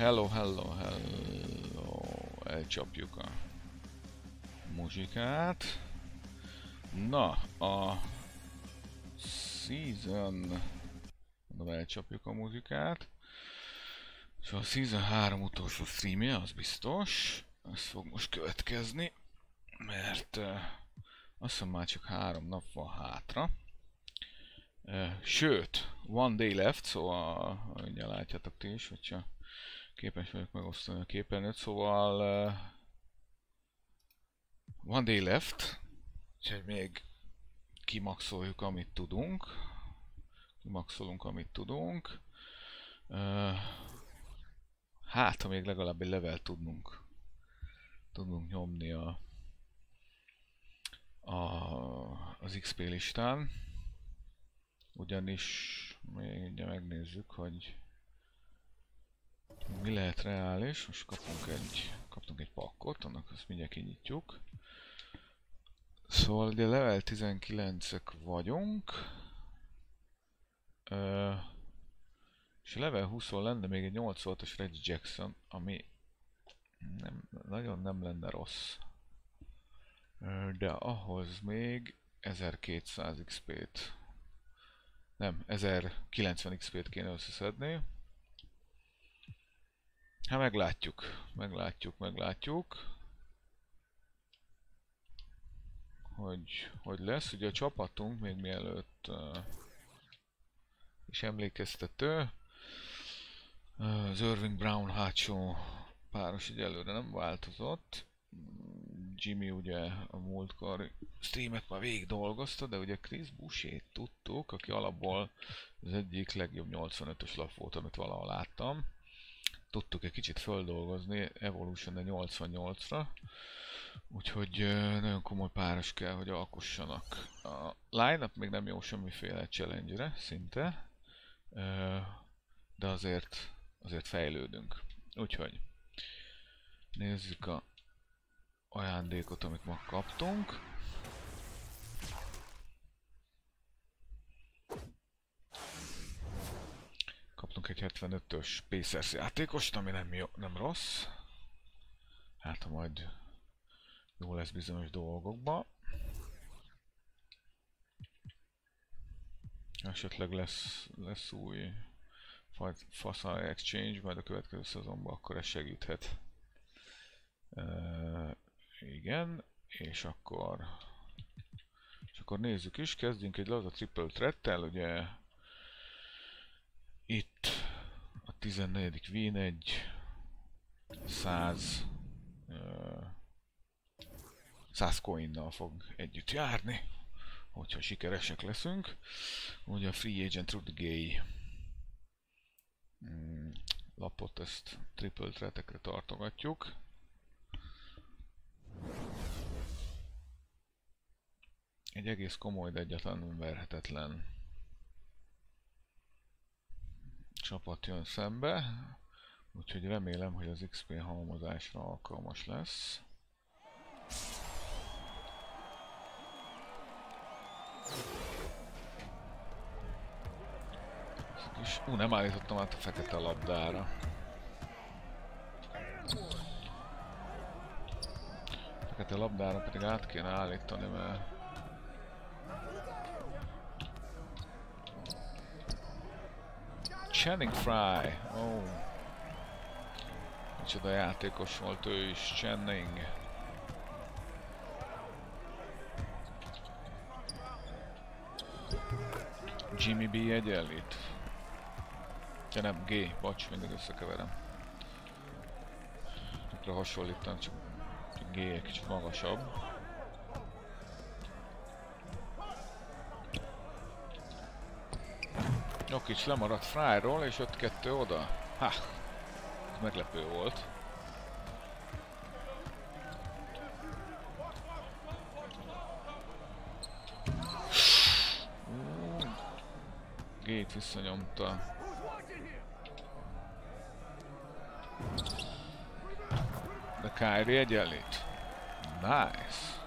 Hello, hello, hello. Elcsapjuk a muzsikát. Na, a season... Mondom, elcsapjuk a muzsikát. És a season 3 utolsó streamje, az biztos. Ez fog most következni. Mert azt hiszem már csak 3 nap van hátra. Sőt, one day left, szóval mindjárt látjátok ti is, hogyha képes vagyok megosztani a képernyőt, szóval one day left, úgyhogy még kimaxoljuk amit tudunk. Kimaxolunk amit tudunk. Hát, ha még legalább egy level tudnunk nyomni az XP listán. Ugyanis még megnézzük, hogy mi lehet reális. Most kaptunk egy pakkot, annak azt mindjárt kinyitjuk. Szóval ugye level 19-ek vagyunk. És level 20-on lenne még egy 8 voltos Reggie Jackson, ami nagyon nem lenne rossz. De ahhoz még 1200 XP-t, nem, 1090 XP-t kéne összeszedni. Hát meglátjuk. Hogy lesz. Ugye a csapatunk még mielőtt is emlékeztető. Az Irving Brown hátsó páros egyelőre nem változott. Jimmy ugye a múltkor streamet már végig dolgozta, de ugye Chris Boucher tudtuk, aki alapból az egyik legjobb 85-ös lap volt, amit valahol láttam. Tudtuk egy kicsit földolgozni Evolution 88-ra, úgyhogy nagyon komoly páros kell, hogy alkossanak. A line-up még nem jó semmiféle challenge-re, szinte, de azért fejlődünk. Úgyhogy nézzük a ajándékot, amit ma kaptunk. Kaptunk egy 75-ös Pacers játékost, ami nem rossz. Hát ha majd jó lesz bizonyos dolgokba. Esetleg lesz új faszal exchange, majd a következő szezonban, akkor ez segíthet. Igen, és akkor nézzük is, kezdjünk egy laza triple threat-tel, ugye itt a 14. win egy 100 coinnal fog együtt járni, hogyha sikeresek leszünk. Ugye a Free Agent Rudy Gay lapot, ezt triple threat-ekre tartogatjuk. Egy egész komoly, de egyáltalán nem verhetetlen csapat jön szembe, úgyhogy remélem, hogy az XP halmozásra alkalmas lesz. Nem állítottam át a fekete labdára. A fekete labdára pedig át kéne állítani, mert Channing Fry, micsoda játékos volt ő is, Channing. Jimmy B egyenlít. Ja nem, G, bocs, mindig összekeverem. Mikre hasonlítan, csak G egy kicsit magasabb. Jokic lemaradt Fryról és 5-2 oda. Ha! Ez meglepő volt. G-t visszanyomta. De Kyrie egyenlít. Nice.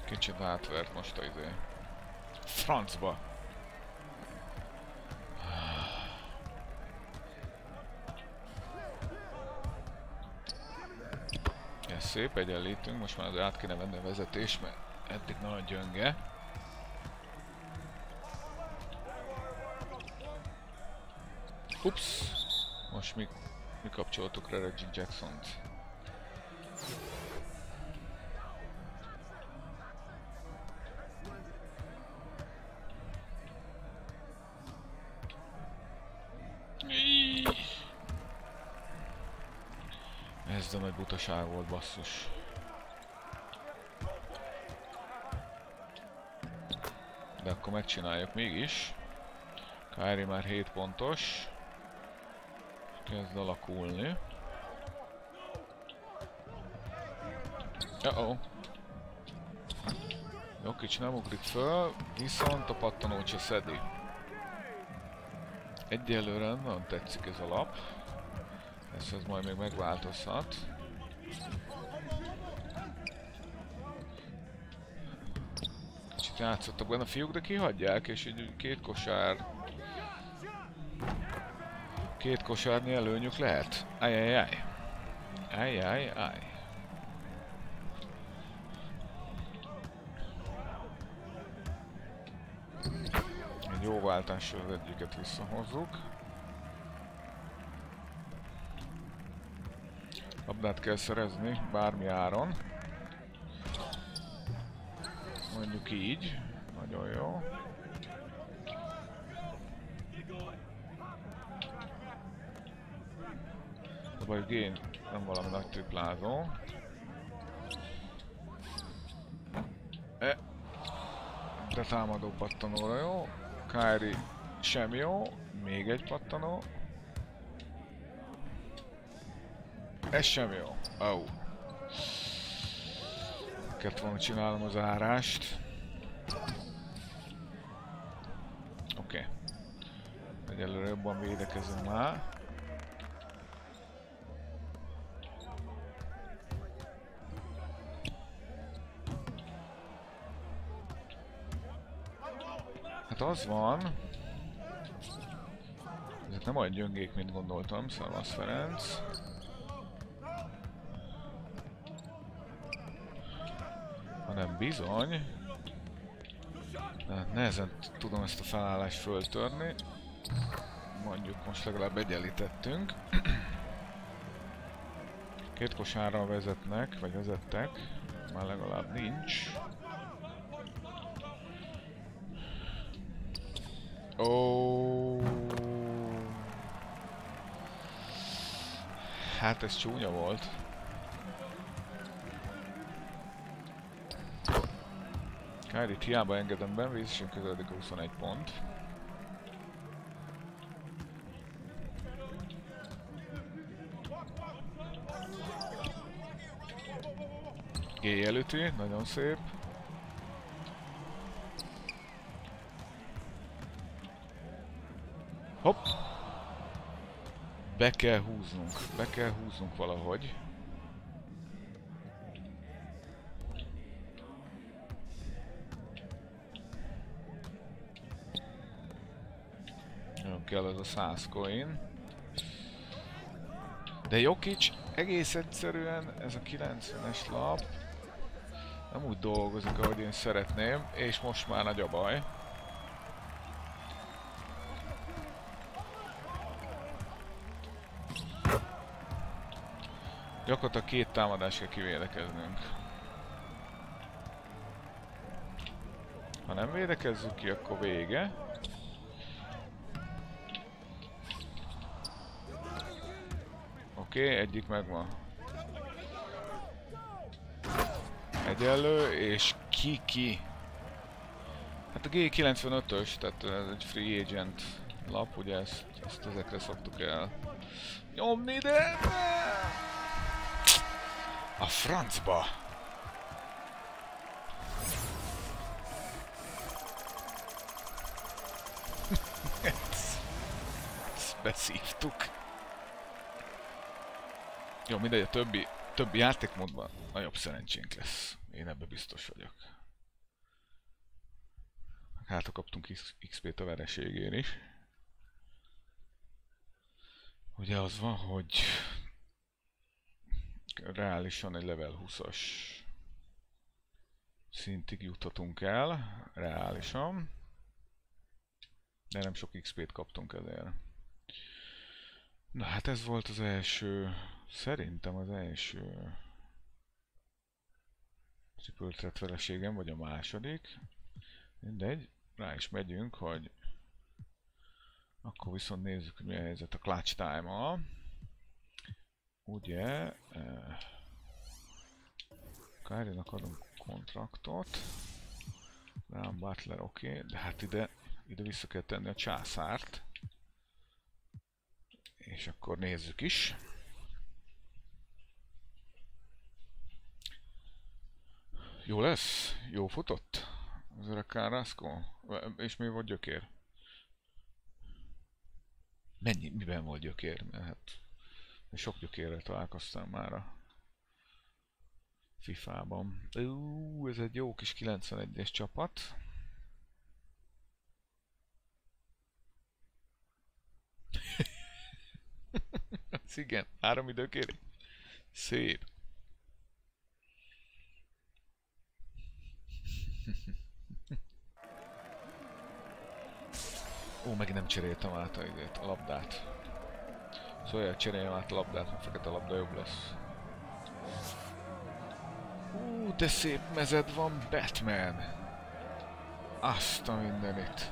Kicsit átvert most a izé. Francba! Ez szép, egyenlítünk, most már az át kéne venni a vezetés, mert eddig nagyon gyönge. Ups! Most mi kapcsoltuk rá Reggie Jackson-t. Ez de nagy butaság volt, basszus. De akkor megcsináljuk mégis. Kyrie már 7 pontos. Kezd alakulni. Uh-oh. Jokic nem ugrik föl, viszont a pattanót se szedi. Egyelőre nagyon tetszik ez a lap. Ez majd még megváltozhat. Kicsit játszottak benne a fiúk, de kihagyják, és így két kosárnyi előnyük lehet. Ajajaj. Ajajaj. Egy jó váltással az egyiket visszahozzuk. Labdát kell szerezni bármi áron. Mondjuk így. Nagyon jó. A baj, Gén nem valami nagy triplázó. De támadó pattanóra jó. Kyrie sem jó. Még egy pattanó. Ez sem jó. Oh. Kellett volna csinálnom az árást. Oké. Egyelőre jobban védekezünk már. Hát az van. Ezek nem olyan gyöngék, mint gondoltam. Szevasz Ferenc. Hanem bizony. De nehezen tudom ezt a felállást föltörni. Mondjuk most legalább egyenlítettünk. Két kosárral vezetnek, vagy vezettek. Már legalább nincs. Oh. Hát ez csúnya volt. Kyrie-t hiába engedem be, visszasünk közeledik a 21 pont. G előtti, nagyon szép. Hopp! Be kell húznunk valahogy. Nagyon kell ez a 100 coin. De Jokic egész egyszerűen ez a 90-es lap nem úgy dolgozik, ahogy én szeretném, és most már nagy a baj. Gyakorlatilag 2 támadást kell kivédekeznünk. Ha nem védekezzük ki, akkor vége. Oké, egyik megvan. Egyenlő, és ki. Hát a G95-ös, tehát ez egy free agent lap, ugye ezt ezekre szoktuk el nyomni, de... A francba! Ezt beszívtuk. Jó, mindegy, a többi játékmódban nagyobb szerencsénk lesz. Én ebben biztos vagyok. Hát kaptunk XP-t a vereségén is. Ugye az van, hogy reálisan egy level 20-as szintig juthatunk el, reálisan. De nem sok XP-t kaptunk ezért. Na hát ez volt az első, szerintem az első triple threat vereségem, vagy a második. Mindegy, rá is megyünk, hogy akkor viszont nézzük, hogy mi a helyzet a clutch time-mal. Ugye... Kyrie-nak adunk kontraktot. Rám Butler, oké, de hát ide vissza kell tenni a császárt. És akkor nézzük is. Jó lesz? Jó futott? Az öreg Carrasco? És mi volt gyökér? Miben volt gyökér? Mert hát sok gyökérrel találkoztam már a FIFA-ban. Ez egy jó kis 91-es csapat. Ez igen, 3 időkéri. Szép. Ó, megint nem cseréltem át a labdát. Szóval cseréljem át a labdát, mert fekete labda jobb lesz. De szép mezed van, Batman! Azt a mindenit.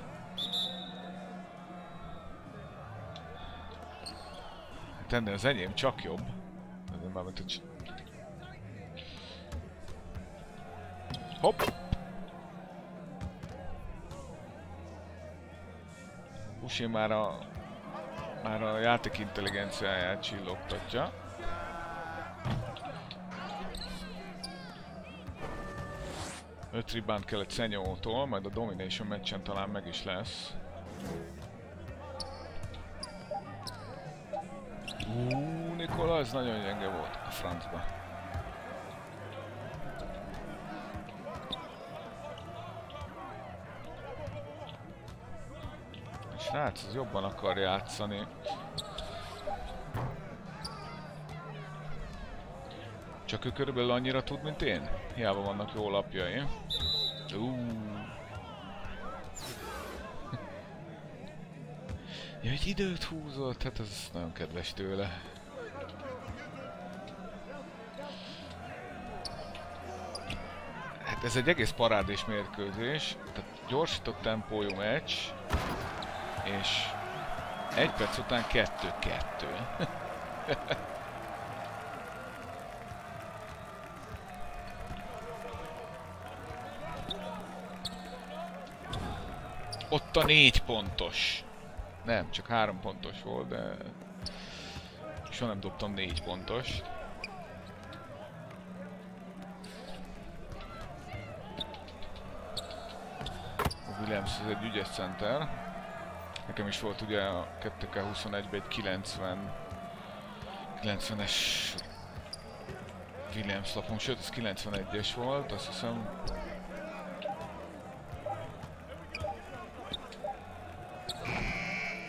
Hát ennél az enyém csak jobb. Hopp! Boucher már a játék intelligenciáját csillogtatja. Öt rebound kellett Szenyótól, majd a Domination meccsen talán meg is lesz. Nikola, ez nagyon gyenge volt a francba. A srác az jobban akar játszani. Csak ő körülbelül annyira tud, mint én? Hiába vannak jó lapjai. Ja, egy időt húzott, hát ez nagyon kedves tőle. Hát ez egy egész parádés mérkőzés, tehát gyorsított tempójú meccs, és 1 perc után 2-2. Ott a 4 pontos. Nem, csak 3 pontos volt, de soha nem dobtam 4 pontos. A Williams ez egy ügyes center. Nekem is volt ugye a 2K21-ben egy 90-es Williams lapom, sőt ez 91-es volt, azt hiszem.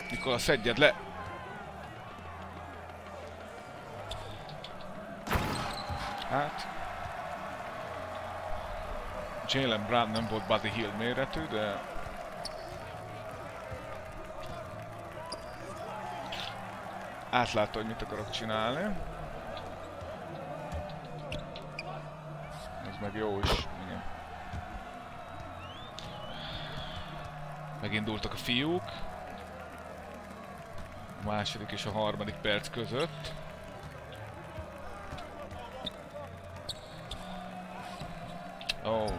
Nikola, szedjed le! Hát... Jaylen Brown nem volt Buddy Hield méretű, de... Átlátta, hogy mit akarok csinálni. Ez meg jó is, igen. Megindultak a fiúk. A második és a harmadik perc között. Oh.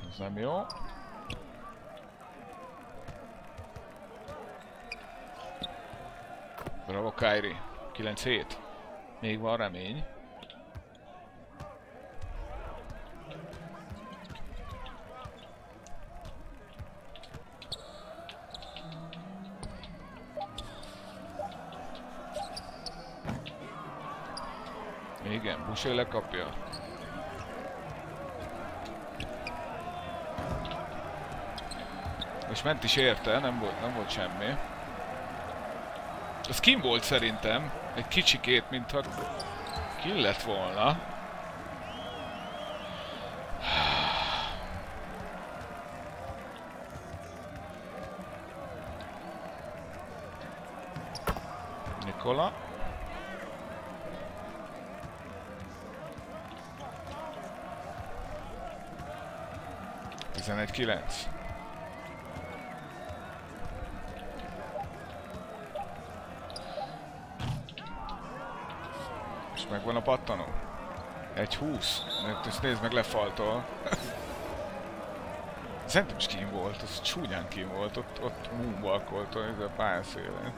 Ez nem jó. Bravo, Kyrie. 9-7. Még van remény. Boucher lekapja. És ment is érte, nem volt semmi. Az kim volt szerintem. Egy kicsikét, mintha kill lett volna. Nikola. Tizenegy 9. És megvan a pattanó. 1-20. Ezt nézd meg lefaltól. Szerintem is kín volt, az csúnyán kín volt, ott moonwalkolt a pályaszélén.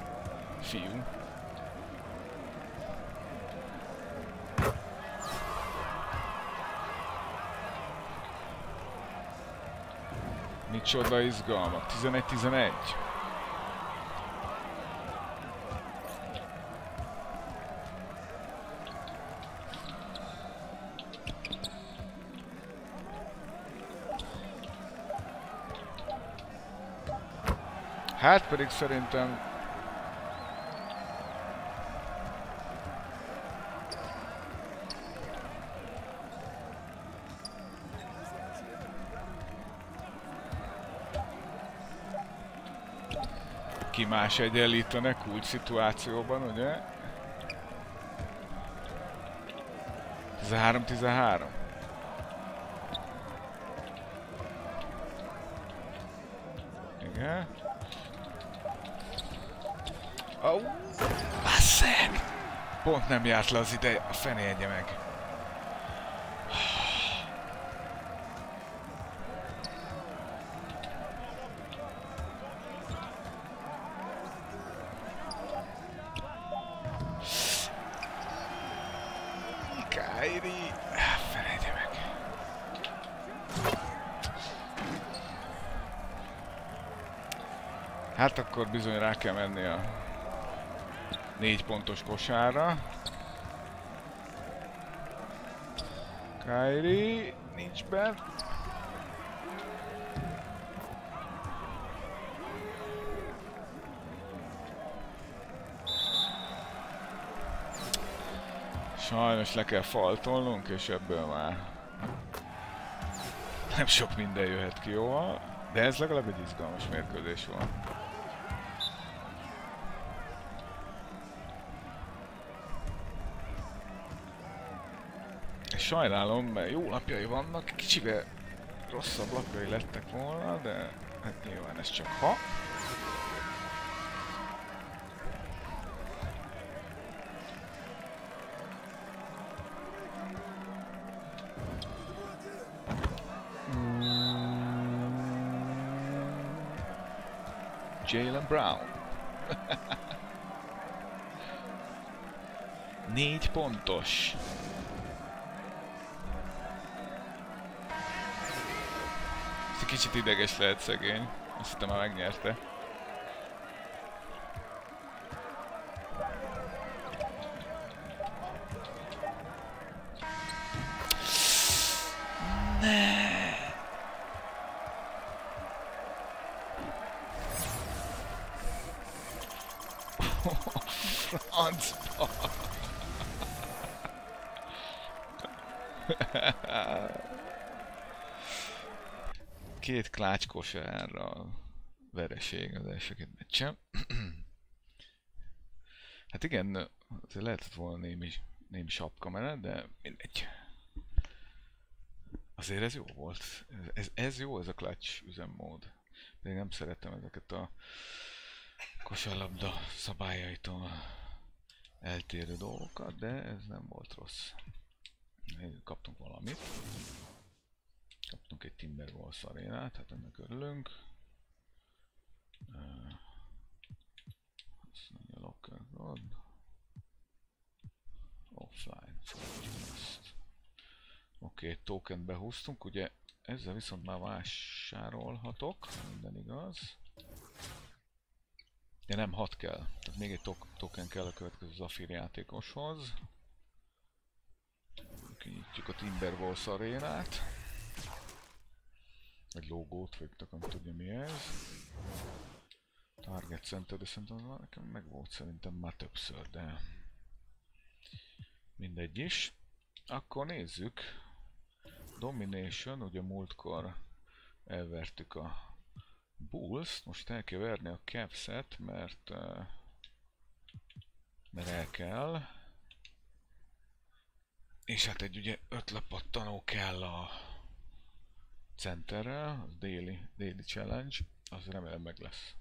Fiú. Micsoda izgalmak. 11-11. Hát pedig szerintem ki más egyenlítene kulcs szituációban, ugye? 13-13. Igen. Oh, basszeg! Pont nem járt le az ideje, a fené egye meg. Kairi! Fené egye meg. Hát akkor bizony rá kell menni a 4 pontos kosárra. Kairi nincs bent. Sajnos le kell faltolnunk, és ebből már nem sok minden jöhet ki jól, de ez legalább egy izgalmas mérkőzés volt. Sajnálom, mert jó lapjai vannak, kicsivel rosszabb lapjai lettek volna, de hát nyilván ez csak ha. Jaylen Brown. 4 pontos. Kicsit ideges lehet szegény. Azt hittem, már megnyerte. Ne. Francba. Két klácskosárral vereség az első két meccsen. Hát igen, lehetett volna némi sapkamera, de mindegy. Azért ez jó volt. Ez jó, ez a clutch üzemmód. De én nem szeretem ezeket a kosárlabda szabályaitól eltérő dolgokat, de ez nem volt rossz. Kaptunk valamit. Kaptunk egy Timberwolves arénát, hát ennek örülünk. Azt mondja, locker god. Offline. Oké, tokent behúztunk, ugye ezzel viszont már vásárolhatok, minden igaz. Ja nem, 6 kell, tehát még egy token kell a következő Zafir játékoshoz. Kinyitjuk a Timberwolves arénát. Egy logót, vagy nem tudja mi ez. Target Center, de szerintem nekem meg volt szerintem már többször, de mindegy is. Akkor nézzük. Domination, ugye múltkor elvertük a Bulls, most el kell verni a Cavs-et, mert el kell. És hát egy ugye 5 lepattanó kell a centerrel, az daily challenge, az remélem meg lesz.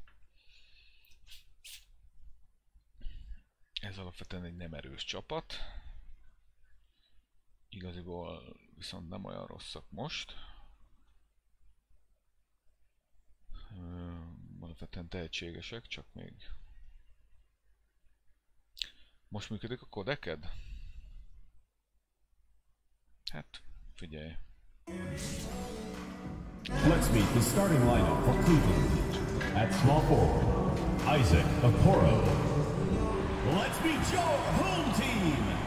Ez alapvetően egy nem erős csapat. Igaziból viszont nem olyan rosszak most. Alapvetően tehetségesek, csak még... Most működik a kodeked? Hát, figyelj. Let's meet the starting lineup for Cleveland. At small forward, Isaac Okoro. Let's meet your home team.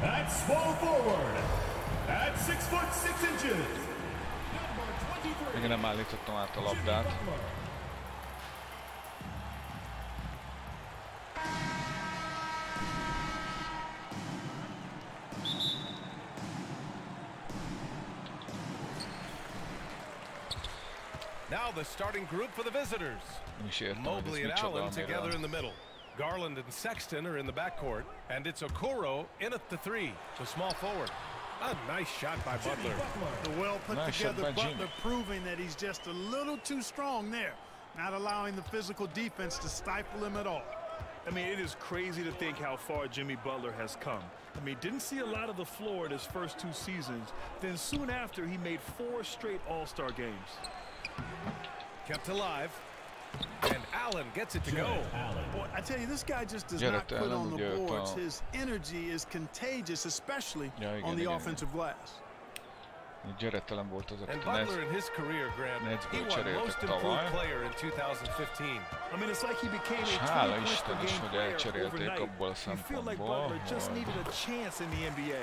At small forward, at 6'6" Még nem állítottam át a labdát. Now the starting group for the visitors. Mobley and Allen together in the middle. Garland and Sexton are in the backcourt, and it's Okoro in at the 3, the small forward. A nice shot by Butler. Well put together Butler, proving that he's just a little too strong there, not allowing the physical defense to stifle him at all. I mean, it is crazy to think how far Jimmy Butler has come. I mean, didn't see a lot of the floor in his first 2 seasons. Then soon after, he made 4 straight All-Star games. Kept alive. And Allen gets it to go. Boy, I tell you, this guy just does not put on the boards. His energy is contagious, especially on the offensive glass. Gyerettelen volt az, and Butler in his career, Grant, he won most improved player in 2015. I mean, it's like he became a 20-point-per-game player overnight. You feel like Butler just needed a chance in the NBA.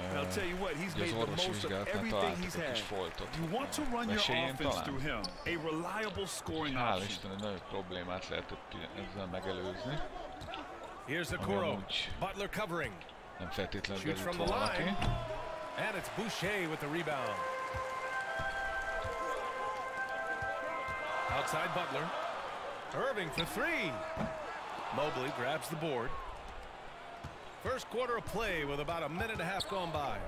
And I'll tell you what, he's made the most of everything he's had. You want to run your offense through him, a reliable scoring option. Hál' Isten, nagy problémát lehetett ezzel megelőzni. Here's Okoro, Butler covering. Nem feltétlenül derült volna ki. And it's Boucher with the rebound. Outside Butler. Irving for 3. Mobley grabs the board. First quarter of play with about a minute and a half gone by.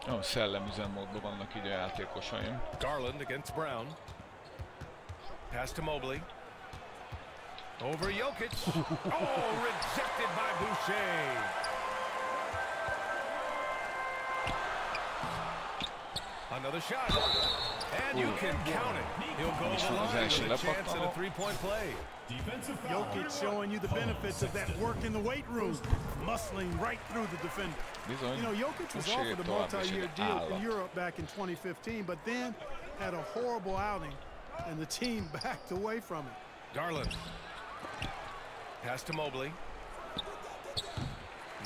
Oh, szellemüzemmódban vannak így a játékosaim. Garland against Brown. Pass to Mobley. Over Jokic. Oh, rejected by Boucher. Another shot, and you can count it. He'll go to the line with a chance at a 3-point play. Jokic showing you the benefits of that work in the weight room, muscling right through the defender. You know, Jokic was offered a multi-year deal in Europe back in 2015, but then had a horrible outing, and the team backed away from it. Garland. Pass to Mobley.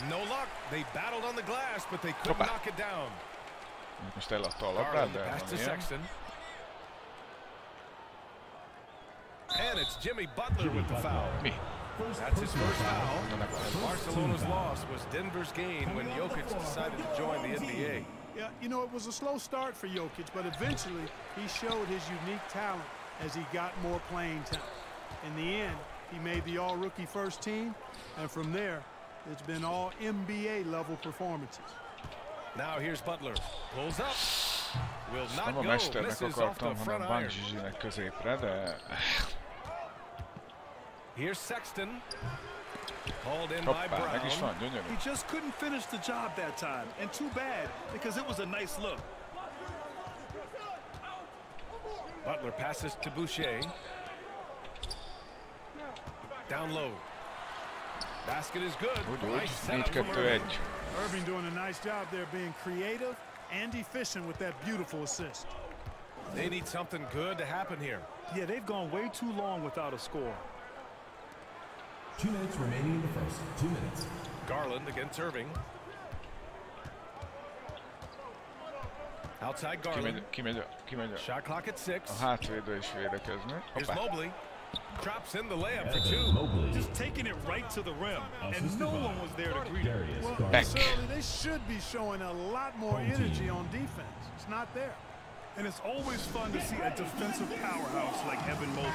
No luck. They battled on the glass, but they couldn't knock it down. Most eladta a labdát, de pass to Sexton. And it's Jimmy Butler with the foul. Mi? That's his first foul. And Barcelona's loss was Denver's gain when Jokic decided to join the NBA. Yeah, you know, it was a slow start for Jokic, but eventually he showed his unique talent as he got more playing time. In the end, he made the all-rookie first team, and from there, it's been all NBA level performances. Now here's Butler. Pulls up. Will not go. Misses off the front iron. Here's Sexton. Called in by Brown. He just couldn't finish the job that time. And too bad, because it was a nice look. Butler passes to Boucher. Down low. Basket is good. Nice setup from Irving. Irving doing a nice job there, being creative and efficient with that beautiful assist. They need something good to happen here. Yeah, they've gone way too long without a score. 2 minutes remaining in the first. 2 minutes. Garland against Irving. Outside Garland. Kimegy. Shot clock at 6. A hátvédő is védekezni. Here's Mobley. Drops in the layup for 2. Just taking it right to the rim, and no one was there to greet him. Well, they should be showing a lot more energy on defense. It's not there. And it's always fun to see a defensive powerhouse like Evan Mobley.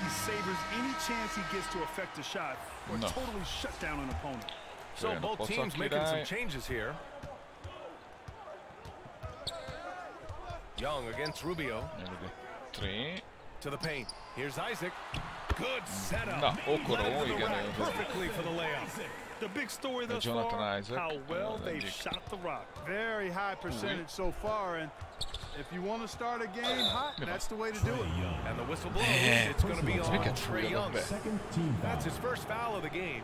He savors any chance he gets to affect a shot or totally shut down an opponent. So both teams making some changes here. Young against Rubio. 3. To the paint. Here's Isaac. Good setup. Na, Okoro, igen, perfectly for the layup. The big story thus far, how well they've shot the rock. Very high percentage so far, and if you want to start a game hot, that's the way to do it. And the whistle blows. It's going to be on Trae Young. That's his first foul of the game.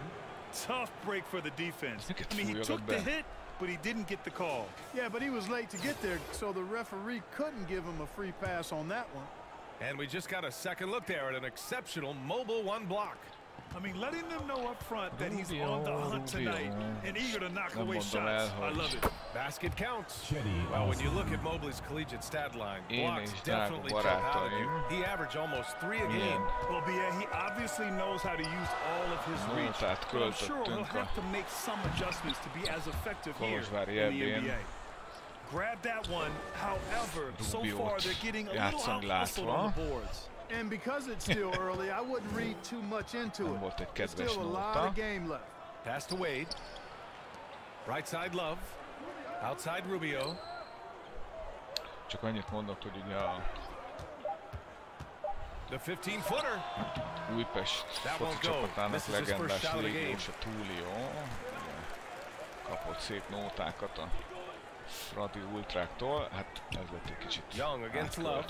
Tough break for the defense. I mean, he took the hit, but he didn't get the call. Yeah, but he was late to get there, so the referee couldn't give him a free pass on that one. And we just got a second look there at an exceptional mobile 1 block. I mean, letting them know up front that he's on the hunt tonight and eager to knock away shots. I love it. Basket counts. Well, when you look at Mobley's collegiate stat line, blocks definitely jump out at you. He averaged almost 3 a game. Well, he obviously knows how to use all of his reach. But I'm sure he'll have to make some adjustments to be as effective here in the NBA. Grab that one. However, so far they're getting a little out-hustled on the boards. And because it's still early, I wouldn't read too much into it. There's still a lot of game left. Pass to Wade. Right side Love. Outside Rubio. Csak annyit mondok, hogy ugye The 15-footer. Újpest foci csapatának legendás légiós a Túlió. Kapott szép nótákat a Fradi ultráktól. Hát ez lett egy kicsit Young against Love.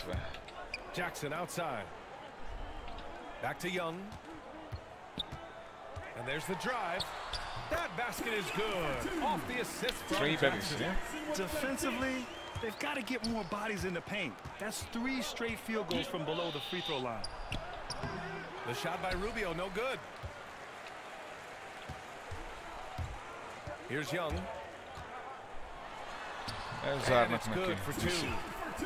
Jackson outside. Back to Young. And there's the drive. That basket is good. Off the assist from Jackson. Defensively, they've got to get more bodies in the paint. That's 3 straight field goals from below the free throw line. The shot by Rubio, no good. Here's Young. And it's good for 2.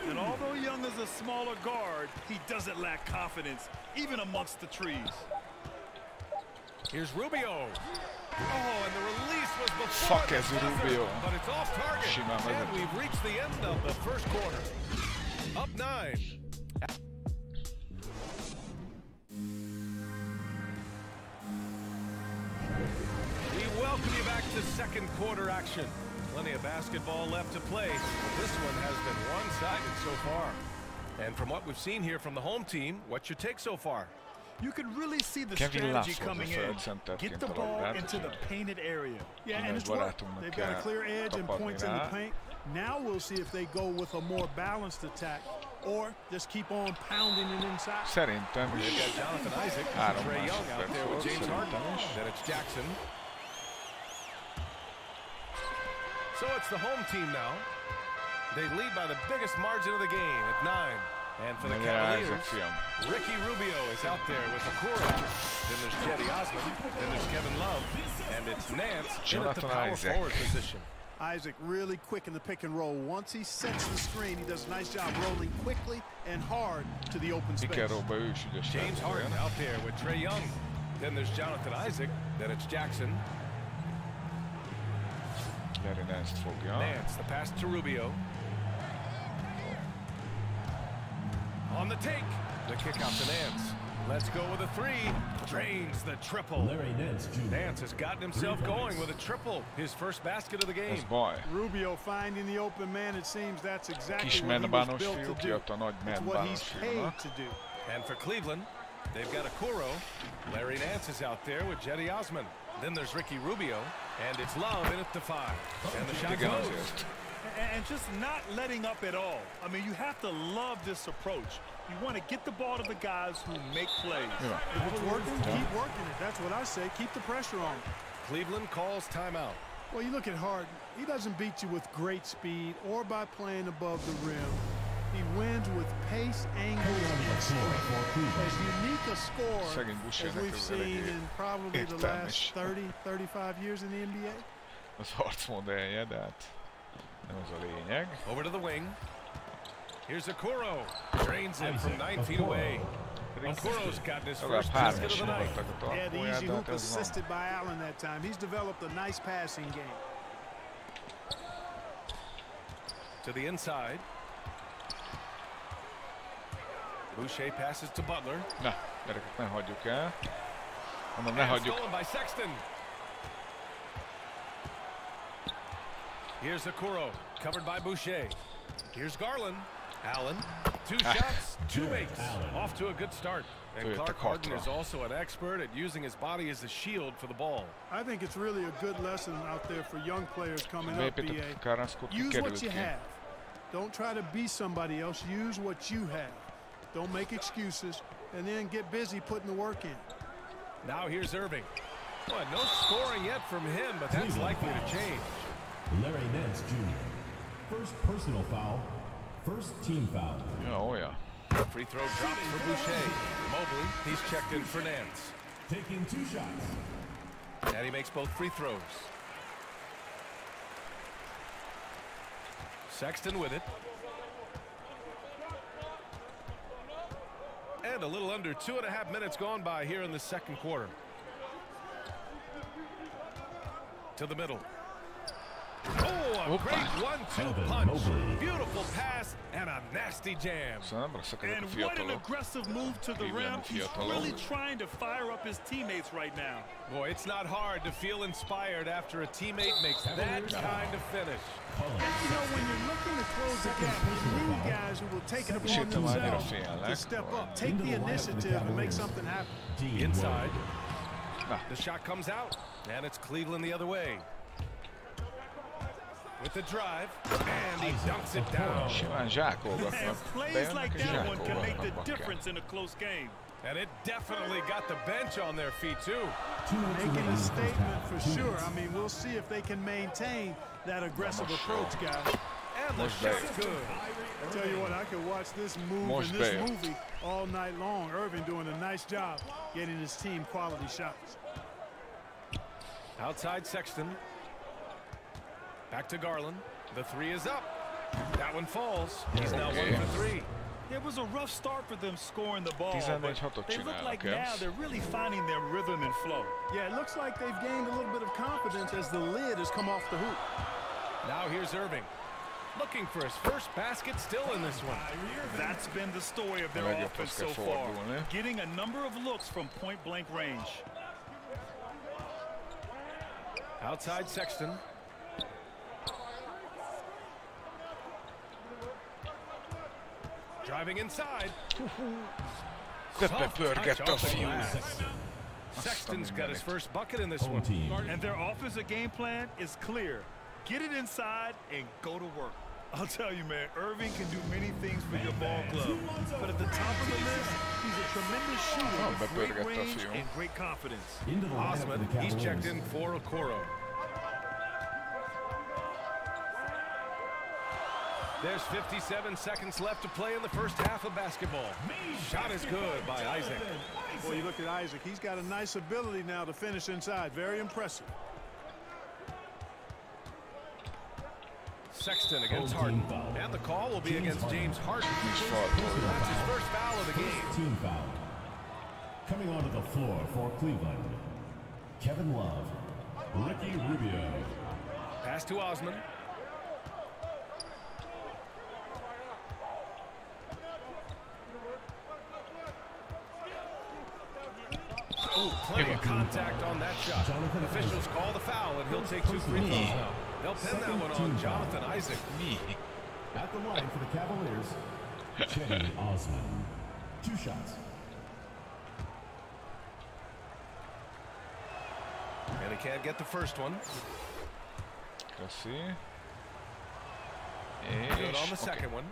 And although Young is a smaller guard, he doesn't lack confidence, even amongst the trees. Here's Rubio. Oh, and the release was before Fuck as Rubio. But it's off target. And we've reached the end of the first quarter. Up 9. We welcome you back to second quarter action. Plenty of basketball left to play. This one has been one-sided so far. And from what we've seen here from the home team, what's your take so far? You can really see the strategy coming in. Get the ball into the painted area. Yeah, and it's worked. They've got a clear edge and points in the paint. Now we'll see if they go with a more balanced attack or just keep on pounding it inside. Szerintem They've got Jonathan Isaac, Trae Young out there with James Harden. Then it's Jackson. So it's the home team now. They lead by the biggest margin of the game at 9. And for the Cavaliers, Ricky Rubio is out there with Okoro. Then there's Cedi Osman. Then there's Kevin Love. And it's Nance in at the power forward position. Isaac really quick in the pick and roll. Once he sets the screen, he does a nice job rolling quickly and hard to the open space. James Harden out there with Trae Young. Then there's Jonathan Isaac. Then it's Jackson. Nance, the pass to Rubio. On the take, the kick out to Nance. Let's go with a 3. Drains the triple. Nance has gotten himself going with a triple. His first basket of the game. Rubio finding the open man. It seems that's exactly what he was built to do. It's what he's paid to do. And for Cleveland, they've got Okoro. Larry Nance is out there with Cedi Osman. Then there's Ricky Rubio. And it's Love in at the 5. And the shot goes. And just not letting up at all. I mean, you have to love this approach. You want to get the ball to the guys who make plays. If it's working, keep working it. That's what I say. Keep the pressure on. Cleveland calls timeout. Well, you look at Harden. He doesn't beat you with great speed or by playing above the rim. He wins with pace, angle, and strength. As unique a score as we've seen in probably the last 30, 35 years in the NBA. Az harcmodellje, de hát nem az a lényeg. Over to the wing. Here's Okoro. Drains it from 9 feet away. Okoro's gotten his first basket of the night. Yeah, the easy hoop assisted by Allen that time. He's developed a nice passing game. To the inside. Boucher passes to Butler. Na, gyerekek, ne hagyjuk el. Mondom, ne hagyjuk. Stolen by Sexton. Here's Okoro, covered by Boucher. Here's Garland. Allen, 2 shots, 2 makes. Off to a good start. And Clark Harden is also an expert at using his body as a shield for the ball. I think it's really a good lesson out there for young players coming up, BA. Use what you have. Don't try to be somebody else. Use what you have. Don't make excuses, and then get busy putting the work in. Now here's Irving. Well, no scoring yet from him, but that's likely to change. Larry Nance Jr. First personal foul. First team foul. Oh, yeah. Free throw drops for Boucher. Mobley, he's checked in for Nance. Taking 2 shots. And he makes both free throws. Sexton with it. And a little under 2.5 minutes gone by here in the second quarter. To the middle. Oh, a great 1-2 punch. Beautiful pass and a nasty jam. And what an aggressive move to the rim. He's really trying to fire up his teammates right now. Boy, it's not hard to feel inspired after a teammate makes that kind of finish. And you know, when you're looking to close the gap, you need guys who will take it upon themselves to step up, take the initiative and make something happen. Inside. The shot comes out, and it's Cleveland the other way. With the drive, and he dunks it down. And plays like that one can make the difference in a close game. And it definitely got the bench on their feet, too. Making a statement for sure. I mean, we'll see if they can maintain that aggressive approach, guys. And the shot's good. I tell you what, I could watch this move in this movie all night long. Irving doing a nice job getting his team quality shots. Outside Sexton. Back to Garland. The 3 is up. That one falls. He's now 1 for 3. It was a rough start for them scoring the ball, but they look like now they're really finding their rhythm and flow. Yeah, it looks like they've gained a little bit of confidence as the lid has come off the hoop. Now here's Irving. Looking for his first basket still in this one. That's been the story of their offense so far. Getting a number of looks from point-blank range. Outside Sexton. Driving inside. Sexton's got his first bucket in this one. And their offensive game plan is clear. Get it inside and go to work. I'll tell you, man, Irving can do many things for your ball club. But at the top of the list, he's a tremendous shooter with great range and great confidence. Osman, he's checked in for Okoro. There's 57 seconds left to play in the first half of basketball. Shot is good by Isaac. Well, you look at Isaac. He's got a nice ability now to finish inside. Very impressive. Sexton against Harden. And the call will be against James Harden. That's his first foul of the game. Team foul. Coming onto the floor for Cleveland, Kevin Love, Ricky Rubio. Pass to Osman. Ooh, plenty of contact on that shot. Officials call the foul, and he'll take 2 free throws now. They'll pin that one on Jonathan Isaac. At the line for the Cavaliers, Cedi Osman. 2 shots. And he can't get the first one. Good on the second one.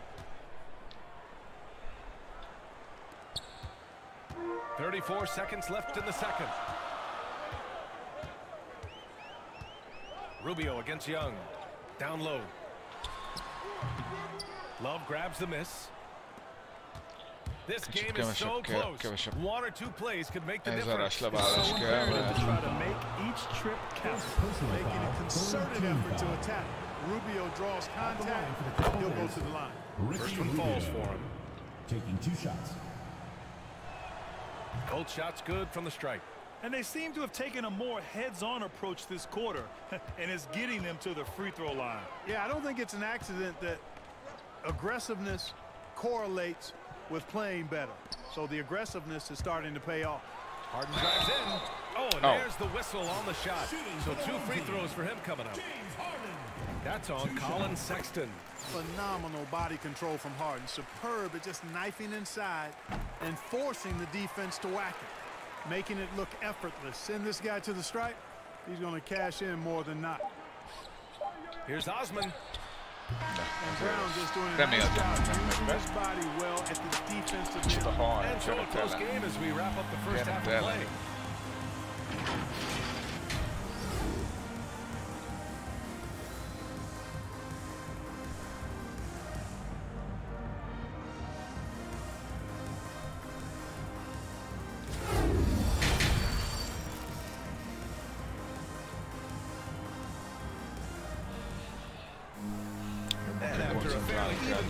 34 seconds left in the second. Rubio against Young. Down low. Love grabs the miss. This game is so close. 1 or 2 plays could make the difference. So imperative to try to make each trip count. Making a concerted effort to attack. Rubio draws contact, he'll go to the line. First one falls for him. Taking 2 shots. Both shots good from the stripe. And they seem to have taken a more heads-on approach this quarter, and it's getting them to the free throw line. Yeah, I don't think it's an accident that aggressiveness correlates with playing better. So the aggressiveness is starting to pay off. Harden drives in. Oh, and there's the whistle on the shot. So 2 free throws for him coming up. That's on Colin Sexton. Phenomenal body control from Harden. Superb at just knifing inside and forcing the defense to whack it, making it look effortless. Send this guy to the stripe, he's going to cash in more than not. Here's Osman. And Brown just doing a nice job using his body well at the defensive end. And so a close game as we wrap up the first half of play.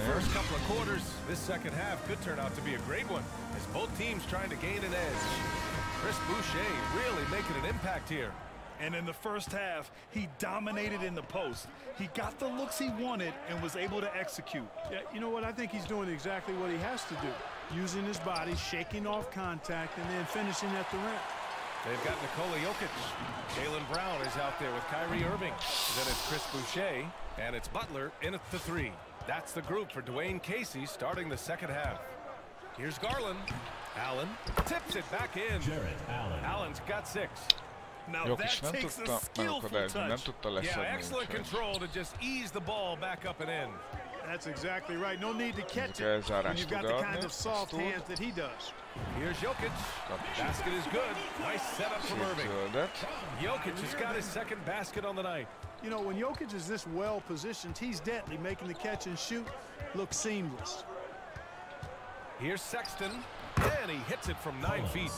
First couple of quarters, this second half could turn out to be a great one as both teams trying to gain an edge. Chris Boucher really making an impact here. And in the first half, he dominated in the post. He got the looks he wanted and was able to execute. Yeah, you know what? I think he's doing exactly what he has to do. Using his body, shaking off contact, and then finishing at the rim. They've got Nikola Jokic. Jaylen Brown is out there with Kyrie Irving. Then it's Chris Boucher, and it's Butler in at the 3. That's the group for Dwayne Casey starting the second half. Here's Garland. Allen tips it back in. Allen's got 6. Now that takes a skillful touch. Yeah, excellent control to just ease the ball back up and in. That's exactly right. No need to catch it when you've got the kind of soft hands that he does. Here's Jokic. Basket is good. Nice setup from Irving. Jokic has got his second basket on the night. You know, when Jokic is this well positioned, he's deadly, making the catch and shoot look seamless. Here's Sexton, and he hits it from 9 feet.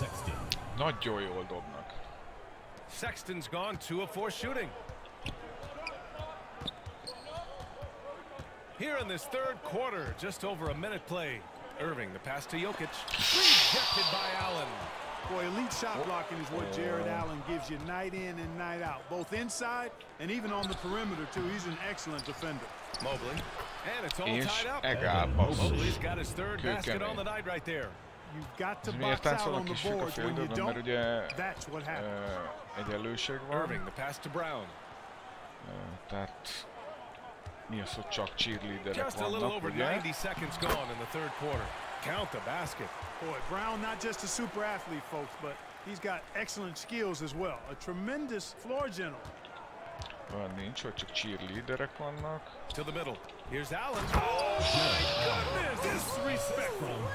Nagyon jól dobnak. Sexton's gone 2 of 4 shooting. Here in this third quarter, just over a minute played. Irving, the pass to Jokic. Rejected by Allen. Boy, elite shot blocking is what Jared Allen gives you night in and night out, both inside and even on the perimeter, too. He's an excellent defender. Mobley, and it's all tied up. Mobley's got his third basket on the night right there. You've got to box out on the boards. When you don't, that's what happens. Irving, the pass to Brown. Tehát mi az, hogy csak cheerleaderek Just a little over 90 seconds gone in the third quarter. Count the basket. Boy, Brown not just a super athlete, folks, but he's got excellent skills as well. A tremendous floor general. Olyan nincs, hogy csak cheerleaderek vannak. To the middle. Here's Allen. Oh my goodness! Disrespectful.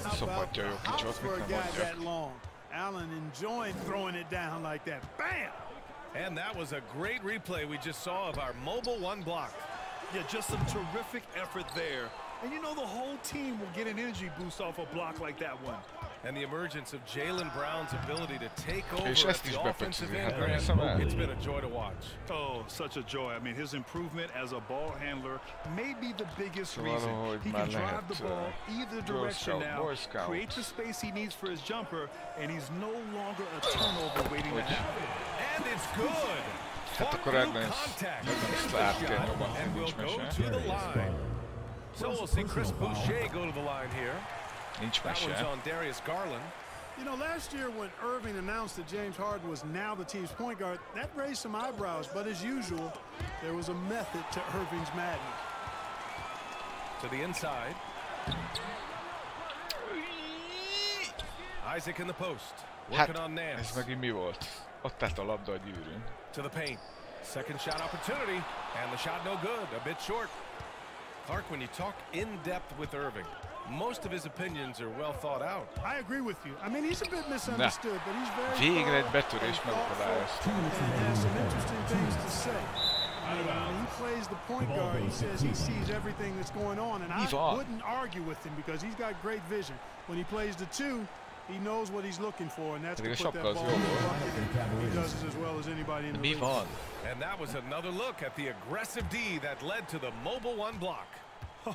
Szopatja Jokicsot, mit nem adjak. Allen enjoying throwing it down like that. Bam! And that was a great replay we just saw of our mobile 1 block. Yeah, just some terrific effort there. And you know the whole team will get an energy boost off a block like that one. And the emergence of Jaylen Brown's ability to take over at the offensive end. It's been a joy to watch. Oh, such a joy. I mean, his improvement as a ball handler may be the biggest reason. He can drive the ball either direction now, create the space he needs for his jumper, and he's no longer a turnover waiting to happen. And it's good. Hát akkor contact. And we'll go to the line. So we'll see Chris Boucher go to the line here. That one's on Darius Garland. You know, last year when Irving announced that James Harden was now the team's point guard, that raised some eyebrows. But as usual, there was a method to Irving's madness. To the inside. Isaac in the post. Working on Nance. Ez megint mi volt? Ott állt a labda a gyűrűn. To the paint. Second shot opportunity. And the shot no good. A bit short. Clark, when you talk in depth with Irving, most of his opinions are well thought out. I agree with you. I mean, he's a bit misunderstood, but he's very végre egy betörés megakadályozta. And has some interesting things to say. When he plays the point guard, he says he sees everything that's going on, and I wouldn't argue with him because he's got great vision. When he plays the 2, He knows what he's looking for, and that's to put that ball in the bucket. He does it as well as anybody in the league. And that was another look at the aggressive D that led to the mobile one block.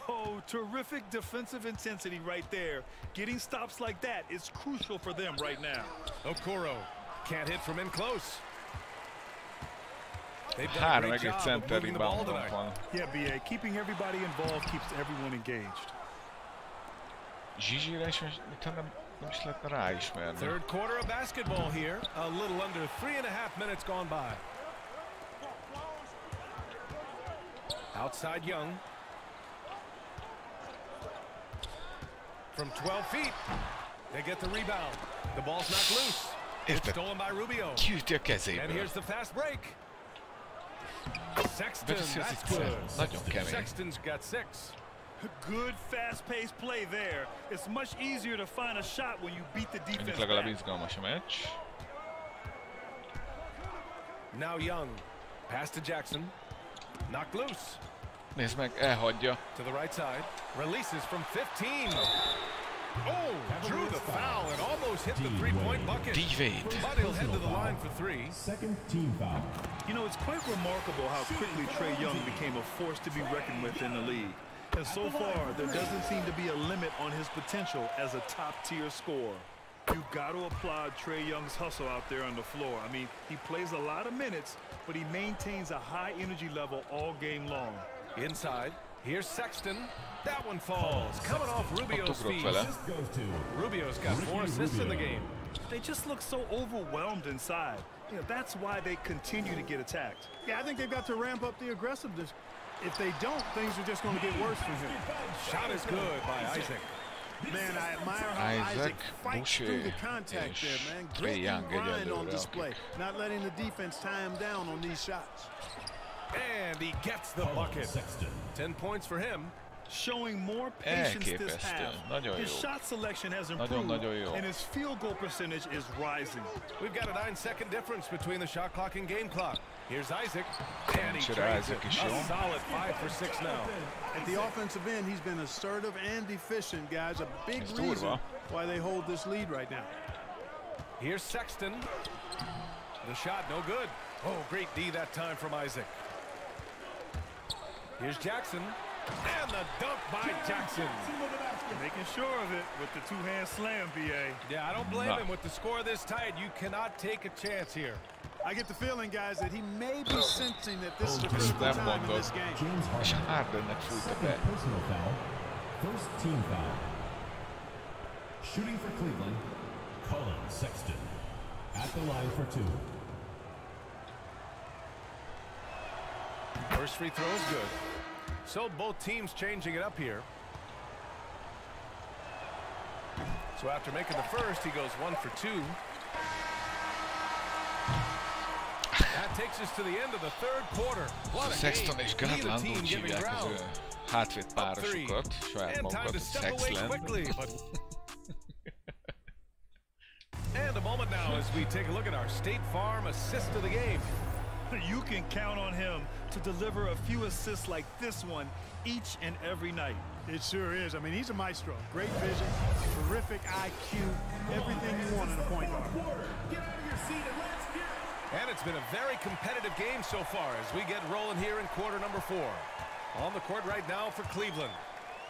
Oh, terrific defensive intensity right there. Getting stops like that is crucial for them right now. Okoro can't hit from in close. They've done a great job of moving the ball tonight. Yeah, BA, keeping everybody involved keeps everyone engaged. Third quarter of basketball here. A little under 3.5 minutes gone by. Outside Young. From 12 feet. They get the rebound. The ball's knocked loose. It's stolen by Rubio. And here's the fast break. Sexton, that's good. Sexton's got 6. Good fast-paced play there. It's much easier to find a shot when you beat the defense back. Now Young. Pass to Jackson. Knocked loose. Nézd meg, elhagyja. To the right side. Releases from 15. Oh, drew the foul and almost hit the three-point bucket. But he'll head to the line for 3. Second team foul. You know, it's quite remarkable how quickly Trae Young became a force to be reckoned with in the league. And so far, there doesn't seem to be a limit on his potential as a top-tier scorer. You've got to applaud Trae Young's hustle out there on the floor. I mean, he plays a lot of minutes, but he maintains a high energy level all game long. Inside, here's Sexton. That one falls. Coming off Rubio's feet. Rubio's got 4 assists in the game. They just look so overwhelmed inside. You know, that's why they continue to get attacked. Yeah, I think they've got to ramp up the aggressiveness. If they don't, things are just going to get worse for him. Shot is good by Isaac. Man, I admire how Isaac fights through the contact there, man. Grit and grind on display. Not letting the defense tie him down on these shots. And he gets the bucket. 10 points for him. Showing more patience this half. His shot selection has improved, and his field goal percentage is rising. We've got a 9-second difference between the shot clock and game clock. Here's Isaac, and he trades it. A solid 5 for 6 now. At the offensive end, he's been assertive and efficient, guys. A big reason why they hold this lead right now. Here's Sexton. The shot, no good. Oh, great D that time from Isaac. Here's Jackson. And the dunk by Jackson. Making sure of it with the two-hand slam, BA. Yeah, I don't blame him. With the score this tight, you cannot take a chance here. I get the feeling, guys, that he may be sensing that this is a critical time in this game. Personal foul. First team foul. Shooting for Cleveland, Colin Sexton. At the line for 2. First free throw is good. So both teams changing it up here. So after making the first, he goes 1 for 2. That takes us to the end of the third quarter. What a Sexton és Gatlandot hívják az ő hátvét párosukat, saját magukat, a Sexland. And a moment now as we take a look at our State Farm assist of the game. You can count on him to deliver a few assists like this one each and every night. It sure is. I mean, he's a maestro. Great vision, terrific IQ, everything you want in a point guard. Get out of your seat and let's get it. And it's been a very competitive game so far as we get rolling here in quarter number 4. On the court right now for Cleveland.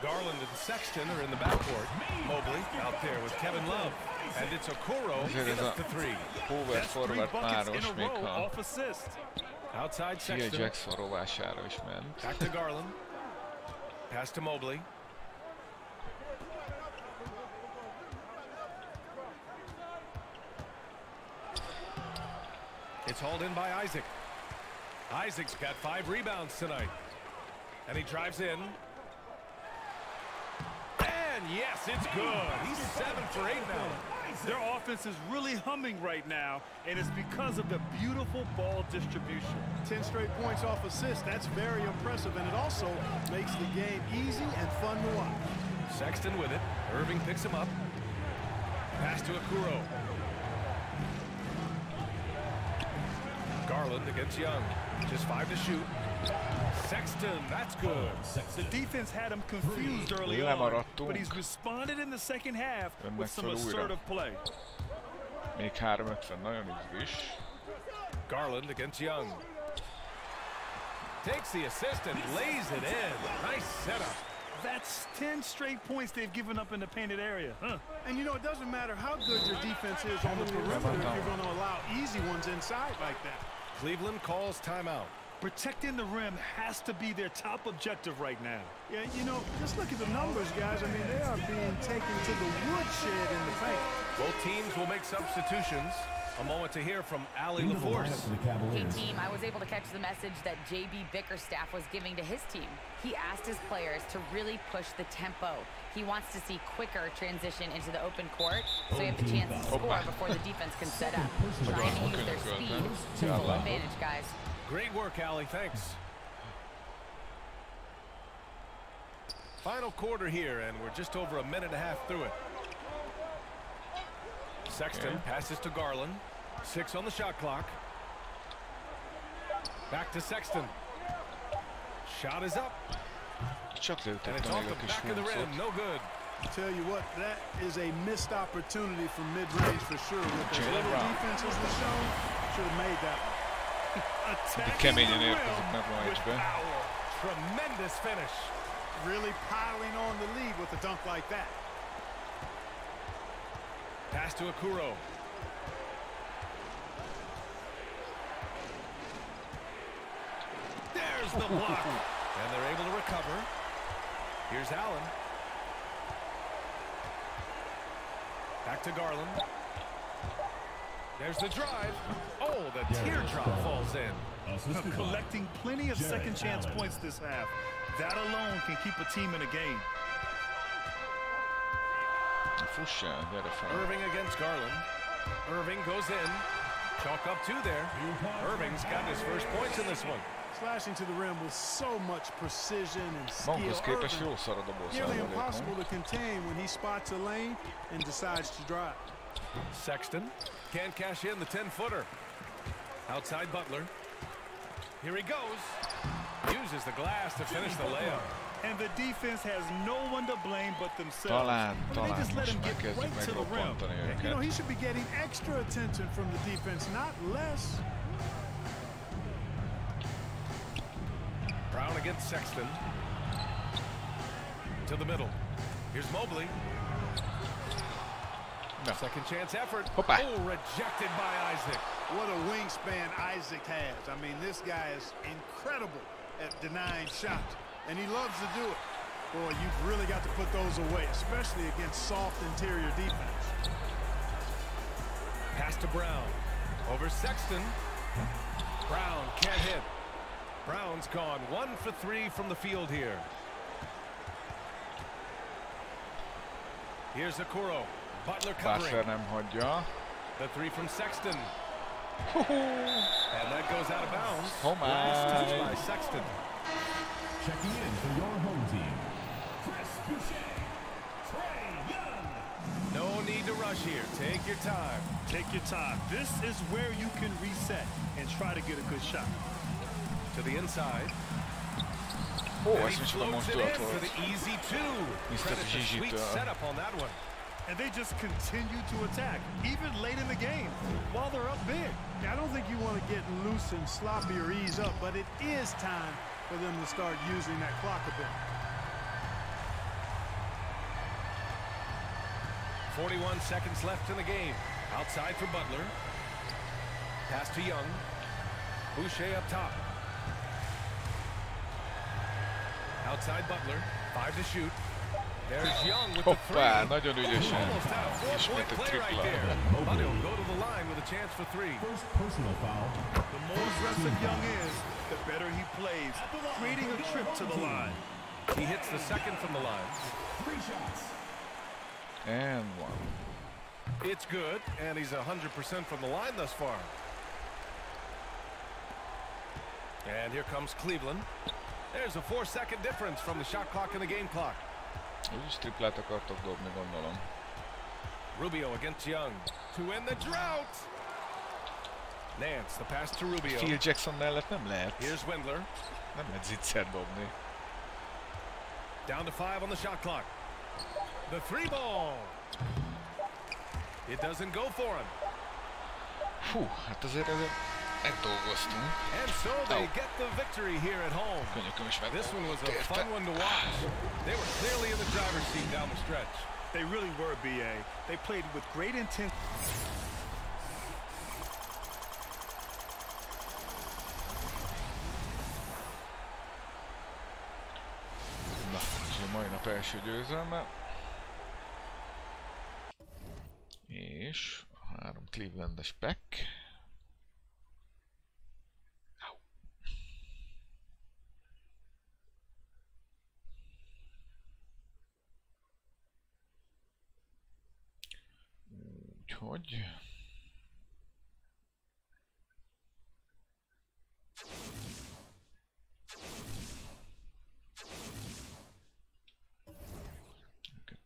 Garland and Sexton are in the backcourt. Mobley out there with Kevin Love. And it's Okoro in up to 3. That's 3 buckets in a row off assist. Outside Sexton. Back to Garland. Pass to Mobley. It's hauled in by Isaac. Isaac's got 5 rebounds tonight. And he drives in. And yes, it's good. He's 7 for 8 now. Their offense is really humming right now, and it's because of the beautiful ball distribution. 10 straight points off assists. That's very impressive, and it also makes the game easy and fun to watch. Sexton with it. Irving picks him up. Pass to Okoro. Garland against Young. Just 5 to shoot. Sexton, that's good. The defense had him confused early on, but he's responded in the second half with some assertive play. Még 3:50, nagyon izgis. Garland against Young. Takes the assist and lays it in. Nice setup. That's 10 straight points they've given up in the painted area. And you know, it doesn't matter how good your defense is on the perimeter if you're going to allow easy ones inside like that. Cleveland calls timeout. Protecting the rim has to be their top objective right now. Yeah, you know, just look at the numbers, guys. I mean, they are being taken to the woodshed in the paint. Both teams will make substitutions. A moment to hear from Ali LaForce. Hey team, I was able to catch the message that JB Bickerstaff was giving to his team. He asked his players to really push the tempo. He wants to see quicker transition into the open court, so you have the chance to score before the defense can set up. Trying to use their speed to full advantage, guys. Great work, Ali. Thanks. Final quarter here, and we're just over a minute and a half through it. Sexton passes to Garland. 6 on the shot clock. Back to Sexton. Shot is up. And it's off the back of the rim. No good. I tell you what, that is a missed opportunity from mid-range for sure. With the little defenses were shown, should have made that one. Keményen érkezik meg ma egybe. Tremendous finish. Really piling on the lead with a dunk like that. Pass to Okoro. There's the block. And they're able to recover. Here's Allen. Back to Garland. There's the drive. Oh, the teardrop falls in. Collecting plenty of second chance points this half. That alone can keep a team in a game. Irving against Garland. Irving goes in. Chalk up 2 there. Irving's got his first points in this one. Slashing to the rim with so much precision and skill. Nearly impossible to contain when he spots a lane and decides to drive. Sexton can't cash in the 10-footer. Outside Butler. Here he goes. Uses the glass to finish the layup. And the defense has no one to blame but themselves. They just let him get right to the rim. You know, he should be getting extra attention from the defense, not less. Brown against Sexton. To the middle. Here's Mobley. No. Second chance effort. Oh, rejected by Isaac. What a wingspan Isaac has. I mean, this guy is incredible at denying shots. And he loves to do it. Boy, you've really got to put those away, especially against soft interior defense. Pass to Brown. Over Sexton. Brown can't hit. Brown's gone 1 for 3 from the field here. Here's Okoro. Butler covering. The 3 from Sexton. And that goes out of bounds. Nice touch by Sexton. Checking in for your home team, Boucher, Young. No need to rush here. Take your time. Take your time. This is where you can reset and try to get a good shot. To the inside. Ezt micsoda mozdulat volt. For the easy 2. Sweet setup on that one. And they just continue to attack, even late in the game, while they're up big. Yeah, I don't think you want to get loose and sloppy or ease up, but it is time for them to start using that clock a bit. 41 seconds left in the game. Outside for Butler. Pass to Young. Boucher up top. Outside Butler. 5 to shoot. There's Young with the 3. Nagyon ügyesen. Almost out. 4-point play right there. But he'll go to the line with a chance for 3. First personal foul. The more aggressive Young is, the better he plays, creating a trip to the line. He hits the second from the line. 3 shots. And 1. It's good, and he's 100% from the line thus far. And here comes Cleveland. There's a 4-second difference from the shot clock and the game clock. Úgyis triplát akartak dobni, gondolom. Rubio against Young to end the drought. Nance, the pass to Rubio. Phil Jackson mellett nem lehet. Here's Wendler. Nem lehet zicser dobni. Down to 5 on the shot clock. The 3 ball. It doesn't go for him. Fú, hát azért ezzel megdolgoztunk. And so they get the victory here at home. Könyököm is meg. This one was a fun one to watch. They were clearly in the driver's seat down the stretch. They really were, BA. They played with great intent. Na, és a mai nap első győzelme. És a 3 Clevelandes pack. Úgyhogy...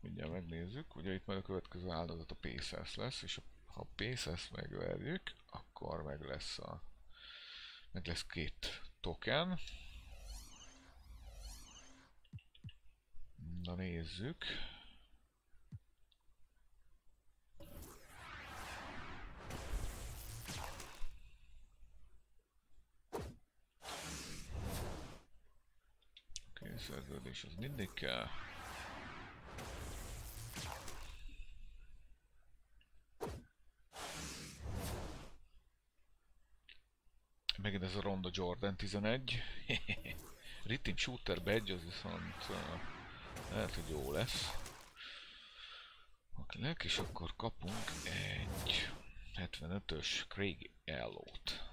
mindjárt megnézzük, ugye itt majd a következő áldozat a Pacers lesz, és ha a Pacers megverjük, akkor meg lesz 2 token. Na nézzük. Oké, szerződés az mindig kell. Megint ez a ronda Jordan 11. Rhythm Shooter badge, az viszont lehet, hogy jó lesz. Akinek, és akkor kapunk egy 75-ös Craig Ellót.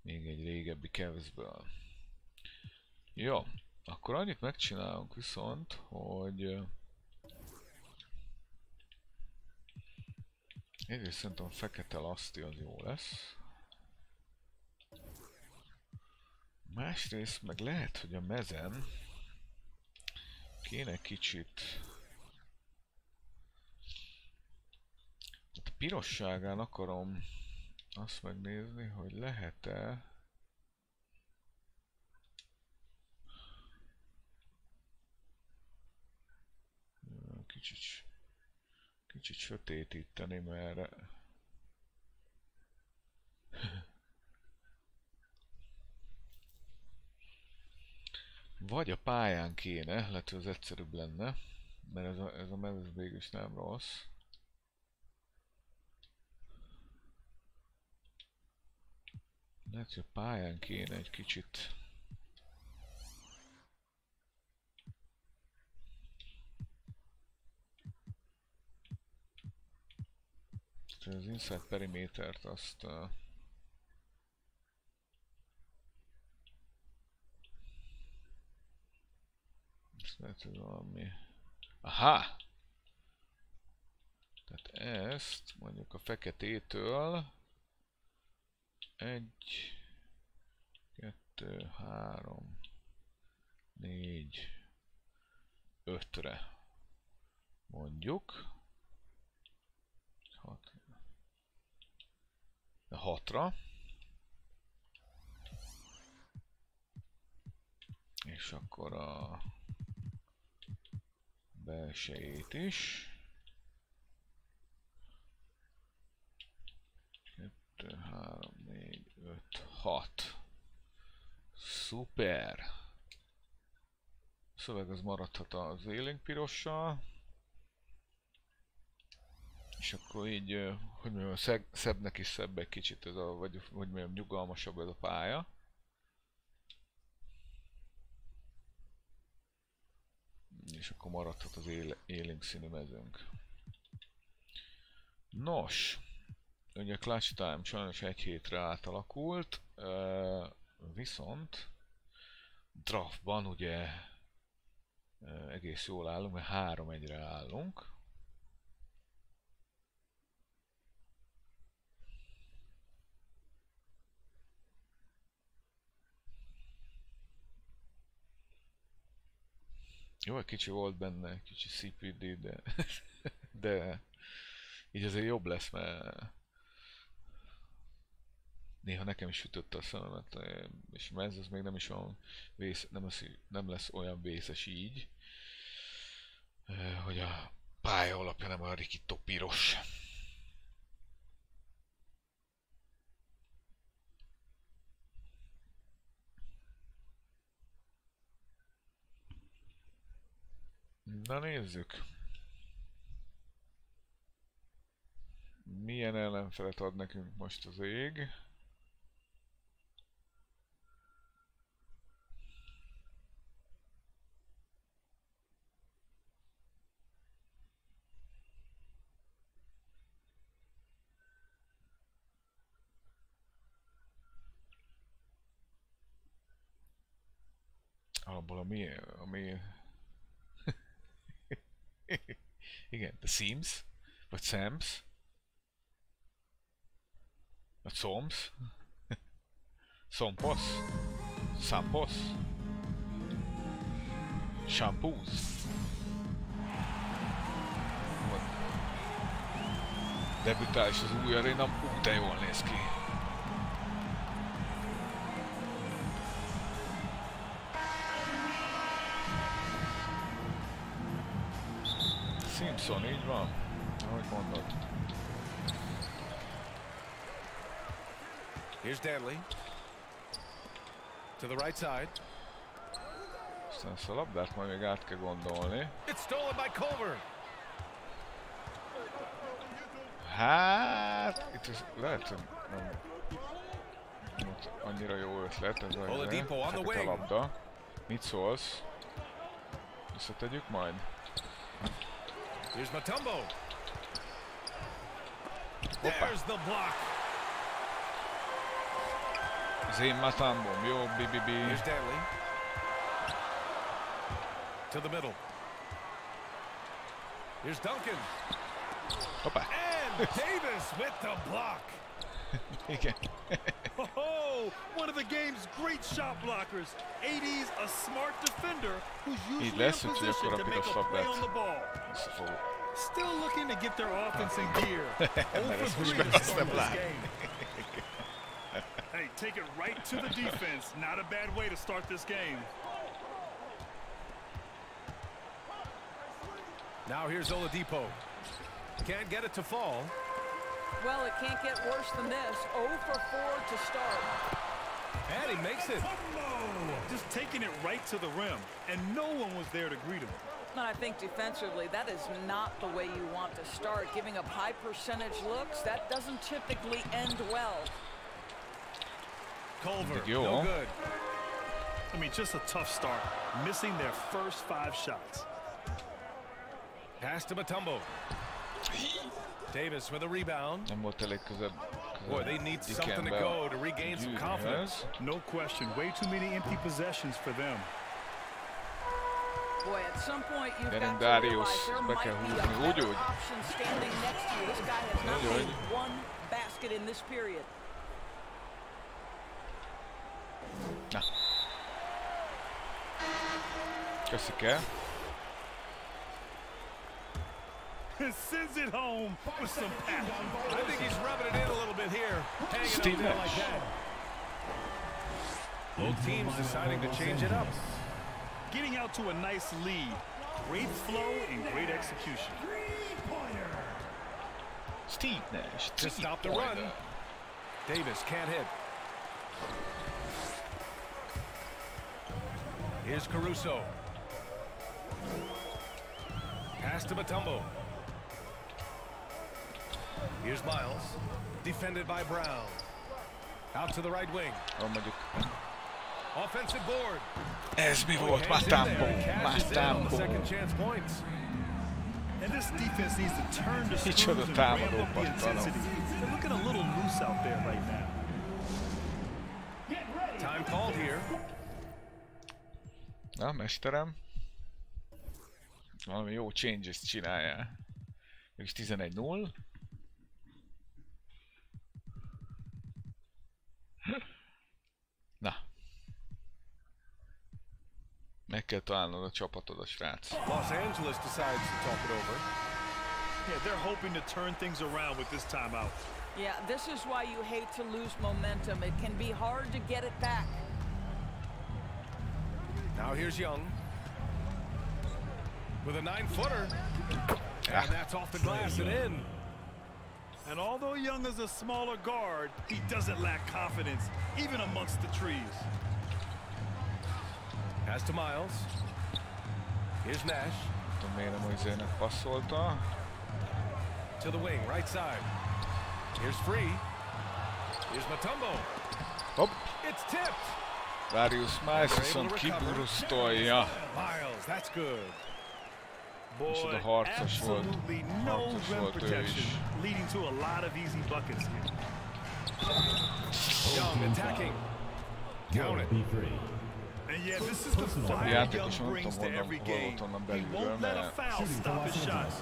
Még egy régebbi Cavsből. Jó, akkor annyit megcsinálunk viszont, hogy egyrészt szerintem a fekete laszti az jó lesz. Másrészt meg lehet, hogy a mezen kéne kicsit... Hát a pirosságán akarom azt megnézni, hogy lehet-e... Kicsit sötétíteni, mert... Vagy a pályán kéne, lehet, hogy az egyszerűbb lenne, mert ez a mez végülis nem rossz. Lehet, hogy a pályán kéne egy kicsit... Az inside perimétert azt... Ezt lehet, hogy valami... Aha! Tehát ezt mondjuk a feketétől 1, 2, 3, 4, 5-re mondjuk. 6-ra. És akkor a belsejét is. 2, 3, 4, 5, 6. Szuper! A szöveg az maradhat az élénk pirossal. És akkor így, hogy mondjam, szebbnek is szebb egy kicsit ez a, vagy hogy mondjam, nyugalmasabb ez a pálya. És akkor maradhat az élénk színű mezőnk. Nos, ugye a clutch time sajnos 1 hétre átalakult, viszont draftban ugye egész jól állunk, mert 3-1-re állunk. Jó, egy kicsi volt benne, kicsi CPD, de így azért jobb lesz, mert Néha nekem is sütötte a szememet, és ez az még nem is olyan nem lesz olyan vészes így, hogy a pálya alapja nem olyan rikító piros. Na nézzük. Milyen ellenfelet ad nekünk most az ég? Abból ami igen, the Sims, vagy Sams, vagy Soms, Sompos, Sampos, Shampoos. Debütál is az új aréna, de jól néz ki. Simpson, így van, ahogy mondod. Here's Danley. To the right side. Aztán ezt a labdát majd még át kell gondolni. It's stolen by Culver. Hát, itt lehet, hogy nem annyira jó ötlet ez a labda. Mit szólsz? Visszategyük majd? Here's Mutombo. There's the block. Az én Mutombom, jó, BBB. Here's Danley. To the middle. Here's Duncan. Hoppá. And Davis with the block. Igen. Oh, one of the game's great shot blockers. 80's a smart defender who's usually in position to make a play on the ball. Still looking to get their offense in gear. 0 for 3 to start this game. Hey, take it right to the defense. Not a bad way to start this game. Now here's Oladipo. Can't get it to fall. Well, it can't get worse than this. 0 for 4 to start. And he makes it. Just taking it right to the rim, and no one was there to greet him. And I think defensively, that is not the way you want to start. Giving up high percentage looks, that doesn't typically end well. Culver, no good. I mean, just a tough start. Missing their first 5 shots. Pass to Mutombo. Davis with a rebound. Boy, they need something to go to regain some confidence. No question. Way too many empty possessions for them. Boy, at some point you've got to realize there might be a better option standing next to you. This guy has not made 1 basket in this period. Na. Köszike. Sends it home with some pass. I think he's rubbing it in a little bit here. Hanging out there like that. Both teams deciding to change it up. Getting out to a nice lead. Great flow and great execution. Steve Nash to stop the run. Davis can't hit. Here's Caruso. Pass to Mutombo. Here's Miles. Defended by Brown. Out to the right wing. Offensive board. Ez mi volt? Mutombo. Second chance points. And this defense needs to turn the screws and ramp up the intensity. They're looking a little loose out there right now. Time called here. Na, mesterem. Valami jó changes csináljál. Mégis 11-0. Na. Meg kell találnod a csapatod, a srác. Los Angeles decides to talk it over. Yeah, they're hoping to turn things around with this timeout. Yeah, this is why you hate to lose momentum. It can be hard to get it back. Now here's Young with a 9-footer. And that's off the glass and in. And although Young is a smaller guard, he doesn't lack confidence, even amongst the trees. Pass to Miles. Here's Nash. To the wing, right side. Here's Free. Here's Mutombo. Hopp. It's tipped. Darius Miles viszont kiburusztolja. Miles, that's good. Boy, absolutely no rim protection, leading to a lot of easy buckets here. Young attacking. Count it. And yeah, this is the fire Young brings to every game. He won't let a foul stop his shots.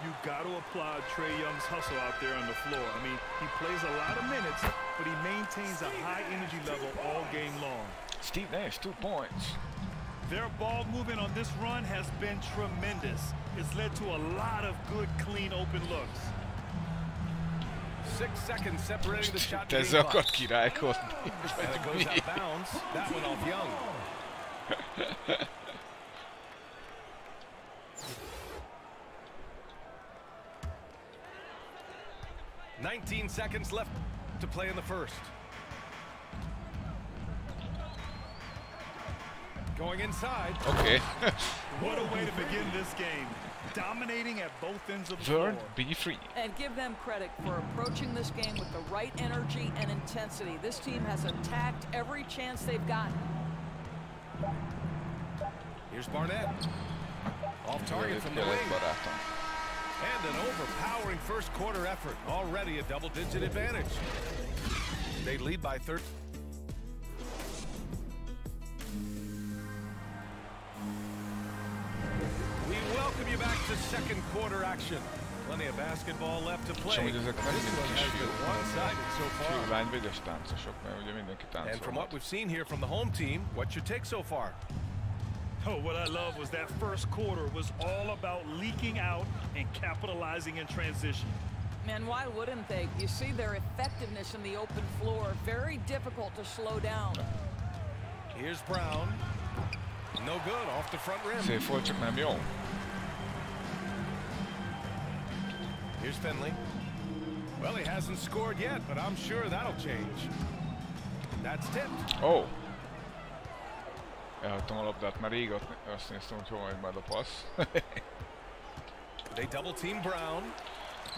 You got to applaud Trae Young's hustle out there on the floor. I mean, he plays a lot of minutes, but he maintains a high energy level all game long. Steve Nash, 2 points. Their ball movement on this run has been tremendous. It's led to a lot of good, clean, open looks. 6 seconds separating the shot. Ezzel akart királykodni. And it goes out of bounds. That one off Young. $19 seconds left to play in the first. Going inside. Okay. What a way to begin this game. Dominating at both ends of the floor. Be free. And give them credit for approaching this game with the right energy and intensity. This team has attacked every chance they've gotten. Here's Barnett. Off target from the wing. And an overpowering first quarter effort. Already a double-digit advantage. They lead by 13. We welcome you back to second quarter action. Plenty of basketball left to play. This one has been one-sided so far. And from what we've seen here from the home team, what's your take so far? Oh, what I love was that first quarter was all about leaking out and capitalizing in transition. Man, why wouldn't they? You see their effectiveness in the open floor. Very difficult to slow down. Here's Brown. No good, off the front rim. Here's Finley. Well, he hasn't scored yet, but I'm sure that'll change. That's tipped. Oh. Elhagytam a labdát, már rég azt néztem, hogy hol majd már a passz. They double team Brown.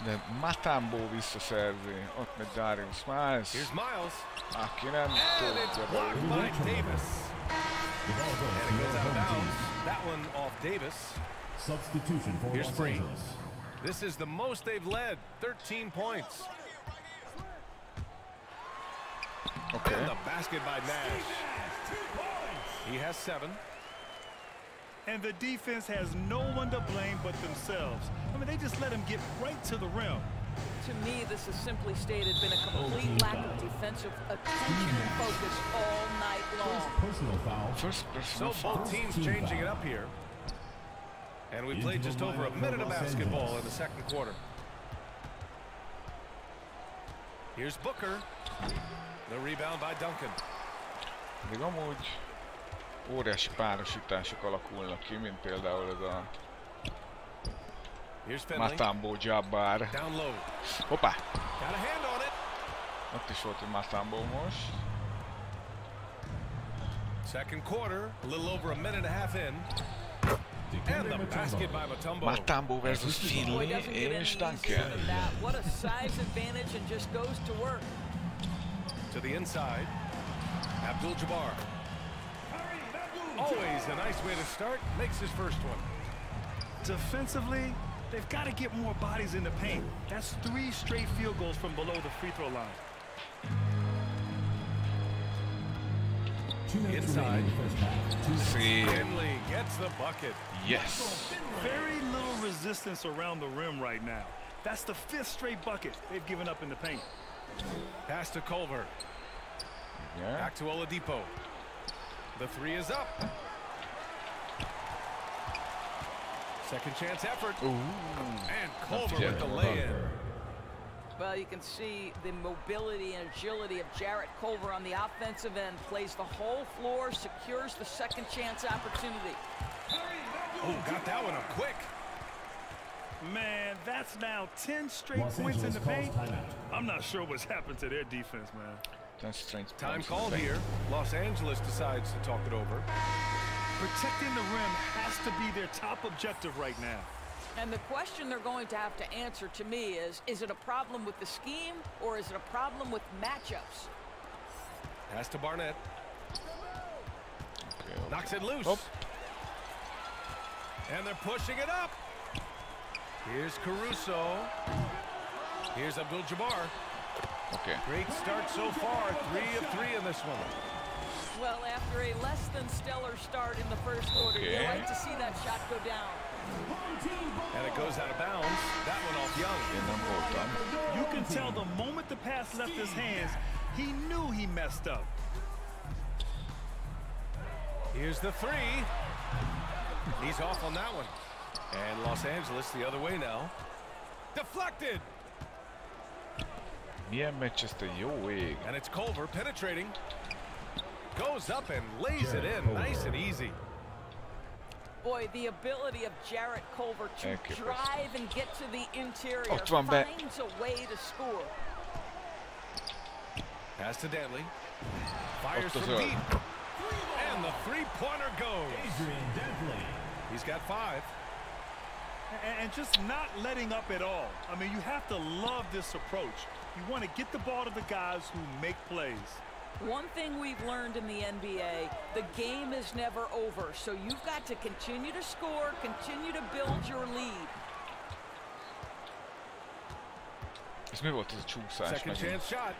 De Mutombo visszaszerzi. Ott megy Darius Miles. Here's Miles. Aki nem tud. Blocked by Davis. And it goes out of bounds. That one off Davis. Substitution for Here's Los Free. Angeles. This is the most they've led. 13 points. Okay. And the basket by Nash. He has 7. And the defense has no one to blame but themselves. I mean, they just let him get right to the rim. To me, this has simply stated been a complete lack of defensive attention and focus all night long. Personal foul. So both teams changing it up here. And we played just over a minute of basketball in the second quarter. Here's Booker. The rebound by Duncan. Még amúgy óriási párosítások alakulnak ki, mint például ez a Mutombo Jabbar. Hoppá! Ott is volt egy Mutombo most. Second quarter, a little over a minute and a half in. And the basket by Mutombo. Mutombo versus Finley és Duncan. What a size advantage and just goes to work. To the inside, Abdul-Jabbar. Always a nice way to start. Makes his first one. Defensively, they've got to get more bodies in the paint. That's 3 straight field goals from below the free throw line. Inside. Finley gets the bucket. Yes. Very little resistance around the rim right now. That's the 5th straight bucket they've given up in the paint. Pass to Culver. Yeah. Back to Oladipo. The 3 is up. Second chance effort. And Culver with the lay-in. Well, you can see the mobility and agility of Jarrett Culver on the offensive end. Plays the whole floor, secures the second chance opportunity. Oh, got that one up quick. Man, that's now 10 straight points in the paint. I'm not sure what's happened to their defense, man. That's strange. Time called here. Los Angeles decides to talk it over. Protecting the rim has to be their top objective right now. And the question they're going to have to answer to me is it a problem with the scheme or is it a problem with matchups? Pass to Barnett. Okay. Knocks it loose. Oh. And they're pushing it up. Here's Caruso. Here's Abdul-Jabbar. Okay. Great start so far. 3 of 3 in this one. Well, after a less than stellar start in the first quarter, you like to see that shot go down. And it goes out of bounds. That one off Young. You can tell the moment the pass left his hands, he knew he messed up. Here's the 3. He's off on that one. And Los Angeles the other way now. Deflected. Milyen meccs ezt a jó ég. And it's Culver penetrating. Goes up and lays it in. Nice and easy. Boy, the ability of Jarrett Culver to drive and get to the interior finds a way to score. Pass to Dantley. Fires from deep. And the three-pointer goes. He's got 5. And just not letting up at all. I mean, you have to love this approach. You want to get the ball to the guys who make plays. One thing we've learned in the NBA, the game is never over. So you've got to continue to score, continue to build your lead. Ez mi volt ez a csúszás? Second chance shot.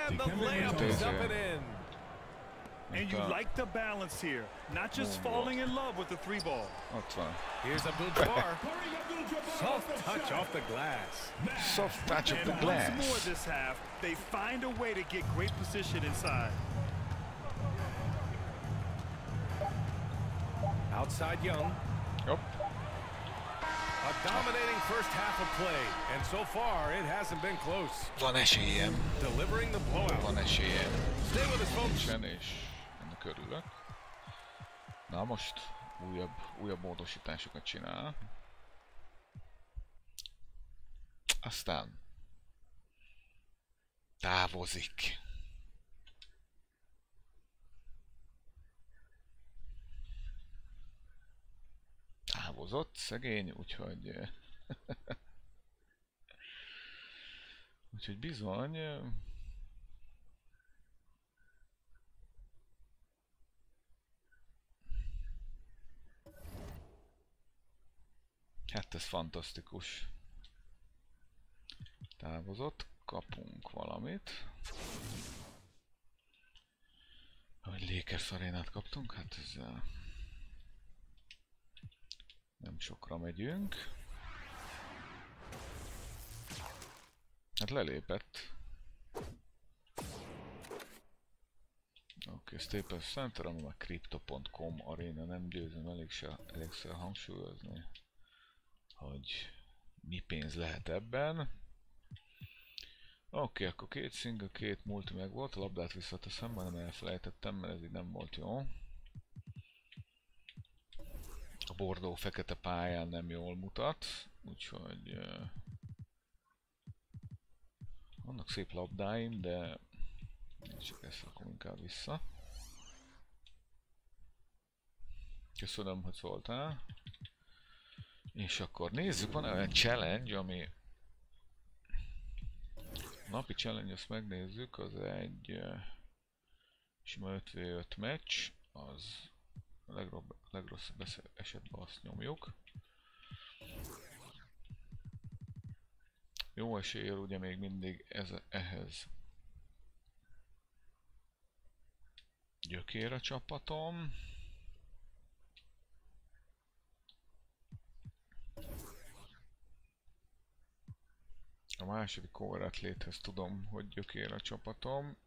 And the layup is up and in. And you like the balance here, not just falling in love with the 3-ball. Ott van. Here's Abdul-Jabbar. Soft touch off the glass. Soft touch of the glass. Once more this half, they find a way to get great position inside. Outside Young. Yep. A dominating first half of play, and so far it hasn't been close. Van esélyem. Delivering the blowout. Van esélyem. Stay with us, folks. És ennek örülök. Na most újabb módosításokat csinál. Aztán távozik. Távozott szegény, úgyhogy úgyhogy bizony hát ez fantasztikus. Távozott, kapunk valamit. Hogy Lakers arénát kaptunk, hát ezzel nem sokra megyünk. Hát lelépett. Oké, Staples Center, ami már crypto.com aréna, nem győzöm elégszer hangsúlyozni, hogy mi pénz lehet ebben. Oké, akkor 2 single, 2 multi meg volt, a labdát visszateszem, már nem elfelejtettem, mert ez így nem volt jó. A bordó-fekete pályán nem jól mutat, úgyhogy vannak szép labdáim, de csak ezt rakom inkább vissza. Köszönöm, hogy szóltál. És akkor nézzük, van olyan challenge, ami napi challenge, azt megnézzük, az egy sima 5v5 meccs, az a legrosszabb esetben azt nyomjuk. Jó eséllyel ugye még mindig ehhez gyökér a csapatom. A második overatléthez tudom, hogy gyökér a csapatom.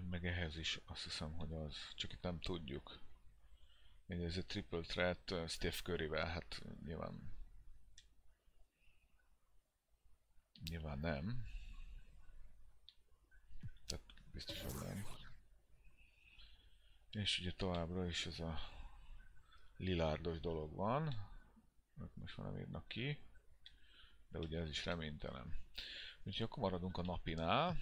Meg ehhez is azt hiszem, hogy az, csak itt nem tudjuk. Ez a triple threat Steph Curryvel, hát nyilván nem. Tehát biztosan nem. És ugye továbbra is ez a Lillardos dolog van. Ők most már nem írnak ki. De ugye ez is reménytelen. Úgyhogy akkor maradunk a napinál.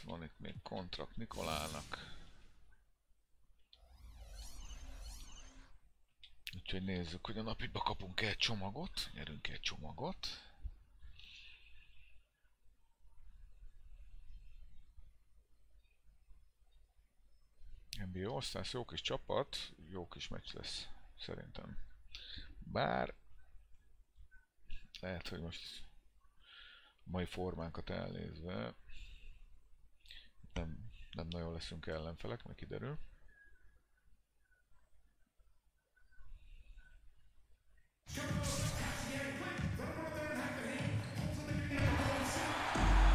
Van itt még kontrakt Nikolának. Úgyhogy nézzük, hogy a napiba kapunk egy csomagot. Nyerünk egy csomagot. NBA All-Stars jó kis csapat, jó kis meccs lesz szerintem. Bár lehet, hogy most mai formánkat elnézve nem nagyon leszünk ellenfelek, meg kiderül.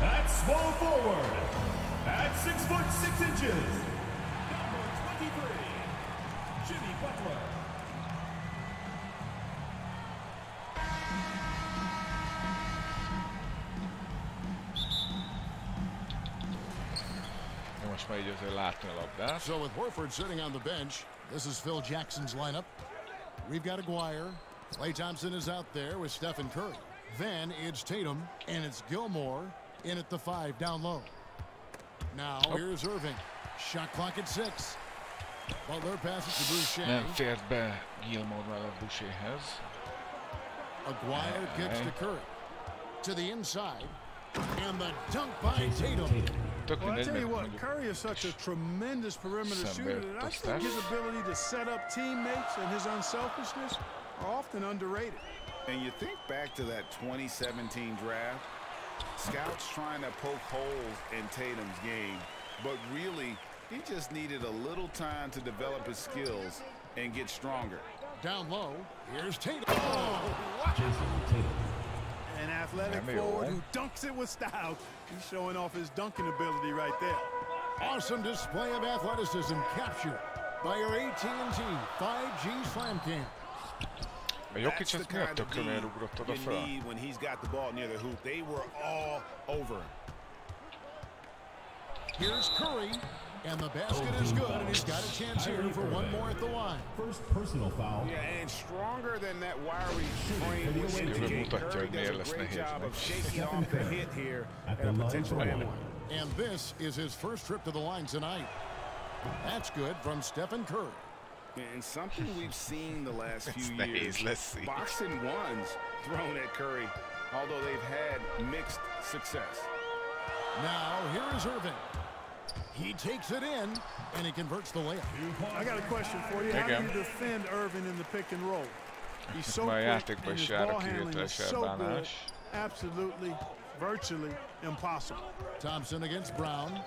At small forward, at 6'6" number 23, Jimmy Butler. Most már így azért látni a labdát. So with Horford sitting on the bench, this is Phil Jackson's lineup. We've got Aguirre. Klay Thompson is out there with Stephen Curry. Then it's Tatum and it's Gilmore in at the 5 down low. Now here's Irving. Shot clock at 6. Butler passes to Boucher. Nem fért be Gilmore mellett Boucherhez. Aguirre kicks to Curry. To the inside. And the dunk by Tatum. Well, I tell you what, Curry is such a tremendous perimeter shooter that I think his ability to set up teammates and his unselfishness are often underrated. And you think back to that 2017 draft, scouts trying to poke holes in Tatum's game, but really, he just needed a little time to develop his skills and get stronger. Down low, here's Tatum. An athletic forward who dunks it with style. He's showing off his dunking ability right there. Awesome display of athleticism captured by your AT&T 5G Slam Cam. That's the kind of D you need when he's got the ball near the hoop. They were all over him. Here's Curry, and the basket is good, and he's got a chance here for one more at the line. First personal foul. Yeah, and stronger than that wiry frame would indicate. Curry does a great job of shaking off the hit here at a potential end. And this is his first trip to the line tonight. That's good from Stephen Curry. And something we've seen the last few years, boxing ones thrown at Curry, although they've had mixed success. Now here is Irving. He takes it in, and he converts the layup. I got a question for you. How do you defend Irving in the pick and roll? He's so quick, and his ball handling is so good. Absolutely, virtually impossible. Thompson against Brown,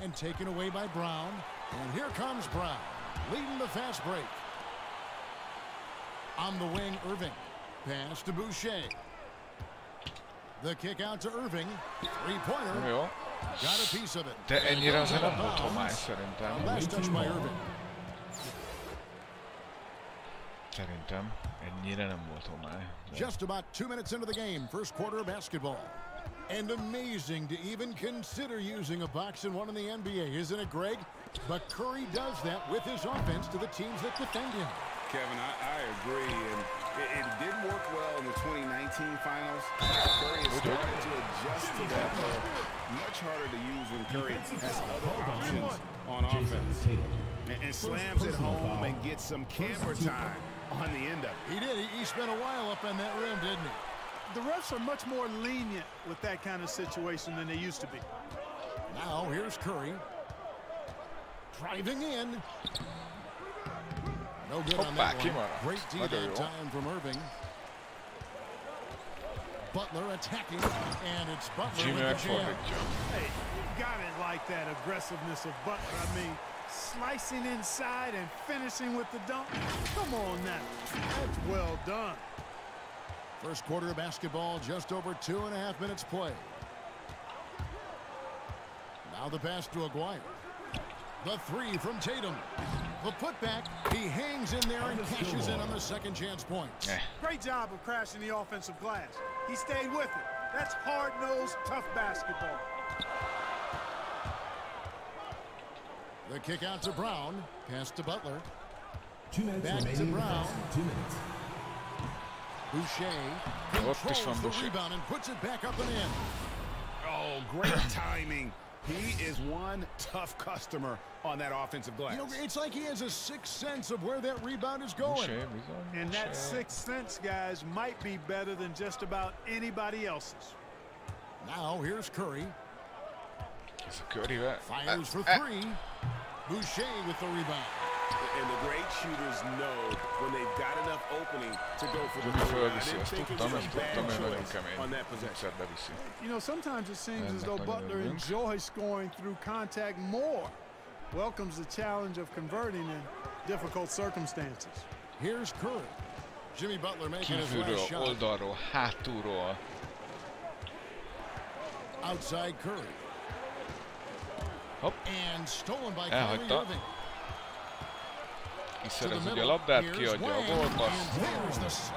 and taken away by Brown. And here comes Brown, leading the fast break. On the wing, Irving. Pass to Boucher. The kick out to Irving. Three-pointer. Got a piece of it. De ennyire azért nem volt homály szerintem. Last touch by Irving. Szerintem ennyire nem volt homály. Just about 2 minutes into the game, first quarter of basketball. And amazing to even consider using a box and one in the NBA, isn't it, Greg? But Curry does that with his offense to the teams that defend him. Kevin, I agree, and it did work well in the 2019 finals. Curry has started to adjust to that, much harder to use when Curry has other options on offense. And slams it home and gets some camera time on the end of it. He did. He spent a while up on that rim, didn't he? The refs are much more lenient with that kind of situation than they used to be. Now here's Curry. Driving in. No good on that one. Great D-back time from Irving. Butler attacking, and it's Butler with the jam. Hey, you got it like that aggressiveness of Butler. I mean, Slicing inside and finishing with the dunk. Come on now. That's well done. First quarter of basketball, just over 2.5 minutes play. Now the pass to Aguirre. The three from Tatum. The putback. He hangs in there and cashes in on the second chance points. Great job of crashing the offensive glass. He stayed with it. That's hard-nosed, tough basketball. The kick out to Brown. Pass to Butler. 2 minutes back remaining to in the Brown. foul. 2 minutes. Boucher controls the rebound and puts it back up and in. Oh, great timing. He is one tough customer on that offensive glass. You know, it's like he has a sixth sense of where that rebound is going. And that sixth sense, guys, might be better than just about anybody else's. Now here's Curry. Curry fires for three. Boucher with the rebound. And the great shooters know when they've got enough opening to go for the on that possession. You know, sometimes it seems as though Butler enjoys scoring through contact more. Welcomes the challenge of converting in difficult circumstances. Here's Curry. Jimmy Butler making his last shot. Oldalról, hátulról. Outside Curry. Hopp. And stolen by Kyrie Irving. Kiszerez ugye a labdát, kiadja a gólpaszt.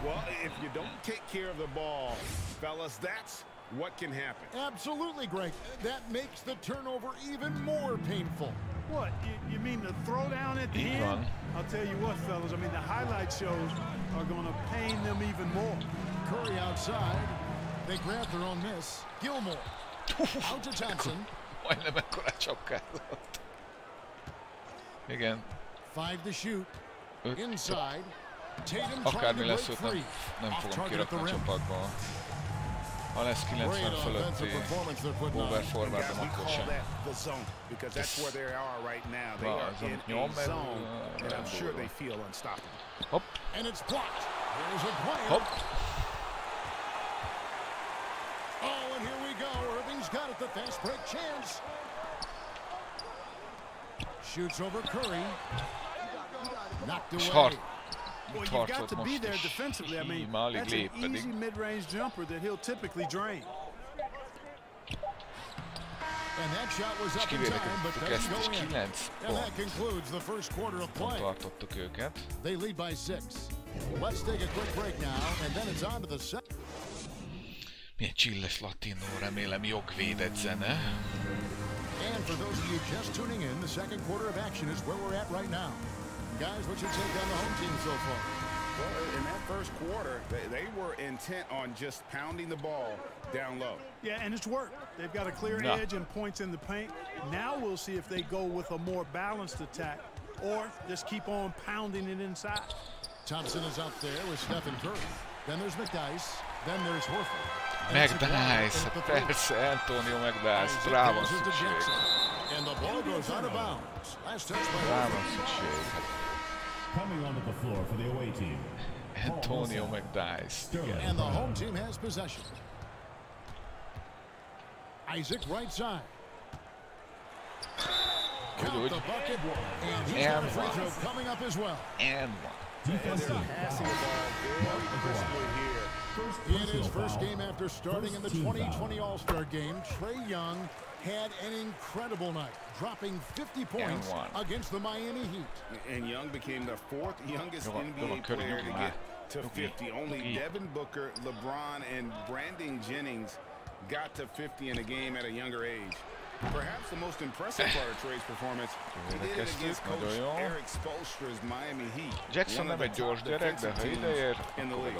Well, if you don't take care of the ball, fellas, that's what can happen. Absolutely, Greg. That makes the turnover even more painful. What? You mean the throwdown at the end? I'll tell you what, fellas. I mean, the highlight shows are going to pain them even more. Curry outside. They grab their own miss. Gilmore. Out to Thompson. Majdnem ekkora csapkázott. Igen. 5 to shoot. Inside. Tatum akármi lesz őt, nem fogom kirakni a csapatból. Ha lesz 90 fölötti overformátom, akkor sem. Nyom, mert... Hopp. Hopp. Oh, and here we go. Irving's got it, the fast break chance. Shoots over Curry. Knocked away. Well, you've got to be there defensively. I mean, that's an easy mid-range jumper that he'll typically drain. And that shot was up in time, but doesn't go in. And that concludes the first quarter of play. They lead by 6. Let's take a quick break now, and then it's on to the second. Milyen csilles latinó, remélem jogvédett zene. And for those of you just tuning in, the second quarter of action is where we're at right now. Guys, what's your take on the home team so far? Well, in that first quarter, they were intent on just pounding the ball down low. Yeah, and it's worked. They've got a clear edge and points in the paint. Now we'll see if they go with a more balanced attack or just keep on pounding it inside. Thompson is out there with Stephen Curry. Then there's McDyess. Then there's Horford. McDyess, persze, Antonio McDyess, rá van szükség. And the ball goes out of bounds. Last touch by rá van szükség. Coming onto the floor for the away team. Antonio McDyess. And the home team has possession. Isaac right side. Count the bucket. And he's got a free throw coming up as well. And one. Passing the ball very crisply here. In his first game after starting in the 2020 All-Star game, Trae Young had an incredible night, dropping 50 points against the Miami Heat. And Young became the 4th youngest NBA player to get to 50. Only Devin Booker, LeBron, and Brandon Jennings got to 50 in a game at a younger age. Perhaps the most impressive part of Trae's performance, he did it against Coach Eric Spoelstra's Miami Heat. Jackson nem egy gyors gyerek, de ha ideér, akkor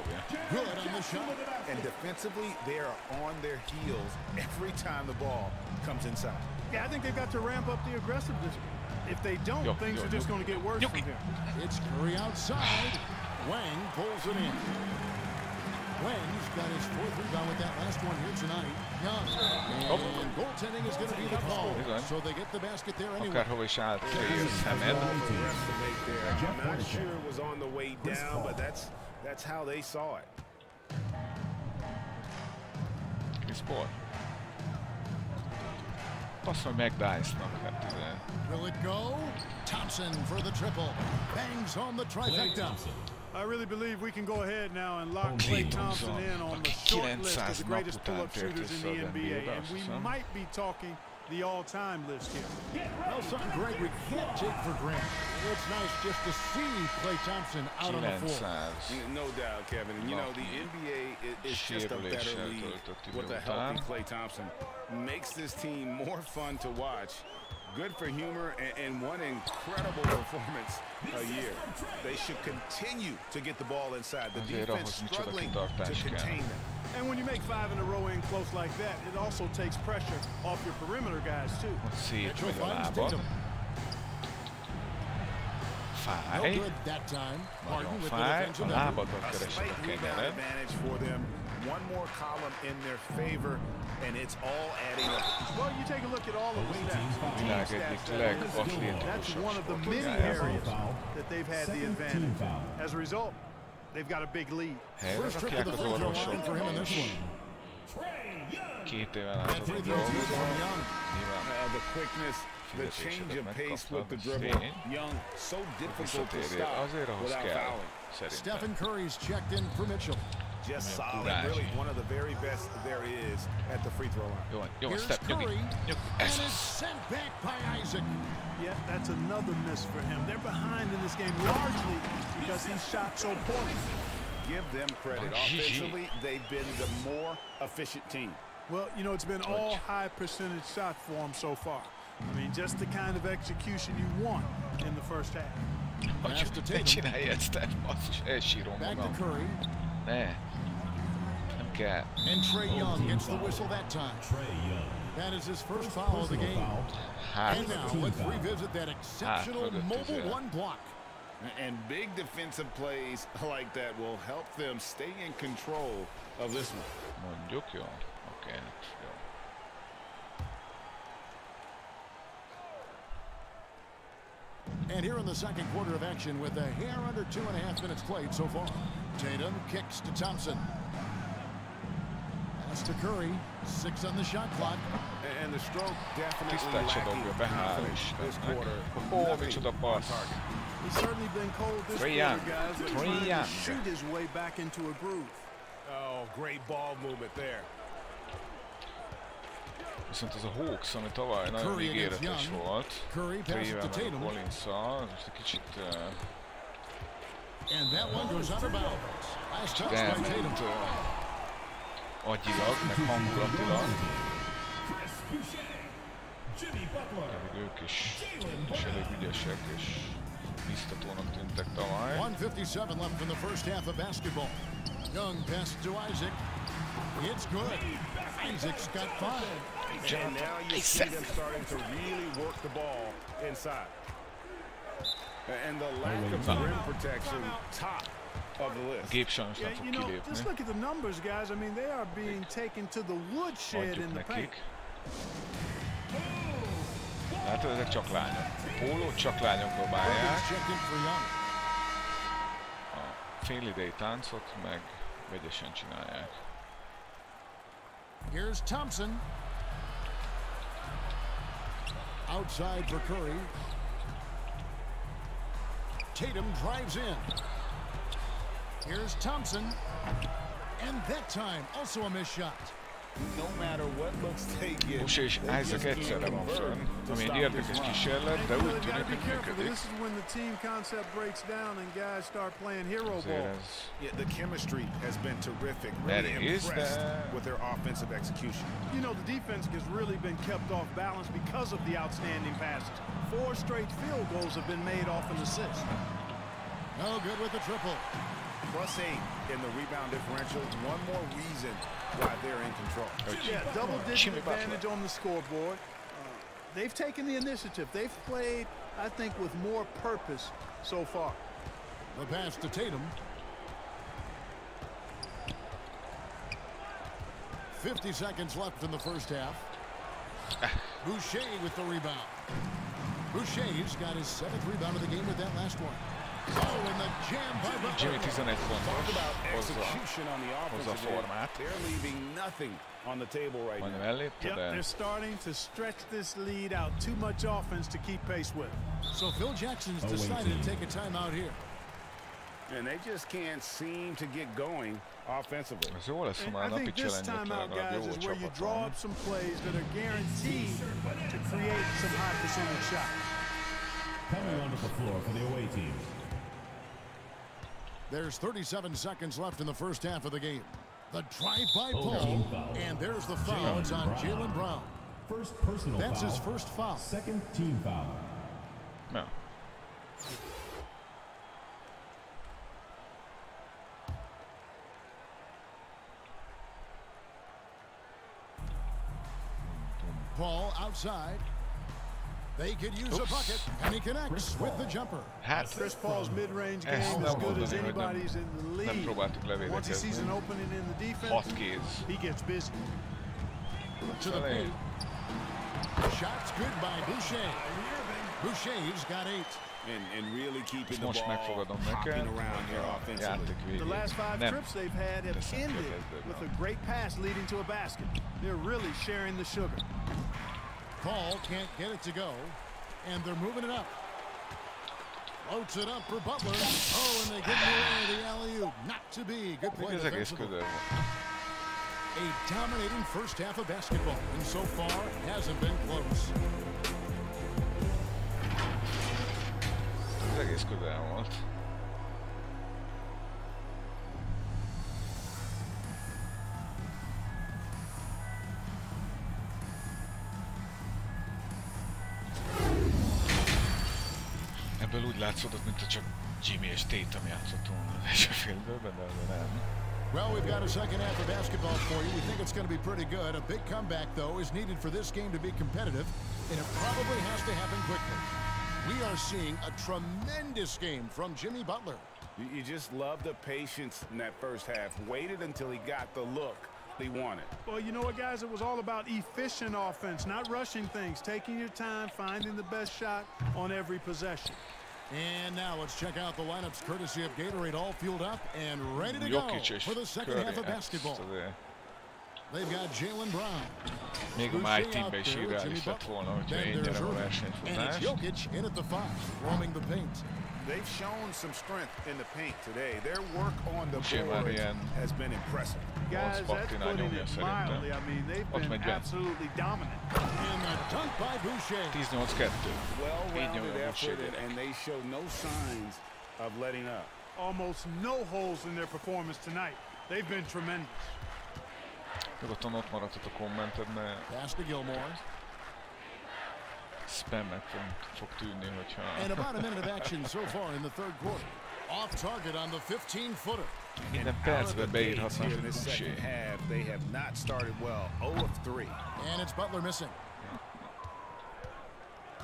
good on the shot. And defensively, they are on their heels every time the ball comes inside. Yeah, I think they've got to ramp up the aggressiveness. If they don't, things are just going to get worse from here. It's Curry outside. Wang pulls it in. Wang's got his 4th rebound with that last one here tonight. Young. And goaltending is going to be the call. So they get the basket there anyway. Akárhova is állt a szemed. I'm not sure it was on the way down, but that's how they saw it. Chris Paul. Azt mondja McDice-nak, hát Will it go? Thompson for the triple. Bangs home the trifecta. I really believe we can go ahead now and lock Klay Thompson in on the short list of the greatest pull-up shooters in the NBA, and we might be talking the all-time list here. Well, something, Greg, we can't take for granted. It's nice just to see Klay Thompson out on the floor. No doubt, Kevin. And you know, the NBA is just a better league with a healthy Klay Thompson. Makes this team more fun to watch. Good for humor and one incredible performance a year. They should continue to get the ball inside. The defense struggling to contain them. And when you make 5 in a row in close like that, it also takes pressure off your perimeter guys too. Let's see it with a lábad. Fáj. Nagyon fáj. A lábadon keresek a kenyered. One more column in their favor, and it's all adding up. Well, you take a look at all of the stats. That's one of the many areas that they've had the advantage. As a result, they've got a big lead. First trip to the free throw line for him in this one. 2 éven át azon dolgozom. The quickness, the change of pace with the dribble. Young, so difficult to stop without fouling. Stephen Curry's checked in for Mitchell. Just solid, really one of the very best there is at the free throw line. Here's Curry, and it's sent back by Isaac. Yeah, that's another miss for him. They're behind in this game largely because he shot so poorly. Give them credit. Offensively, they've been the more efficient team. Well, you know, it's been all high percentage shot for them so far. I mean, just the kind of execution you want in the first half. Ne csinálj ezt, elsírom magam. Back to Curry. Ne. Nem kell. And Trae Young gets the whistle that time. That is his first foul of the game. And now let's revisit that exceptional mobile one block. And big defensive plays like that will help them stay in control of this one. Mondjuk, jó. Oké, jó. And here in the second quarter of action with a hair under 2.5 minutes played so far. Tatum kicks to Thompson. Pass to Curry. 6 on the shot clock. And the stroke definitely lacking this quarter. Micsoda passz. He's certainly been cold this quarter, guys. But trying to shoot his way back into a groove. Oh, great ball movement there. Viszont ez a Hawks, ami tavaly nagyon ígéretes volt. Trével meg a Collinsszal, most egy kicsit elment agyilag, meg hangulatilag. Ők is elég ügyesek és biztatónak tűntek tavaly. 1:57 left in the first half of basketball. Young pass to Isaac. It's good. Isaac's got 5. And now you see them starting to really work the ball inside. And the lack of rim protection, top of the list. Gép sajnos nem fog kilépni. Just look at the numbers, guys. I mean, they are being taken to the woodshed in the paint. Látod, ezek csak lányok. Pólót csak lányok dobálják. A félidei táncot meg vegyesen csinálják. Here's Thompson. Outside for Curry. Tatum drives in. Here's Thompson. And that time, also a missed shot. No matter what looks taken. Boucher és Isaac egyszerre van fönn, ami egy érdekes kísérlet, de úgy tűnik, hogy működik. This is when the team concept breaks down and guys start playing hero ball. Yeah, the chemistry has been terrific. Really impressed with their offensive execution. You know, the defense has really been kept off balance because of the outstanding passes. 4 straight field goals have been made off an assist. No good with the triple. +8 in the rebound differential. One more reason why they're in control. Yeah, double-digit advantage on the scoreboard. They've taken the initiative. They've played, I think, with more purpose so far. The pass to Tatum. 50 seconds left in the first half. Boucher with the rebound. Boucher's got his 7th rebound of the game with that last one. Oh, and the jam by Butler. Jimmy 11 pontos execution on the offensive formát. They're leaving nothing on the table right now. Yep, they're starting to stretch this lead out. Too much offense to keep pace with. So Phil Jackson's decided to take a timeout here. And they just can't seem to get going offensively. And I think this timeout, guys, is where you draw up some plays that are guaranteed to create some high percentage shots. Coming onto the floor for the away team. There's 37 seconds left in the first half of the game. The drive-by Paul, and there's the foul. It's on Jaylen Brown. First personal foul. That's his first foul. Second team foul. No. Paul outside. They could use a bucket, and he connects with the jumper. Chris Paul's mid-range game is as good as anybody's in the league. Once he sees an opening in the defense, he gets busy. To the paint. Shots good by Boucher. Boucher's got 8. And really keeping the ball hopping around here offensively. The last 5 trips they've had have ended with a great pass leading to a basket. They're really sharing the sugar. Paul can't get it to go, and they're moving it up. Floats it up for Butler. Oh, and they give him away the alley-oop. Not to be. Good play defensively. A dominating first half of basketball, and so far it hasn't been close. Ez egész közel volt. Ebből úgy látszódott, mint csak Jimmy és Tatum játszott volna az első fél időben, de nem. Well, we've got a second half of basketball for you. We think it's going to be pretty good. A big comeback, though, is needed for this game to be competitive, and it probably has to happen quickly. We are seeing a tremendous game from Jimmy Butler. You just love the patience in that first half. Waited until he got the look he wanted. Well, you know what, guys? It was all about efficient offense, not rushing things, taking your time, finding the best shot on every possession. And now let's check out the lineups courtesy of Gatorade, all fueled up and ready to go for the second half of basketball. They've got Jaylen Brown. Még a My Teambe is irreális lett volna, hogyha én nyerem a versenyfutást. Jokic in at the 5, roaming the paint. They've shown some strength in the paint today. Their work on the board has been impressive. Guys, that's putting it mildly. I mean, they've been absolutely dominant. And the dunk by Boucher. 18-2. Well-rounded effort, and they show no signs of letting up. Almost no holes in their performance tonight. They've been tremendous. Nyugodtan ott maradhat a kommented, mert pass to Gilmore. Spamnek fog tűnni, hogyha... And about a minute of action so far in the third quarter. Off target on the 15-footer. Minden percben beírhatnak a Boucher. They have not started well. 0 of 3. And it's Butler missing.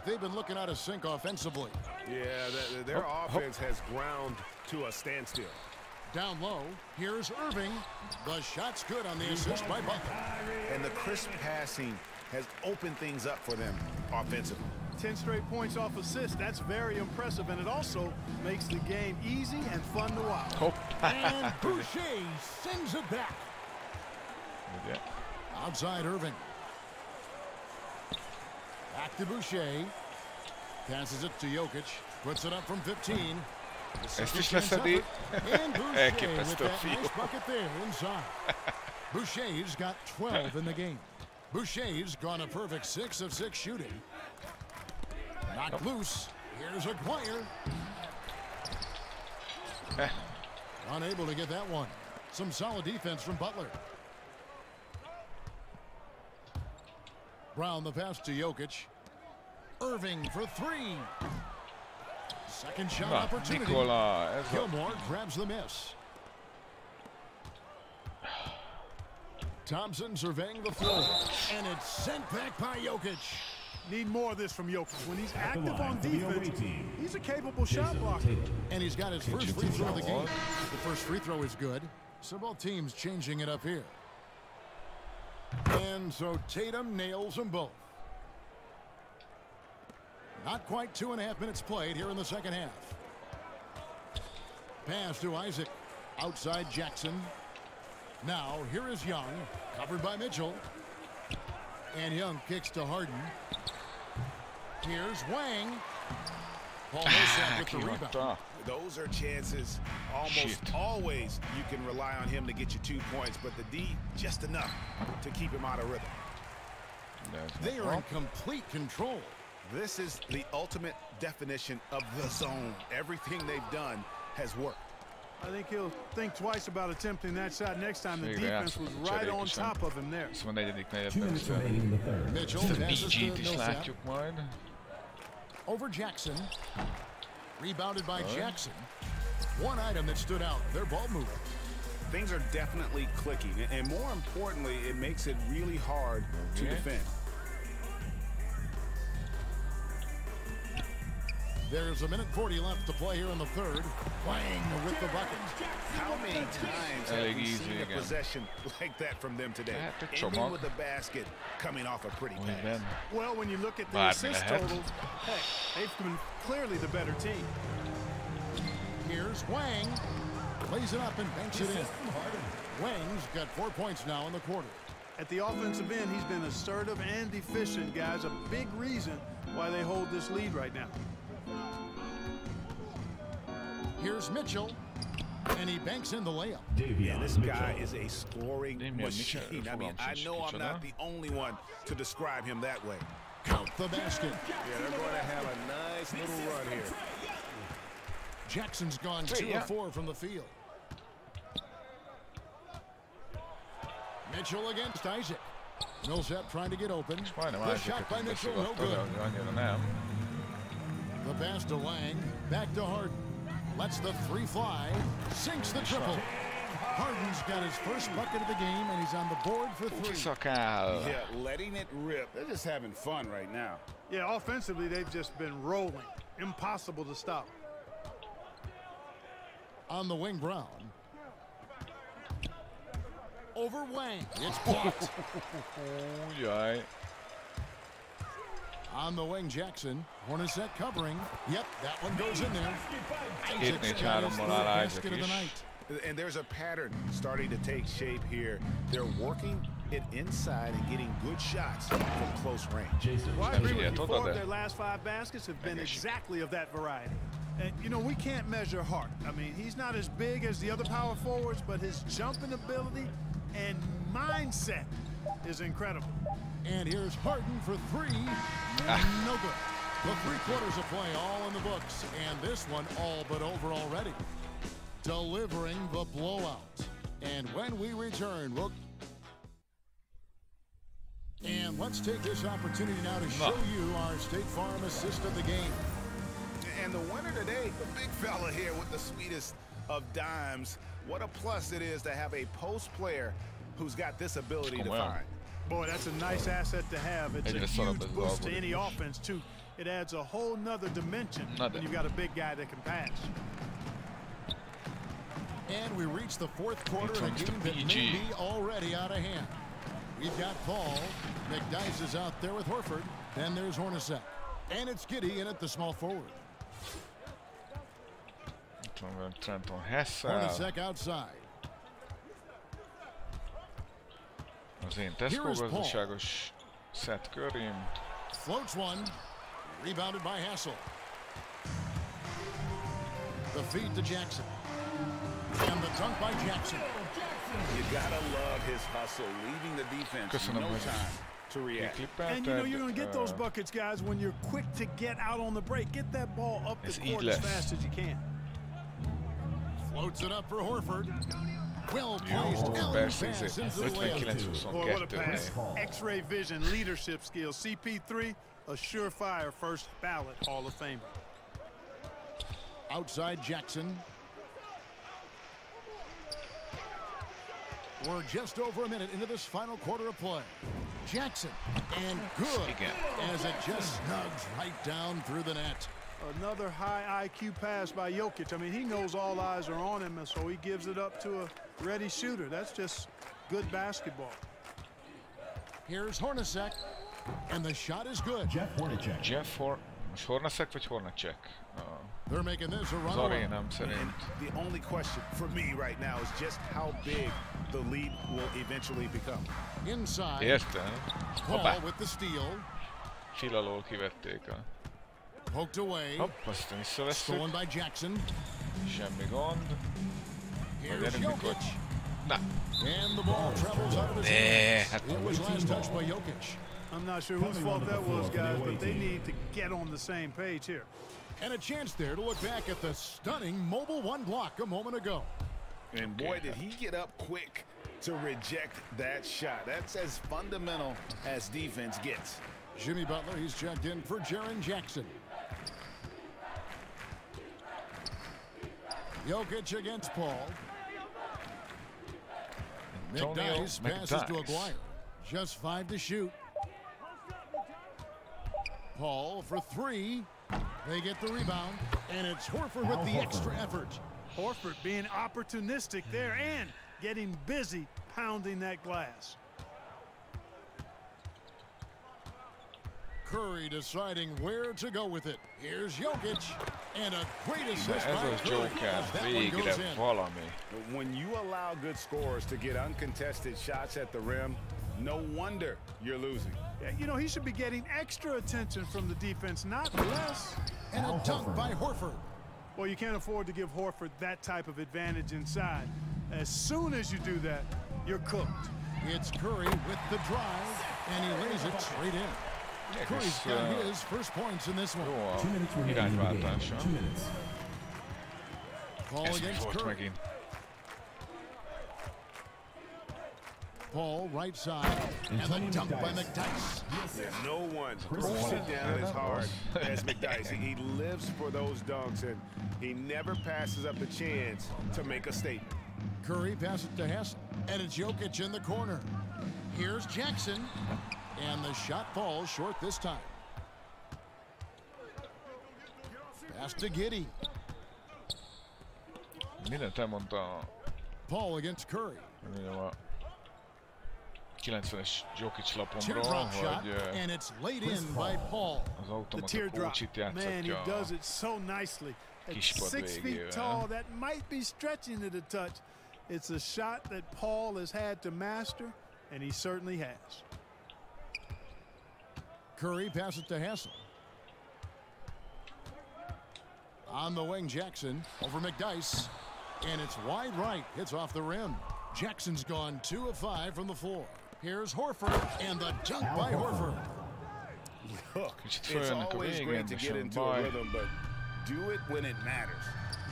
They've been looking out of sync offensively. Yeah, their offense has ground to a standstill. Down low, here's Irving. The shot's good on the assist by Butler. And the crisp passing has opened things up for them offensively. 10 straight points off assists. That's very impressive, and it also makes the game easy and fun to watch. And Boucher sends it back. Outside Irving. Back to Boucher. Passes it to Jokic. Puts it up from 15. Ezt is leszedi. Elképesztő a fiú. Nice bucket there inside. Boucher's got 12 in the game. Boucher's gone a perfect 6 of 6 shooting. Knocked loose. Here's Aguirre. Unable to get that one. Some solid defense from Butler. Brown the pass to Jokic. Irving for 3. Second shot opportunity. Gilmore grabs the miss. Thompson surveying the floor. And it's sent back by Jokic. Need more of this from Jokic. When he's active on defense, he's a capable shot blocker. And he's got his first free throw of the game. The first free throw is good. So both teams changing it up here. And so Tatum nails them both. Not quite 2.5 minutes played here in the second half. Pass to Isaac. Outside Jackson. Now, here is Young, covered by Mitchell. And Young kicks to Harden. Here's Wang. Paul Millsap with the rebound. Those are chances. Almost always you can rely on him to get you 2 points, but the D, just enough to keep him out of rhythm. They are in complete control. This is the ultimate definition of the zone. Everything they've done has worked. I think he'll think twice about attempting that shot next time. The defense was right on top of him there. 2 minutes remaining in the third. Mitchell BG-t is látjuk majd. Over Jackson. Rebounded by Jackson. One item that stood out, their ball movement. Things are definitely clicking, and more importantly, it makes it really hard to defend. There's 1:40 left to play here in the third. Wang with the bucket. How many times have we seen a possession like that from them today? Ending with the basket, coming off a pretty pass. Well, when you look at the assist totals, heck, they've been clearly the better team. Here's Wang. Plays it up and banks it in. Wang's got 4 points now in the quarter. At the offensive end, he's been assertive and efficient, guys. A big reason why they hold this lead right now. Here's Mitchell, and he banks in the layup. Yeah, this guy is a scoring machine. I mean, I know I'm not the only one to describe him that way. Count the basket. Yeah, they're going to have a nice little run here. Jackson's gone 2 of 4 from the field. Mitchell against Isaac. Millsap trying to get open. The shot by Mitchell, no good. The pass to Lang, back to Harden. Lets the 3 fly, sinks the triple. Harden's got his first bucket of the game, and he's on the board for 3. Yeah, letting it rip. They're just having fun right now. Yeah, offensively, they've just been rolling. Impossible to stop. On the wing, Brown. Over Wang. It's blocked. On the wing, Jackson. Hornacek covering. Yep, that one goes in there. Isaac's got his third basket of the night. And there's a pattern starting to take shape here. They're working it inside and getting good shots from close range. Well, I agree with you. 4 of their last 5 baskets have been exactly of that variety. And, you know, we can't measure Hart. I mean, he's not as big as the other power forwards, but his jumping ability and mindset is incredible. And here's Harden for 3. No good. The 3 quarters of play all in the books, and this one all but over already. Delivering the blowout. And when we return, and let's take this opportunity now to show you our State Farm assist of the game. And the winner today, the big fella here with the sweetest of dimes. What a plus it is to have a post player who's got this ability to find. Boy, that's a nice asset to have. It's a huge boost to any offense, too. It adds a whole nother dimension when you've got a big guy that can pass. And we reach the 4th quarter, a game that may be already out of hand. We've got Paul. McDyess is out there with Horford. Then there's Hornacek. And it's Giddey in at the small forward. Hornacek outside. Az én Tesco gazdaságos Seth Curry. Floats one. Rebounded by Hassel. The feed to Jackson. And the dunk by Jackson. You gotta love his hustle, leaving the defense no time to react. And you know you're gonna get those buckets, guys, when you're quick to get out on the break. Get that ball up the court as fast as you can. Floats it up for Horford. Well placed. Pass into the layup. Boy, what a pass. X-ray vision, leadership skills. CP3, a surefire first ballot Hall of Famer. Outside Jackson. We're just over a minute into this final quarter of play. Jackson, and good, as it just snugs right down through the net. Another high IQ pass by Jokic. I mean, he knows all eyes are on him, and so he gives it up to a ready shooter. That's just good basketball. Here's Hornacek, and the shot is good. Jeff Most Hornacek vagy Hornacek? They're making this a Az run. arénám szerint. The only question for me right now is just how big the lead will eventually become. Inside. Értem? Paul with the steal. Fil alól kivették a... Poked away. Hopp, aztán visszavesszük. Stolen by Jackson. Semmi gond. Here's Jokic. Na. And the ball travels out of his hands. It was last touched by Jokic. I'm not sure whose fault that was, guys, but they need to get on the same page here. And a chance there to look back at the stunning mobile one block a moment ago. And boy, did he get up quick to reject that shot. That's as fundamental as defense gets. Jimmy Butler, he's checked in for Jaren Jackson. Jokic against Paul. McDyess passes to Aguirre. Just 5 to shoot. Paul for 3. They get the rebound, and it's Horford with the extra effort. Horford being opportunistic there and getting busy pounding that glass. Curry deciding where to go with it. Here's Jokic, and a great assist by Curry as that one goes in. When you allow good scorers to get uncontested shots at the rim, no wonder you're losing. Yeah, you know, he should be getting extra attention from the defense, not less. And a dunk by Horford. Well, you can't afford to give Horford that type of advantage inside. As soon as you do that, you're cooked. It's Curry with the drive, and he lays it straight in. Curry's got his first points in this one. 2 minutes remaining in the game. 2 minutes. Paul against Curry. Paul right side, and the dunk by McDyess. Yeah, no one sit down as hard as McDyess. He lives for those dunks, and he never passes up the chance to make a statement. Curry passes to Hassel, and it's Jokic in the corner. Here's Jackson, and the shot falls short this time. Pass to Giddey. Mindent elmondta Paul against Curry. A 90-es Jokic lapomról, hogy az automata coachit játszatja a kispad 6 feet tall, that might be stretching it a touch. It's a shot that Paul has had to master, and he certainly has. Curry passes to Hassel. On the wing, Jackson over McDyess, and it's wide right. Hits off the rim. Jackson's gone 2 of 5 from the floor. Here's Horford, and the dunk by Horford. Look, it's always great to get into a rhythm, but do it when it matters.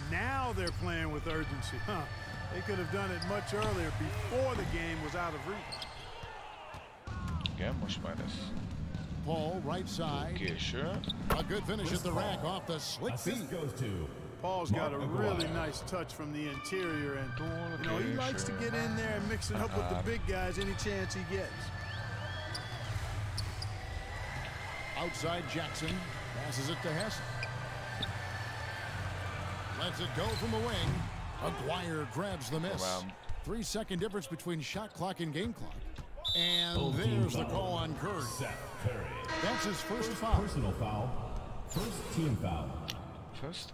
Now they're playing with urgency. They could have done it much earlier, before the game was out of reach. Igen, most már ez. Paul right side. Késő. A good finish at the rack off the slick feet. Paul's got a really nice touch from the interior, and you know, he likes to get in there and mix it up with the big guys any chance he gets. Outside Jackson passes it to Hess. Lets it go from the wing. Aguirre grabs the miss. 3-second difference between shot clock and game clock. And there's the call on Curry. That's his first foul. Personal foul. First team foul.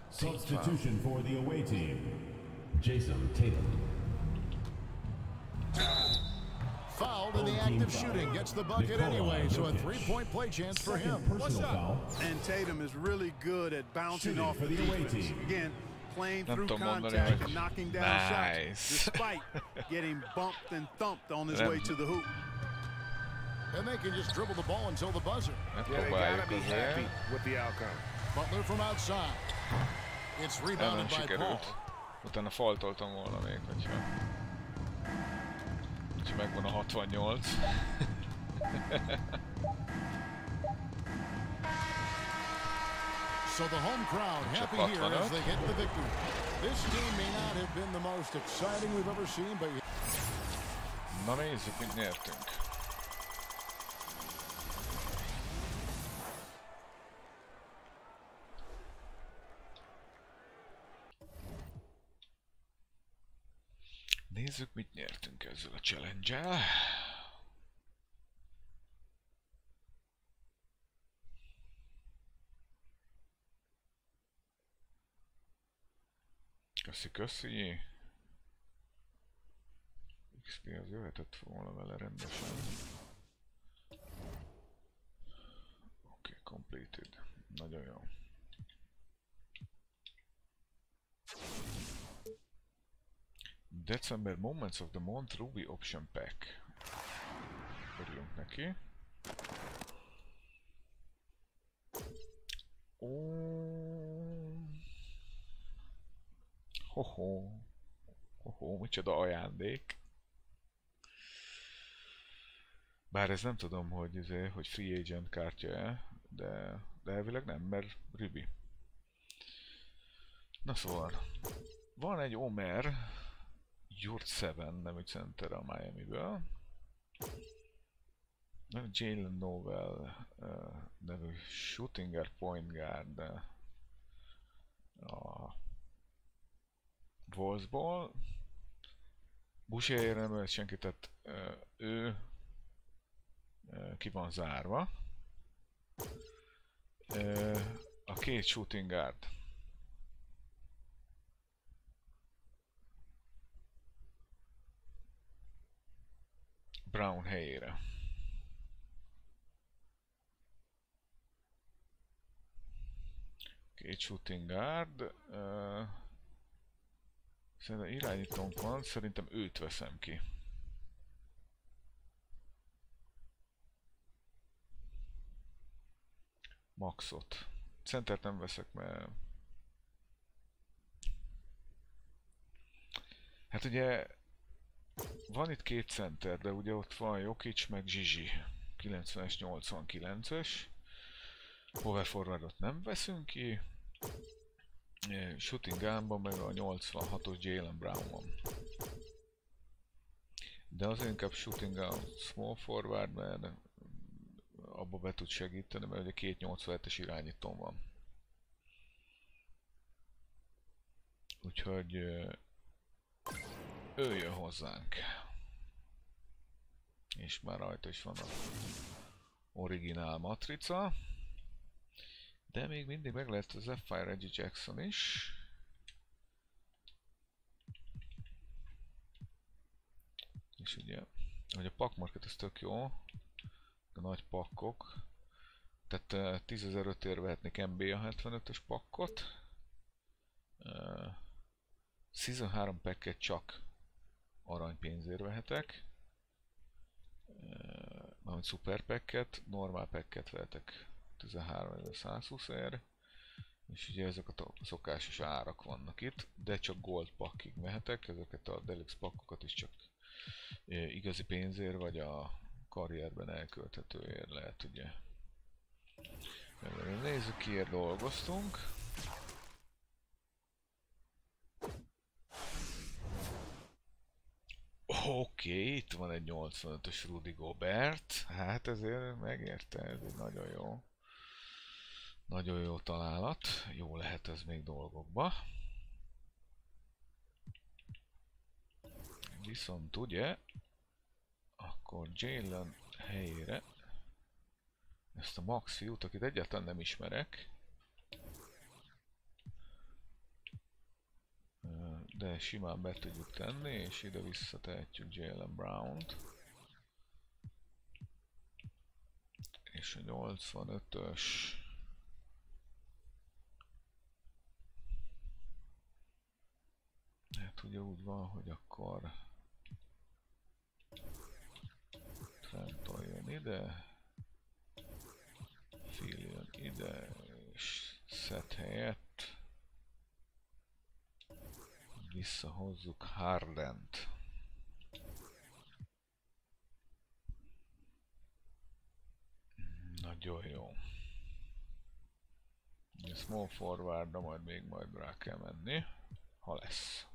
Substitution for the away team. Jason Tatum. Fouled in the act of shooting. Gets the bucket anyway, so a 3-point play chance for him. Personal foul. And Tatum is really good at bouncing off for the away team. Again, playing through contact and knocking down shots, despite getting bumped and thumped on his way to the hoop. And they can just dribble the ball until the buzzer. Yeah, they gotta be happy with the outcome. Butler from outside. It's rebounded by Paul. Utána faltoltam volna még, hogyha megvan a 68. So the home crowd happy here as they get the victory. This game may not have been the most exciting we've ever seen, but... Na nézzük, mit nyertünk. Nézzük, mit nyertünk ezzel a challenge-el. Köszi. XP az jöhetett volna vele rendesen. Oké, completed. Nagyon jó. December Moments of the Month Ruby Option Pack. Örülünk neki. Hoho, micsoda ajándék. Bár ez nem tudom, hogy free agent kártya-e, de elvileg nem, mert Ruby. Na szóval, van egy Omer Yurt7 nevű center a Miami-ből. Jalen Noel nevű shootinger point guard a Wolvesból. Boucher nem ölt senki, tehát ő ki van zárva. A két shooting guard Brown helyére. Két shooting guard. Szerintem irányítónk van, szerintem őt veszem ki. Maxot. Centert nem veszek, mert... Hát ugye... Van itt két center, de ugye ott van Jokic meg Zsizsi. 90-es, 89-es. Power forwardot nem veszünk ki. Shooting guardban meg a 86-os Jalen Brown van. De azért inkább shooting guard small forward, mert abba be tud segíteni, mert ugye két 87-es irányítón van. Úgyhogy ő jön hozzánk. És már rajta is van a originál matrica. De még mindig meg lehet az F5 Reggie Jackson is. És ugye, hogy a pack market ez tök jó. A nagy pakkok. Tehát 10.500 vehetnék NBA 75-ös pakkot. Season 3 packet csak aranypénzért vehetek. Mármint super packet, normál packet vehetek 13.120-ért. És ugye ezek a szokásos árak vannak itt, de csak gold packig mehetek, ezeket a deluxe packokat is csak igazi pénzért, vagy a karrierben elkölthetőért lehet ugye. Nézzük, kiért dolgoztunk. Oké, itt van egy 85-ös Rudy Gobert, hát ezért megérte, ez egy nagyon jó találat, jó lehet ez még dolgokba. Viszont ugye, akkor Jalen helyére ezt a Max fiút, akit egyáltalán nem ismerek, de simán be tudjuk tenni, és ide visszatehetjük Jalen Brown-t. És a 85-ös hát ugye úgy van, hogy akkor Trenton jön ide, Phil jön ide, és Seth helyett visszahozzuk Hardent. Nagyon jó. A small forwardra majd rá kell menni, ha lesz.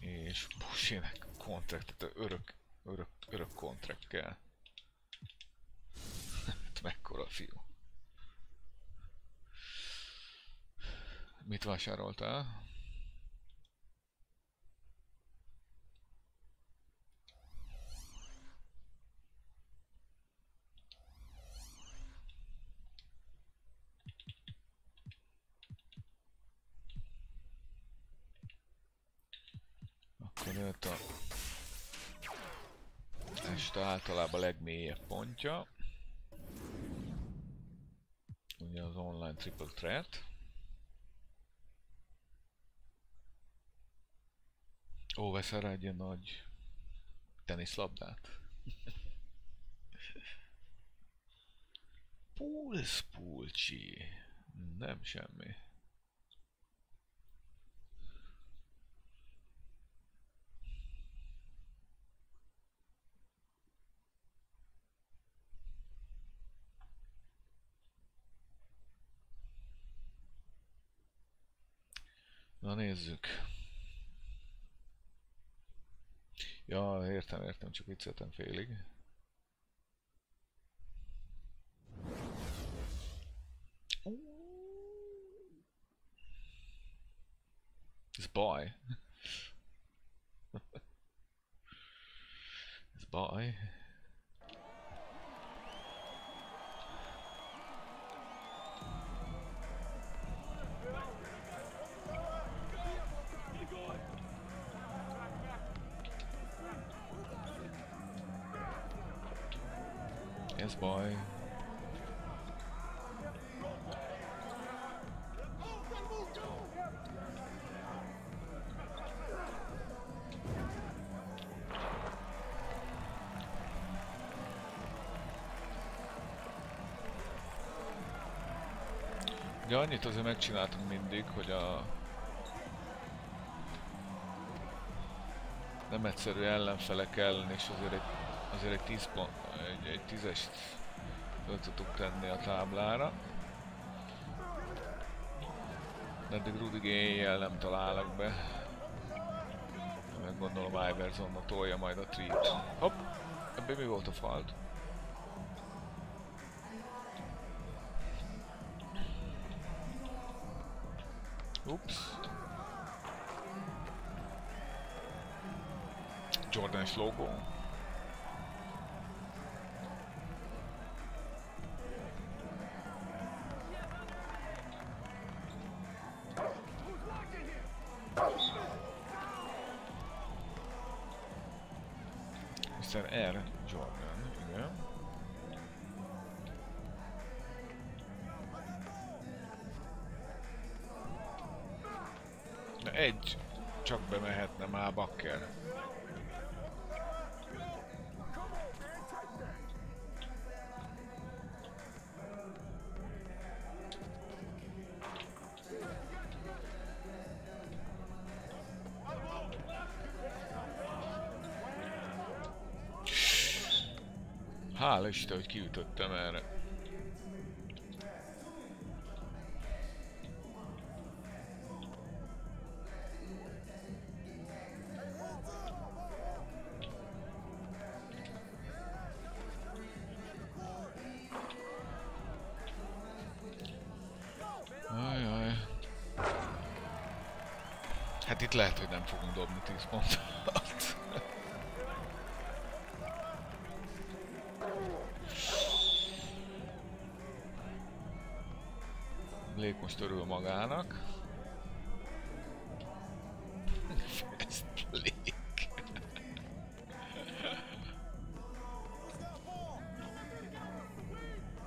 És Bouchernek kontraktet, örök kontrakt kell. Mekkora fiú. Mit vásároltál? Jött a este általában legmélyebb pontja. Ugye az online triple threat. Ó, veszel rá egy ilyen nagy teniszlabdát? Pulcsi. Nem semmi. Na nézzük. Ja, értem, csak vicceltem félig. Ez baj. Ez baj. Ez baj. De annyit azért megcsináltunk mindig, hogy a nem egyszerű ellenfelek ellen, és azért egy 10 pont, egy 10-est föl tudtuk tenni a táblára. De eddig Rudig éjjel nem találok be. Meg gondolom Iversonna tolja majd a treat. Hopp! Ebben mi volt a falt? Ups. Jordan-es logó. Mr. R. Jordan, igen. De egy csak bemehetne már Bakker. Hála Isten, hogy kiütöttem erre. Ajaj. Hát itt lehet, hogy nem fogunk dobni 10 pontot. Blake most örül magának. Ez Blake.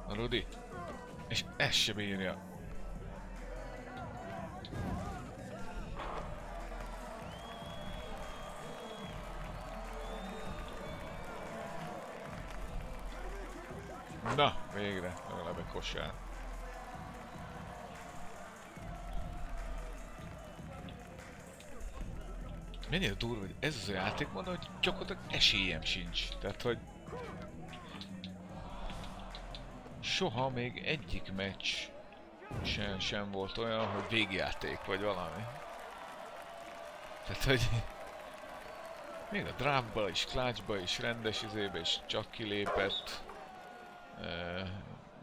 A Rudi. És ezt se bírja. Na, végre. Legalább egy kosár. Mennyire durva, hogy ez az a játékmód, hogy gyakorlatilag esélyem sincs. Tehát, hogy soha még egyik meccs sem volt olyan, hogy végjáték vagy valami. Tehát, hogy még a draftba is, clutchba is, rendes izébe is csak kilépett.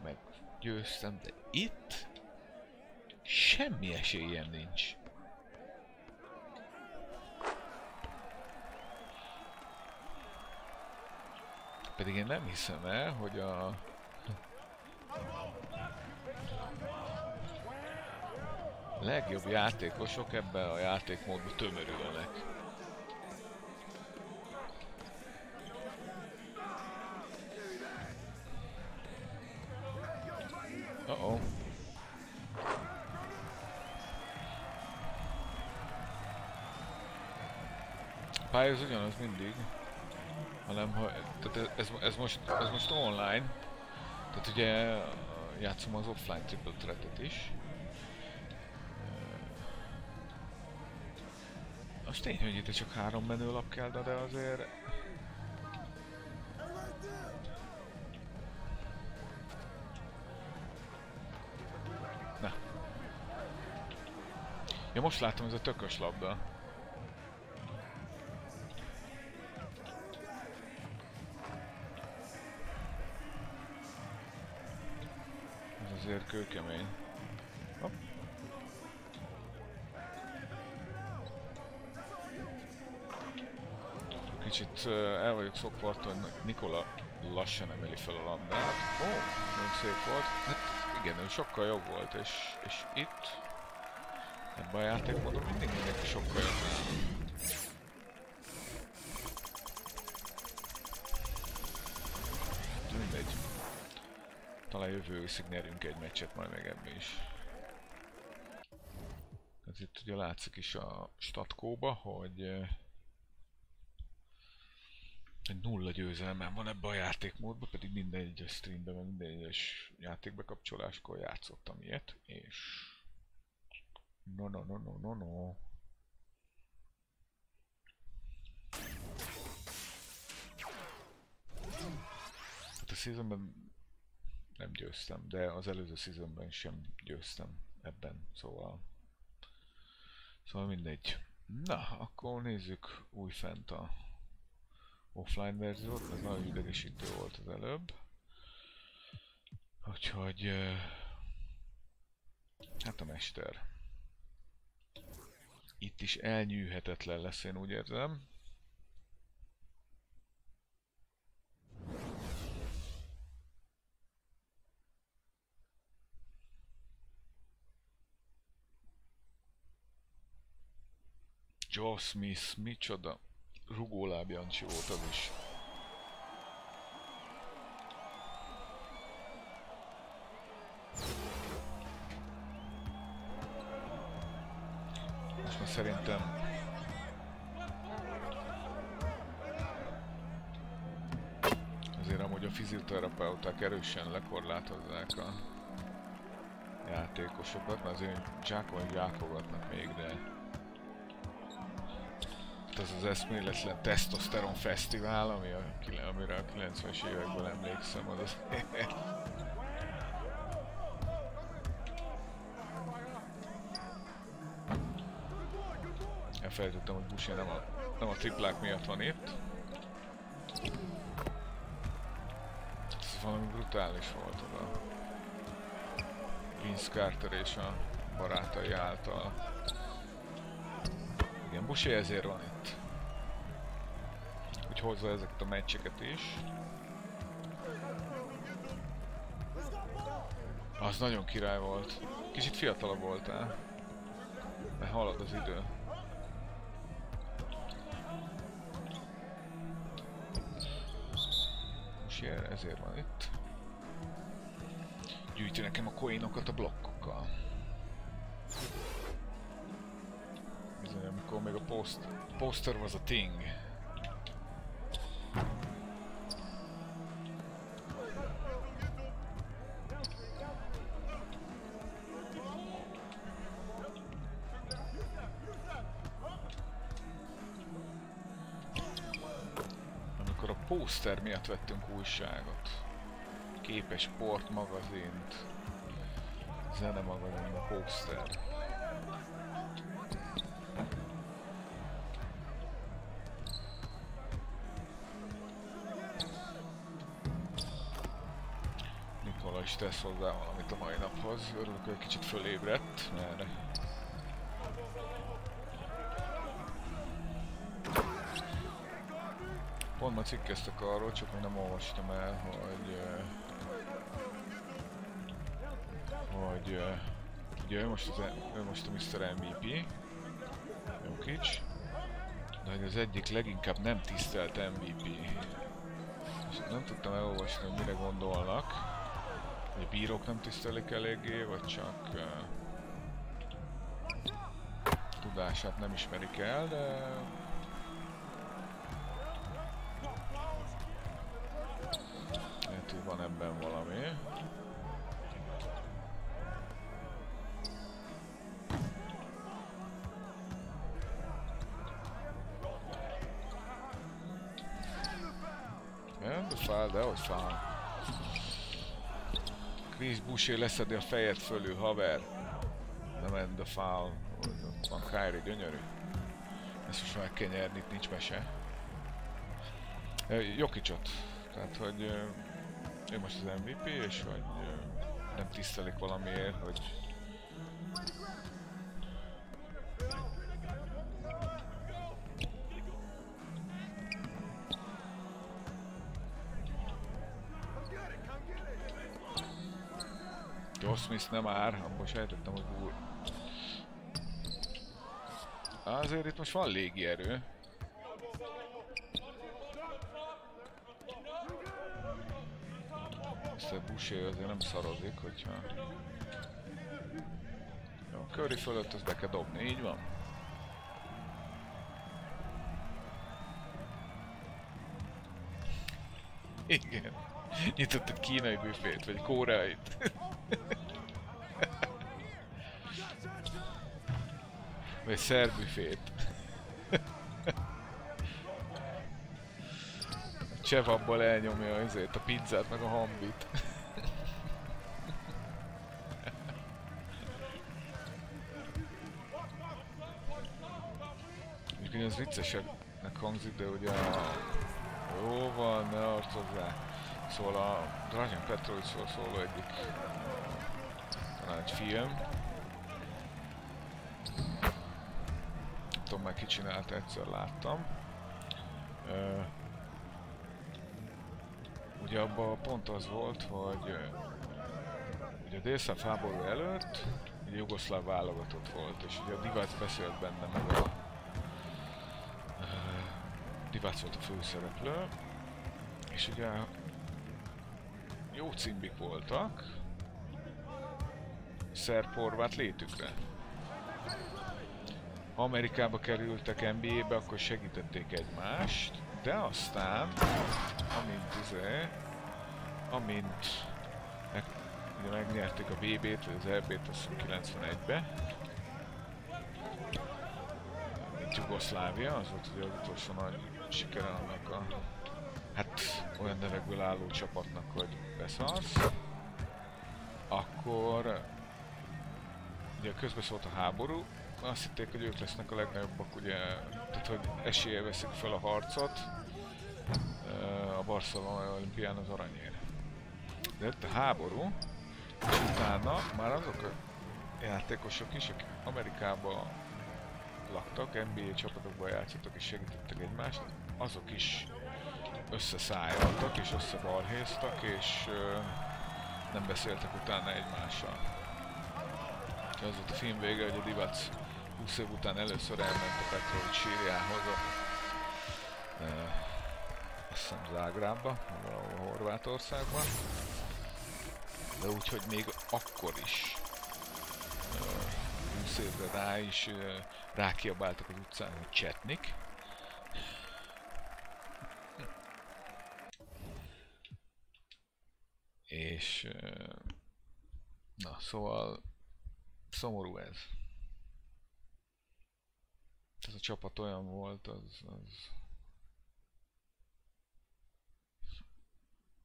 Meg győztem, de itt semmi esélyem nincs. Pedig én nem hiszem el, hogy a legjobb játékosok ebben a játékmódban tömörülnek. Uh-oh. A pálya az ugyanaz mindig, hanem tehát ez most online, tehát ugye játszom az offline triple threat-et is. Az tény, hogy itt csak 3 menülap kell, de azért... Na. Ja, most láttam, ez a tökös labda. Ez azért kőkemény. Hopp. Kicsit el vagyok szokva attól, hogy Nikola lassan emeli fel a labdát. Ó, nagyon szép volt. Hát igen, ő sokkal jobb volt, és itt ebben a játékmódon mindig mindenki sokkal jobb. Mindegy. Talán jövő őszig nyerünk egy meccset majd meg ebben is. Ez itt ugye látszik is a statkóba, hogy 0 győzelmem van ebben a játékmódban, pedig minden egyes streamben, meg minden egyes játékbekapcsoláskor játszottam ilyet, és... No. Hát a seasonben nem győztem, de az előző seasonben sem győztem ebben, szóval mindegy. Na, akkor nézzük újfent a offline verziót, ez nagyon idegesítő volt az előbb. Úgyhogy... hát a mester. Itt is elnyűhetetlen lesz, én úgy érzem. Joe Smith, micsoda rugóláb Jancsi volt az is. Most már szerintem azért amúgy a fizioterapeuták erősen lekorlátozzák a játékosokat, mert azért zsákolgatnak még, de ez az eszméletlen tesztoszteron fesztivál, amire a 90-es években emlékszem, az elfelejtettem, hogy Boucher nem a triplák miatt van itt. Ez valami brutális volt az a Vince Carter és a barátai által. Igen, Boucher ezért van itt. Úgy hozza ezeket a meccseket is. Az nagyon király volt. Kicsit fiatalabb voltál. De halad az idő. Boucher ezért van itt. Gyűjti nekem a coinokat a blokkokkal. Bizony, amikor még a poster was a thing. Amikor a poster miatt vettünk újságot. Képes sport magazint. Zene magazin, a poster. És tesz hozzá valamit a mai naphoz. Örülök, hogy egy kicsit fölébredt, mert... pont ma cikkeztek arról, csak még nem olvastam el, hogy ugye ő most a Mr. MVP, Jokic, de hogy az egyik leginkább nem tisztelt MVP. És nem tudtam elolvasni, hogy mire gondolnak. A bírók nem tisztelik eléggé, vagy csak tudását nem ismerik el, de lehet, hogy van ebben valami. De fál, de hogy fál. Boucher leszedi a fejed fölül, haver. Nem end a foul. Ott van Kyrie, gyönyörű. Ezt most meg kell nyerni, itt nincs mese. Jokicot. Tehát, hogy ő most az MVP, és hogy nem tisztelik valamiért, hogy Joe Smith nem ár, abból sejtettem, hogy úr. Azért itt most van légierő. Ezt a Boucher azért nem szarozik, hogyha... Jó, Curry fölött azt be kell dobni, így van. Igen. Nyitott egy kínai büfét, vagy koreait. Vagy szerb büfét. A chef abból elnyomja azért a pizzát, meg a hambit. Úgyhogy ez vicceseknek hangzik, de ugye jó van, ne arcozzál. Szóval a Dragan Petrovicsról szóló egyik talán egy film. Nem tudom már ki csinálta, egyszer láttam. Ugye abban pont az volt, hogy ugye a délszláv háború előtt ugye jugoszláv válogatott volt, és ugye a Divac beszélt benne, meg a Divac volt a főszereplő, és ugye jó cimbik voltak, szerb-horvát létükre. Ha Amerikába kerültek NBA-be, akkor segítették egymást, de aztán, ugye megnyerték a VB-t, vagy az EB-t, azt hiszem 91-be, mint Jugoszlávia, az volt ugye az utolsó nagy sikere annak a hát olyan nevekből álló csapatnak, hogy beszarsz, akkor ugye közben szólt a háború, azt hitték, hogy ők lesznek a legnagyobbak, ugye, tehát hogy eséllyel veszik fel a harcot a Barcelona olimpián az aranyért. De jött a háború, és utána már azok a játékosok is, akik Amerikában laktak, NBA csapatokban játszottak és segítettek egymást, azok is összeszájoltak és összebalhéztak, és nem beszéltek utána egymással. Az volt a film vége, hogy a Divac 20 év után először elment a Petrovics sírjához, azt hiszem Zágrábba, valahol Horvátországban. De úgyhogy még akkor is 20 évre rá is rákiabáltak az utcán, hogy Csetnik. És na, szóval szomorú ez. Ez a csapat olyan volt,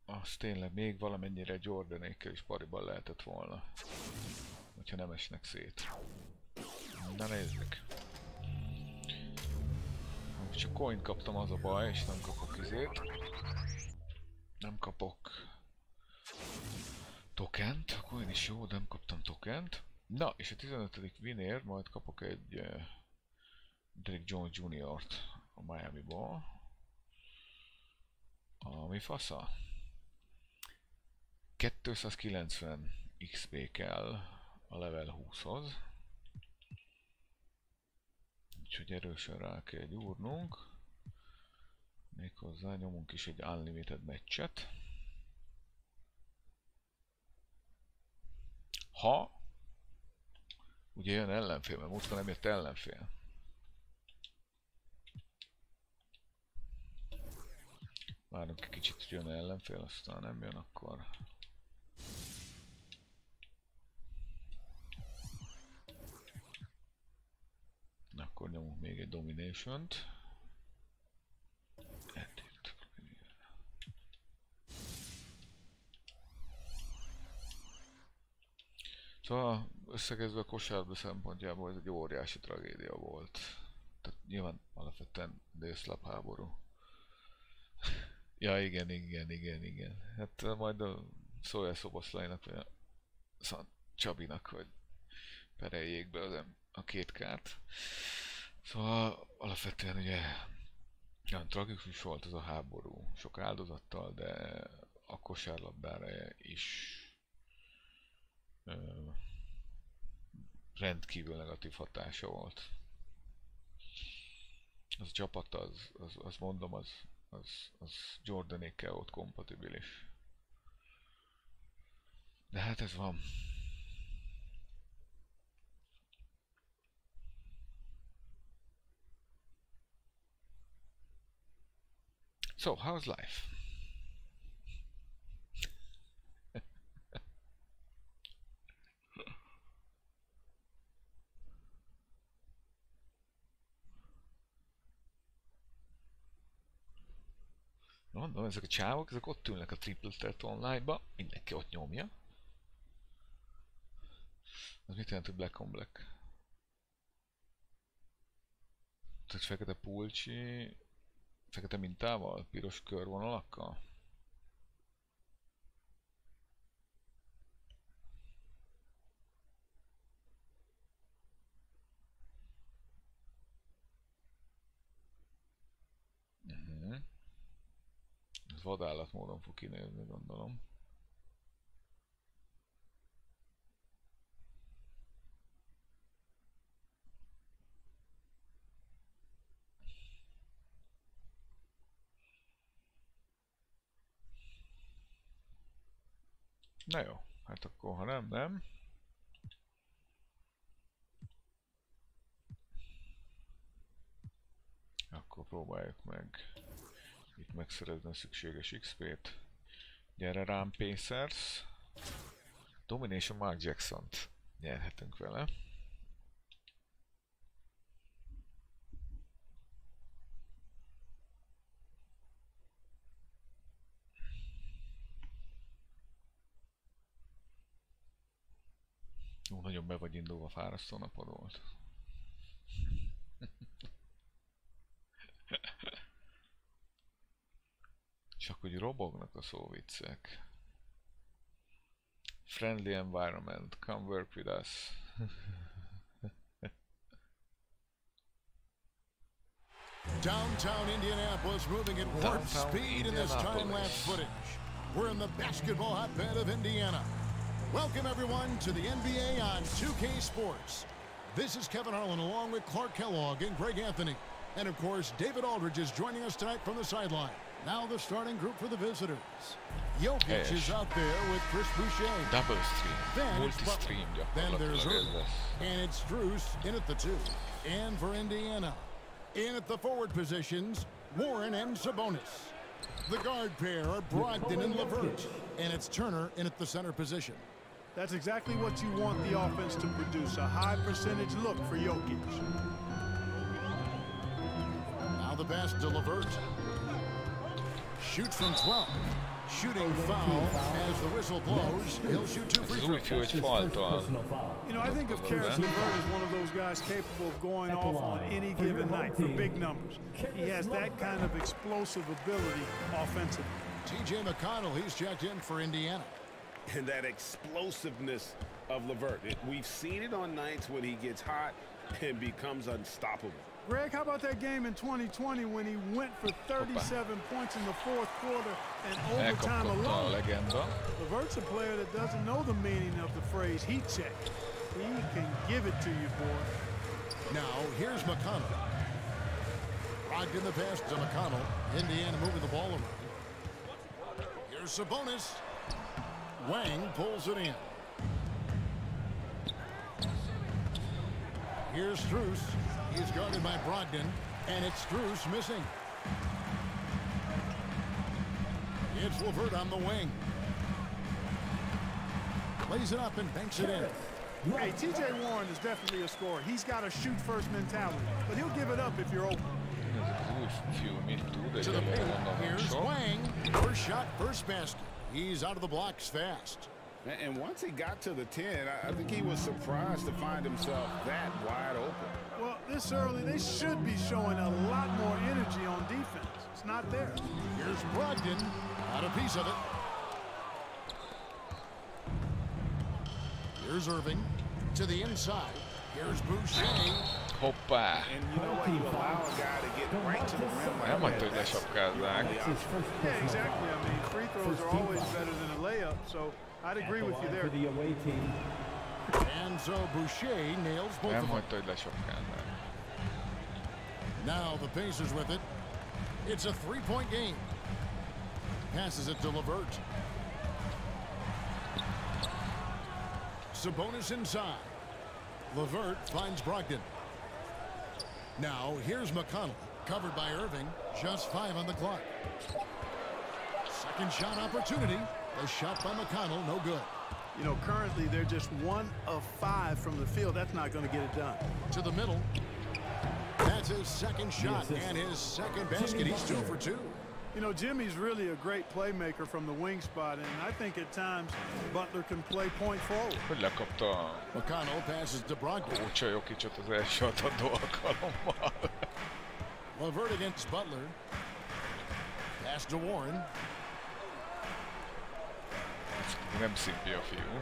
az tényleg még valamennyire Jordanékkel is pariban lehetett volna, hogyha nem esnek szét. Na nézzük. Csak coin kaptam, az a baj, és nem kapok izét. Nem kapok tokent, a coin is jó, de nem kaptam tokent. Na, és a 15. winért majd kapok egy Derrick Jones Jr.-t a Miami-ból. Ami fasza? 290 XP kell a level 20-hoz. Úgyhogy erősen rá kell gyúrnunk. Méghozzá nyomunk is egy unlimited meccset. Ha ugye jön ellenfél, mert múltkor nem jött ellenfél. Várunk egy kicsit, hogy jön ellenfél, aztán nem jön, akkor... Akkor nyomunk még egy domination-t. Szóval összekezve a kosárlabda szempontjából ez egy óriási tragédia volt. Tehát nyilván alapvetően délszláv háború. Ja igen. Hát majd szólja Szoboszlainak vagy a Csabinak, hogy pereljék be a két kárt. Szóval alapvetően ugye nagyon tragikus volt az a háború, sok áldozattal, de a kosárlabdára is rendkívül negatív hatása volt. Az a csapat, az mondom, az Jordanékkel volt kompatibilis. De hát ez van. So, how's life? Mondom, ezek a csávok, ezek ott ülnek a Triple Threat Online-ba, mindenki ott nyomja. Az mit jelent, hogy Black on Black? Tehát fekete pulcsi, fekete mintával, piros körvonalakkal? Ez vadállatmódon fog kinézni, gondolom. Na jó, hát akkor ha nem. Akkor próbáljuk meg itt megszerezni a szükséges XP-t. Gyere rám, Pacers. Domination Mark Jackson-t nyerhetünk vele. Nagyon be vagy indulva, fárasztó napod volt. Csak hogy robognak a szóviccek. Friendly environment, come work with us. Downtown Indianapolis moving at warp speed in this time-lapse footage. We're in the basketball hotbed of Indiana. Welcome everyone to the NBA on 2K Sports. This is Kevin Harlan along with Clark Kellogg and Greg Anthony. And of course, David Aldridge is joining us tonight from the sideline. Now the starting group for the visitors. Jokic is out there with Chris Boucher. Double stream, multi-stream then there's Rubio, and it's Strus in at the 2. And for Indiana, in at the forward positions, Warren and Sabonis. The guard pair are Brogdon and LeVert, and it's Turner in at the center position. That's exactly what you want the offense to produce, a high percentage look for Jokic. Now the pass to LeVert. Shoots from 12. Shooting foul as the whistle blows. He'll shoot 2 free throws. You know, I think of Karis LeVert as one of those guys capable of going off on any given night for big numbers. He has that kind of explosive ability offensively. TJ McConnell, he's checked in for Indiana. And that explosiveness of LeVert. We've seen it on nights when he gets hot and becomes unstoppable. Greg, how about that game in 2020 when he went for 37 points in the fourth quarter and overtime alone? LeVert's a player that doesn't know the meaning of the phrase heat check. He can give it to you, boy. Now, here's McConnell. Rocked in the pass to McConnell. Indiana moving the ball around. Here's Sabonis. Wang pulls it in. Here's Strus. He's guarded by Brogdon, and it's Strus missing. It's LeVert on the wing. Plays it up and banks it in. Hey, T.J. Warren is definitely a scorer. He's got a shoot-first mentality, but he'll give it up if you're open. To the paint. Here's Wang. First shot, first basket. He's out of the blocks fast. And once he got to the 10, I think he was surprised to find himself that wide open. Well, this early, they should be showing a lot more energy on defense. It's not there. Here's Brogdon. Got a piece of it. Here's Irving. To the inside. Here's Boucher. Hoppá! And you know what? You allow a guy to get right to the rim. Nem hagyta, hogy lesapkázzák. Yeah, exactly. I mean, free throws are always better than a layup, so I'd agree with you there. And so Boucher nails both of them. Nem hagyta, hogy lesapkázzák. Now the Pacers with it. It's a three-point game. Passes it to LeVert. Sabonis inside. LeVert finds Brogdon. Now here's McConnell, covered by Irving. Just 5 on the clock. Second shot opportunity. The shot by McConnell, no good. You know, currently they're just 1 of 5 from the field. That's not going to get it done. To the middle. That's his second shot and his second basket. He's 2 for 2. You know, Jimmy's really a great playmaker from the wing spot, and I think at times Butler can play point forward. Hogy lekapta McConnell passes to Brogdon. Boucher Jokićot az első adó alkalommal. LeVert against Butler. Pass to Warren. Nem szimpi a fiú.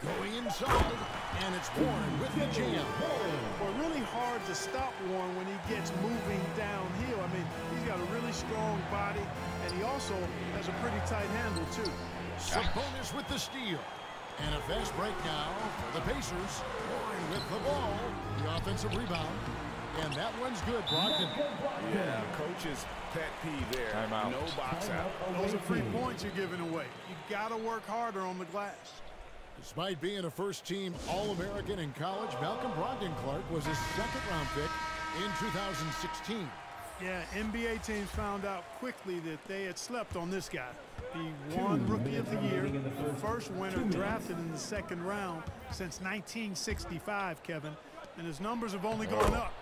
Going inside, and it's Warren with the jam. Well, really hard to stop Warren when he gets moving downhill. I mean, he's got a really strong body, and he also has a pretty tight handle, too. Sabonis with the steal. And a fast break now for the Pacers. Warren with the ball. The offensive rebound. And that one's good, Brogdon. Yeah, coach's pet peeve there. No box out. Those are free points you're giving away. You got to work harder on the glass. Despite being a first-team All-American in college, Malcolm Brogdon Clark was his second-round pick in 2016. Yeah, NBA teams found out quickly that they had slept on this guy. He won Rookie of the Year, the first winner drafted in the second round since 1965, Kevin, and his numbers have only gone up.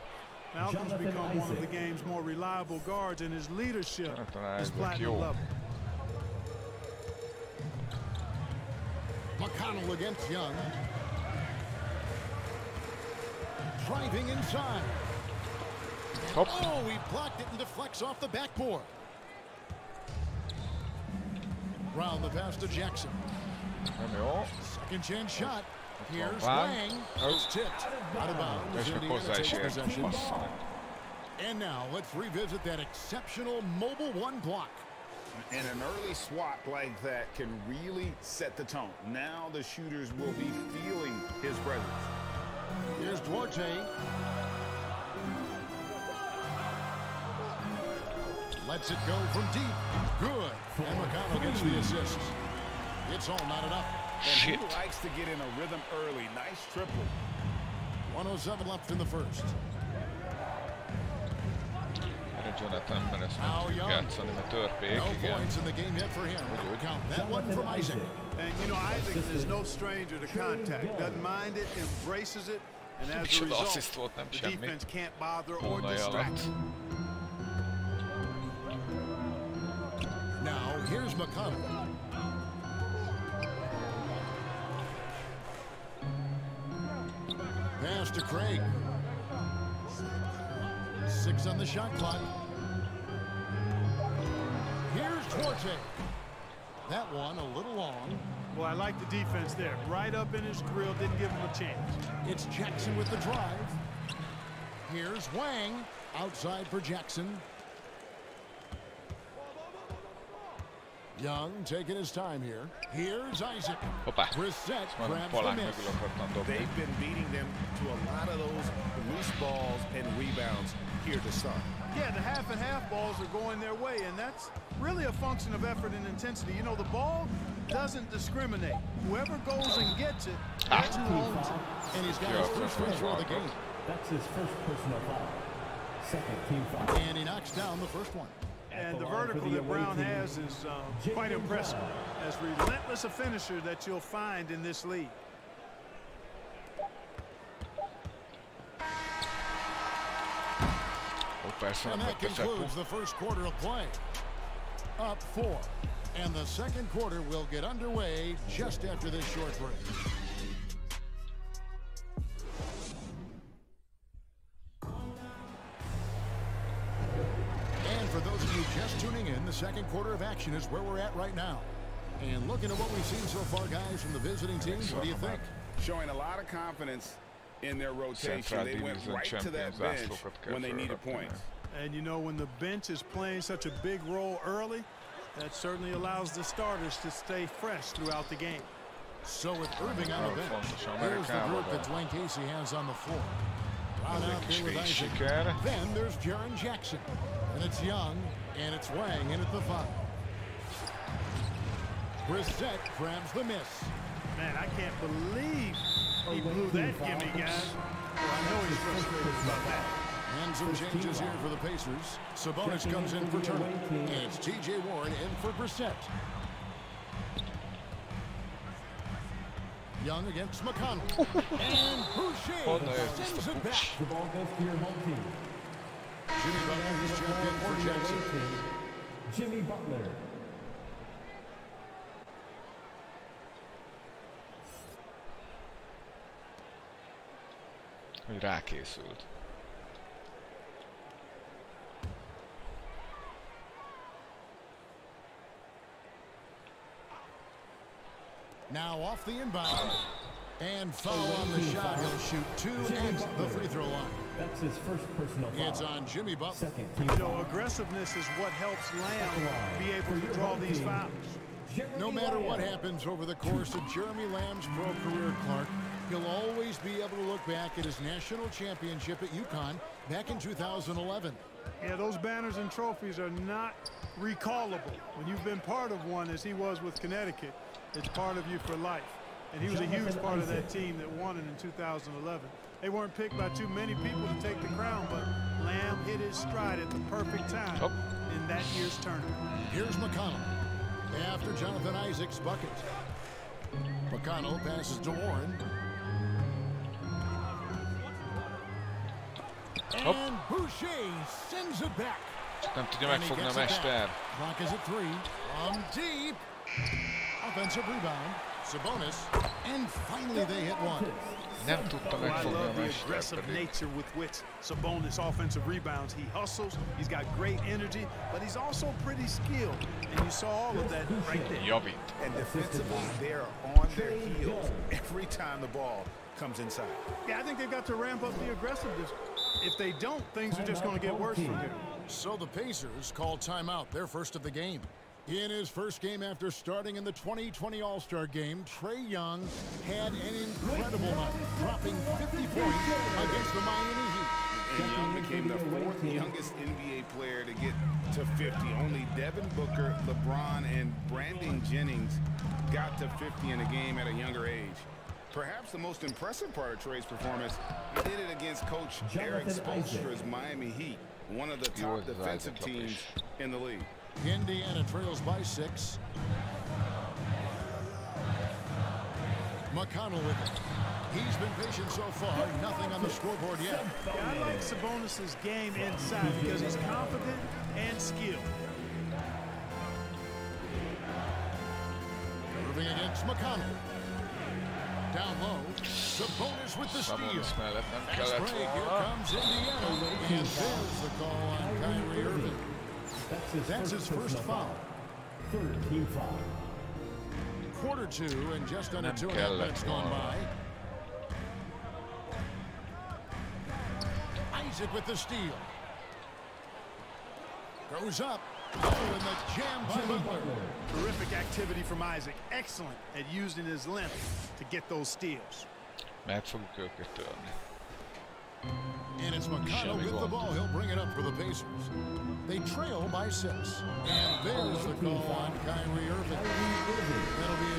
Malcolm's become one of the game's more reliable guards, and his leadership is platinum level. McConnell against Young. Driving inside. Oh, he blocked it and deflects off the backboard. Round the pass to Jackson. Second chance shot. Here's Wang. It's tipped. Out of bounds. Indiana takes possession. And now let's revisit that exceptional mobile one block. And an early swat like that can really set the tone. Now the shooters will be feeling his presence. Here's Duarte. Lets it go from deep. Good. And McConnell gets the assist. It's all knotted up. And he likes to get in a rhythm early. Nice triple. 1:07 left in the first. Jonathan, mert ezt nem tudjuk játszani, mert törpék, no points in the game yet for him. Count that one from Isaac. And you know, Isaac is no stranger to contact. Doesn't mind it, embraces it, and as a result, the defense can't bother or distract. Now here's McConnell. Pass to Craig. 6 on the shot clock. Here's Duarte. That one a little long. Well, I like the defense there. Right up in his grill, didn't give him a chance. It's Jackson with the drive. Here's Wang. Outside for Jackson. Young taking his time here. Here's Isaac. Brissett grabs the miss. They've been beating them to a lot of those loose balls and rebounds here to start. Yeah, the half-and-half balls are going their way, and that's really a function of effort and intensity. You know, the ball doesn't discriminate. Whoever goes and gets it, that's who owns it. And he's got his first free throw of the game. That's his first personal foul. Second team foul. And he knocks down the first one. And the vertical that Brown has is quite impressive. As relentless a finisher that you'll find in this league. And that concludes the first quarter of play. Up 4. And the second quarter will get underway just after this short break. And for those of you just tuning in, the second quarter of action is where we're at right now. And looking at what we've seen so far, guys, from the visiting teams, what do you think? Showing a lot of confidence in their rotation. They went right to that bench when they needed points. And you know, when the bench is playing such a big role early, that certainly allows the starters to stay fresh throughout the game. So with Irving on the bench, here's the group that Dwayne Casey has on the floor. Brown out there with Isaac. Then there's Jaren Jackson. And it's Young, and it's Wang in at the 5. Brissett grabs the miss. Man, I can't believe he blew that gimme, guys. Well, I know he's frustrated about that. And some changes here for the Pacers. Sabonis comes in for Turner. And it's T.J. Warren in for Brissett. Young against McConnell. And Boucher sends it back. The ball goes to your home team. Jimmy Butler is checked in for Jackson. Jimmy Butler. Hogy rákészült. Now off the inbound. And foul on the shot. He'll shoot 2 at the free throw line. That's his first personal foul. It's on Jimmy Butler. You know, aggressiveness is what helps Lamb be able to draw these fouls. No matter what happens over the course of Jeremy Lamb's pro career, Clark, he'll always be able to look back at his national championship at UConn back in 2011. Yeah, those banners and trophies are not recallable. When you've been part of one, as he was with Connecticut, it's part of you for life. And he was a huge part of that team that won it in 2011. They weren't picked by too many people to take the crown, but Lamb hit his stride at the perfect time in that year's tournament. Here's McConnell after Jonathan Isaac's bucket. McConnell passes to Warren. And Boucher sends it back. Nem tudja megfogni a mester. Clock is at 3. From deep. Offensive rebound. Sabonis. And finally they hit one. Nem tudta megfogni a I love the mester. aggressive nature with which Sabonis offensive rebounds. He hustles, he's got great energy, but he's also pretty skilled. And you saw all of that right there. Javít. And defensively, they're on their heels every time the ball comes inside. Yeah, I think they've got to ramp up the aggressiveness. If they don't, things are just going to get worse from here. So the Pacers call timeout, their first of the game. In his first game after starting in the 2020 All-Star game, Trae Young had an incredible night, dropping 50 points against the Miami Heat. And Young became the 4th youngest NBA player to get to 50. Only Devin Booker, LeBron, and Brandon Jennings got to 50 in a game at a younger age. Perhaps the most impressive part of Trae's performance, he did it against Coach Eric Spoelstra's Miami Heat, one of the top defensive teams in the league. Indiana trails by 6. McConnell with it. He's been patient so far. Nothing on the scoreboard yet. Yeah, I like Sabonis' game inside because he's confident and skilled. Moving against McConnell. Down low. Sabonis with the steal. Fast break. Here comes Indiana. And there's the call on Kyrie Irving. That's his first foul. Third team foul. Quarter 2 and just under 2.5 minutes gone by. Isaac with the steal. Goes up. Oh, and the jam by Butler. Terrific activity from Isaac. Excellent at using his length to get those steals. Meg fogjuk őket törni. And it's McConnell with the ball. He'll bring it up for the Pacers. They trail by 6. And there's the call on Kyrie Irving. That'll be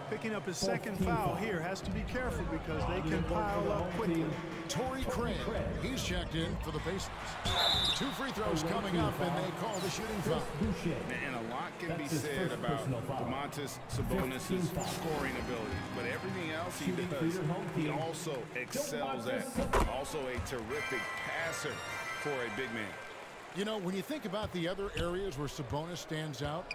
Picking up his second foul here, has to be careful because they can pile up quickly. Torrey Craig, he's checked in for the Pacers. 2 free throws coming up, and they call the shooting foul. And a lot can be said about Domantas Sabonis' scoring abilities, but everything else he does, he also excels at. Also a terrific passer for a big man. You know, when you think about the other areas where Sabonis stands out,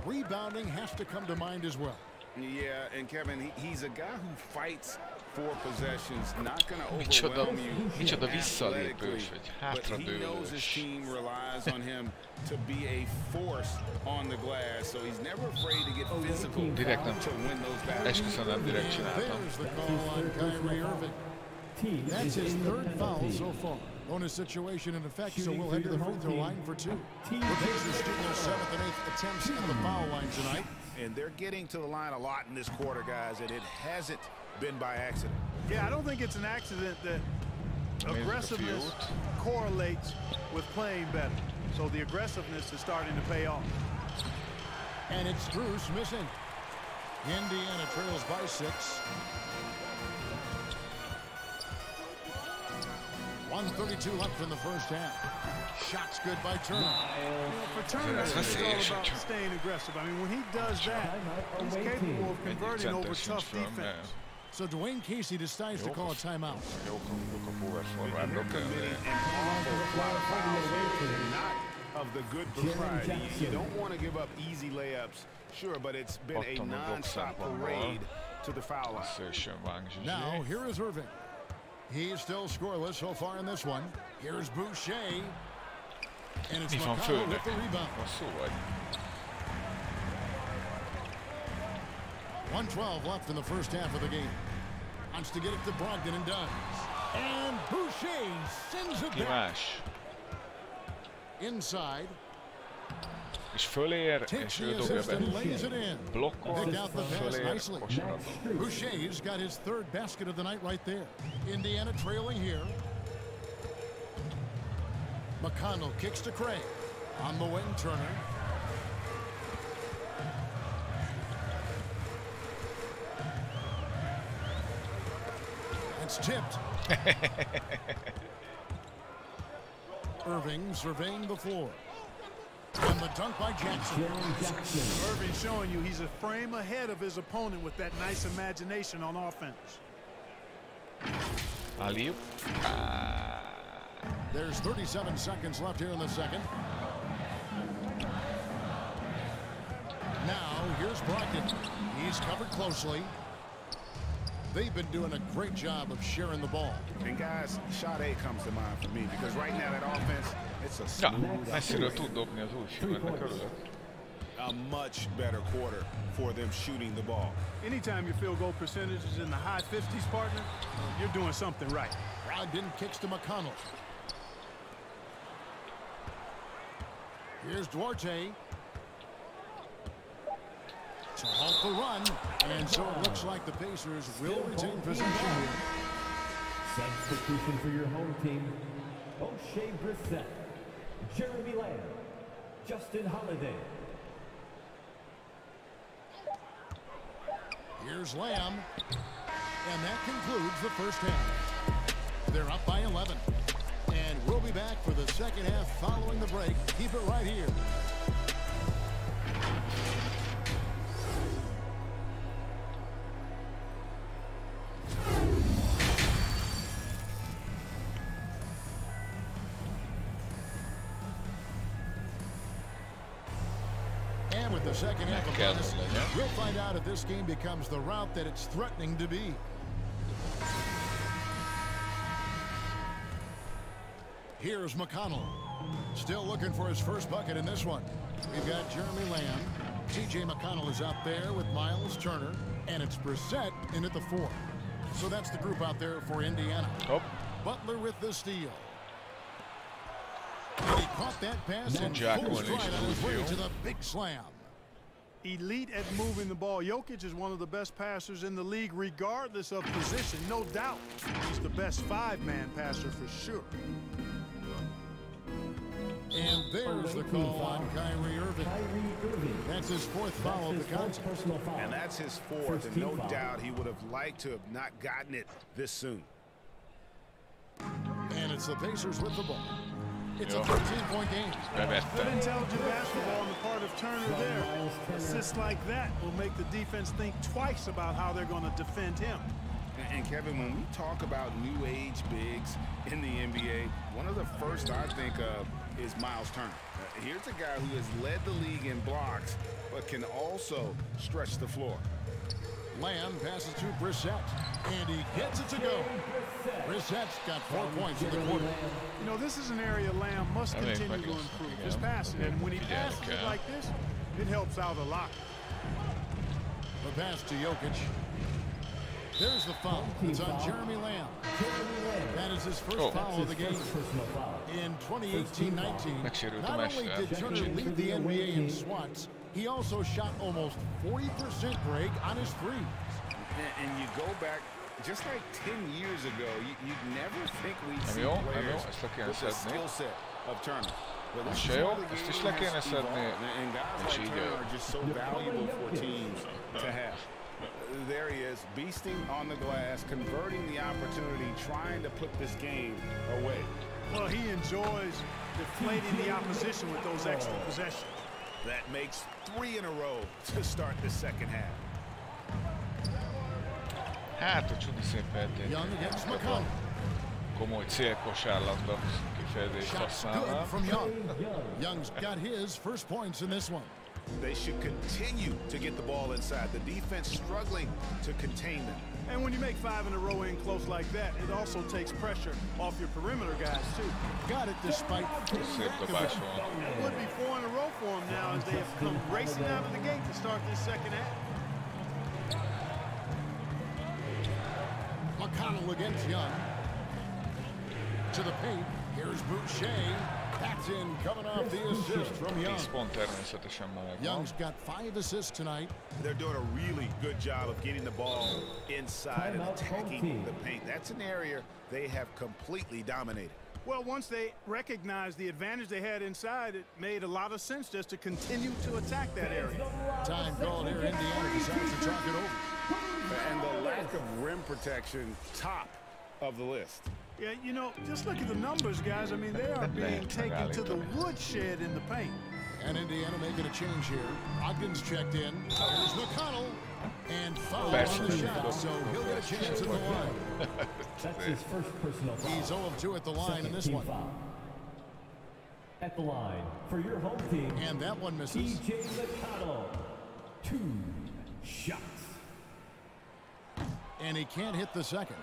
rebounding has to come to mind as well. Yeah, and Kevin, he's a guy who fights for possessions, not going to overwhelm you athletically, but he knows his team relies on him to be a force on the glass, so he's never afraid to get physical to win those battles. There's the call on Kyrie Irving. That's his 3rd foul so far. Bonus situation in effect, so we'll head to the free throw line for 2. The Pacers shooting their 7th and 8th attempts at the foul line tonight. And they're getting to the line a lot in this quarter, guys, and it hasn't been by accident. Yeah, I don't think it's an accident that aggressiveness correlates with playing better. So the aggressiveness is starting to pay off. And it's Bruce missing. Indiana trails by 6. 1:32 left in the first half. Shots good by Turner. For Turner, it's all about staying aggressive. I mean, when he does that, he's capable of converting over tough defense. So Dwayne Casey decides to call a timeout. Not of the good variety. You don't want to give up easy layups, sure, but it's been a non-stop parade to the foul line. Now, here is Irving. He's still scoreless so far in this one. Here's Boucher. And it's McConnell with the rebound. 1:12 left in the first half of the game. Wants to get it to Brogdon and does. And Boucher sends it back. Inside. És fölér, és ő dobja be. Blokkol, fölér, kosarat. Boucher's got his 3rd basket of the night right there. Indiana trailing here. McConnell kicks to Craig. On the wing, Turner. It's tipped. Irving surveying the floor. And the dunk by Jackson. Irving showing you he's a frame ahead of his opponent with that nice imagination on offense. Alley-oop. There's 37 seconds left here in the second. Now, here's Brogdon. He's covered closely. They've been doing a great job of sharing the ball. And guys, shot A comes to mind for me because right now that offense, it's a a much better quarter for them shooting the ball. Anytime your field goal percentage is in the high 50s, partner, you're doing something right. Brogdon kicks to McConnell. Here's Duarte. To halt the run, and so it looks like the Pacers will retain possession here. Substitution for your home team: Boucher Brissett, Jeremy Lamb, Justin Holiday. Here's Lamb, and that concludes the first half. They're up by 11, and we'll be back for the second half following the break. Keep it right here. With the second half of this, we'll find out if this game becomes the route that it's threatening to be. Here's McConnell. Still looking for his first bucket in this one. We've got Jeremy Lamb. TJ McConnell is out there with Miles Turner. And it's Brissett in at the 4. So that's the group out there for Indiana. Oh. Butler with the steal. And he caught that pass and full stride on his way to the big slam. Elite at moving the ball. Jokic is one of the best passers in the league, regardless of position, no doubt. He's the best 5-man passer for sure. And there's the call on Kyrie Irving. That's his fourth foul of the contest. And that's his fourth, and no doubt he would have liked to have not gotten it this soon. And it's the Pacers with the ball. It's a 13-point game. Good intelligent basketball on the part of Turner there. Assists like that will make the defense think twice about how they're going to defend him. And Kevin, when we talk about new age bigs in the NBA, one of the first I think of is Miles Turner. Here's a guy who has led the league in blocks, but can also stretch the floor. Lamb passes to Brissett, and he gets it to go. Brissett's got 4 points in the quarter. You know, this is an area Lamb must continue to improve his passing, and when he passes it like this, it helps out a lot. The pass to Jokic. There's the foul. It's on Jeremy Lamb. That is his first foul of the game. In 2018-19, not only did Turner lead the NBA in swats, he also shot almost 40% break on his threes. And you go back just like 10 years ago, you'd never think we'd see players with the skill set of Turner. Boucher, ezt is le kéne szedni. And guys like Turner are just so valuable for teams to have. There he is, beasting on the glass, converting the opportunity, trying to put this game away. Well, he enjoys deflating the opposition with those extra possessions. That makes 3 in a row to start the second half. Hát a csudi szép elték. Komoly célkosárlabda kifejezést használnám. Young's got his first points in this one. They should continue to get the ball inside. The defense struggling to contain them. And when you make 5 in a row in close like that, it also takes pressure off your perimeter guys, too. Got it despite... It would be 4 in a row for them now as they have come racing out of the gate to start this second half. McConnell against Young. To the paint. Here's Boucher. That's in, coming off the assist from Young. Young's got 5 assists tonight. They're doing a really good job of getting the ball inside and attacking the paint. That's an area they have completely dominated. Well, once they recognized the advantage they had inside, it made a lot of sense just to continue to attack that area. Time called here. Indiana decides to talk it over. And the lack of rim protection, top of the list. Yeah, you know, just look at the numbers, guys. I mean, they are being taken to the woodshed in the paint. And Indiana making a change here. Ogden's checked in. Here's McConnell. And foul on the shot, so he'll get a chance at the line. That's his first personal foul. He's 0-2 at the line in this one. At the line for your home team. And that one misses. DJ McConnell. 2 shots. And he can't hit the second.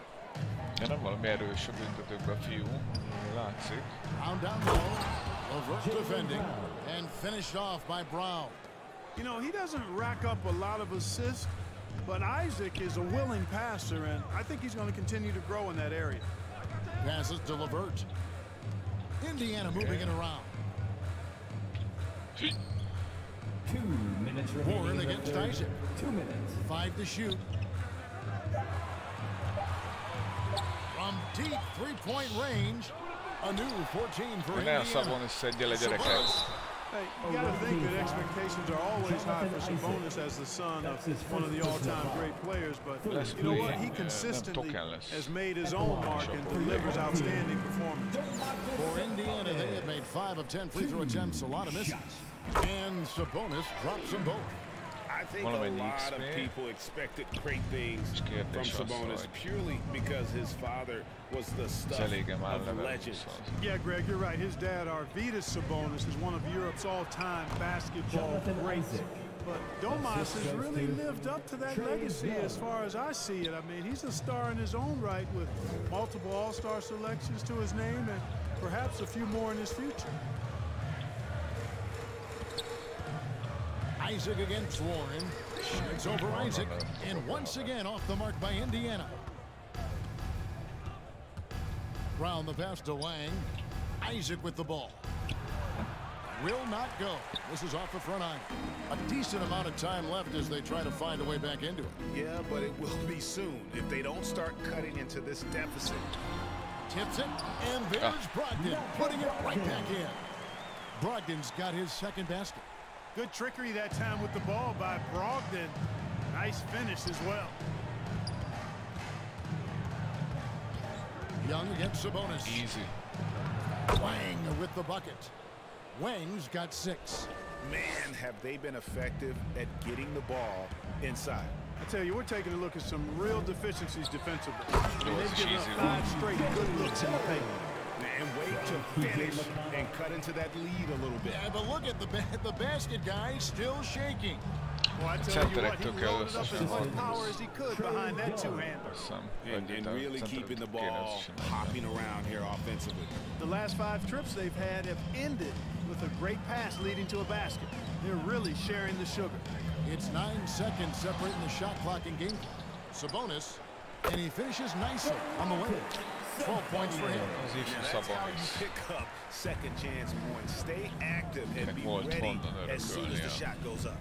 Ja nem valami erős a büntetőkbe a fiú, látszik. Down low, Levert defending, and finished off by Brown. You know, he doesn't rack up a lot of assists, but Isaac is a willing passer, and I think he's going to continue to grow in that area. Passes to Levert. Indiana moving it around. 2 minutes remaining. Warren against Isaac. 2 minutes. 5 to shoot. From deep three-point range, a new 14 for Indiana. Hey, you got to think that expectations are always high for Sabonis as the son of one of the all-time great players, but you know what? He consistently has made his own mark and delivers outstanding performance. For Indiana, they had made 5 of 10 free throw attempts, a lot of misses. And Sabonis drops them both. I think a lot of people expected great things from Sabonis purely because his father was the stuff of legends. Yeah, Greg, you're right. His dad, Arvydas Sabonis, is one of Europe's all-time basketball greats. But Domas has really lived up to that legacy as far as I see it. I mean, he's a star in his own right with multiple all-star selections to his name and perhaps a few more in his future. Isaac against Warren. It's over Isaac. And once again off the mark by Indiana. Brown the pass to Lang. Isaac with the ball. Will not go. This is off the front iron. A decent amount of time left as they try to find a way back into it. Yeah, but it will be soon if they don't start cutting into this deficit. Tips it, and there's Brogdon putting it right back in. Brogdon's got his second basket. Good trickery that time with the ball by Brogdon. Nice finish as well. Young against Sabonis. Easy. Wang with the bucket. Wang's got 6. Man, have they been effective at getting the ball inside. I tell you, we're taking a look at some real deficiencies defensively. They've given up 5 straight good looks in the paint. And wait to finish and cut into that lead a little bit. Yeah, but look at the basket guy still shaking. Well, I tell you what, he loaded up as much power as he could behind that two-hander. And really keeping the ball hopping around here offensively. The last 5 trips they've had have ended with a great pass leading to a basket. They're really sharing the sugar. It's 9 seconds separating the shot clock and game clock. Sabonis, and he finishes nicely on the way. 12 points for him. That's how you pick up second chance points. Stay active and be ready as soon as the shot goes up.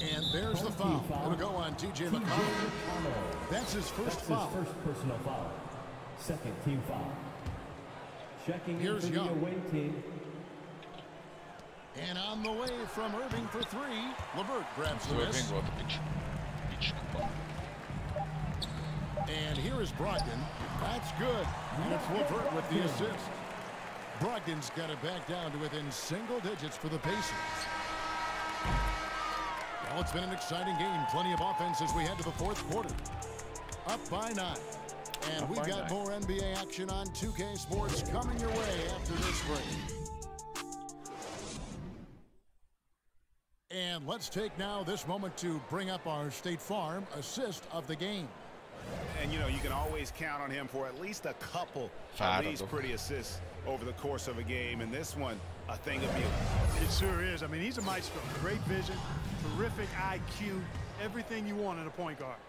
And there's the foul. It'll go on TJ McConnell. That's his first foul. First personal foul. Second team foul. Checking Here's in for the Young. away team. And on the way from Irving for 3. LeVert grabs the miss. And here is Brogdon. That's good. And it's LeVert with the assist. Brogdon's got it back down to within single digits for the Pacers. Well, it's been an exciting game. Plenty of offense as we head to the 4th quarter. Up by 9. And we've got more NBA action on 2K Sports coming your way after this break. And let's take now this moment to bring up our State Farm assist of the game. And, you know, you can always count on him for at least a couple of these pretty assists over the course of a game. And this one, a thing of beauty. It sure is. I mean, he's a maestro. Great vision, terrific IQ, everything you want in a point guard.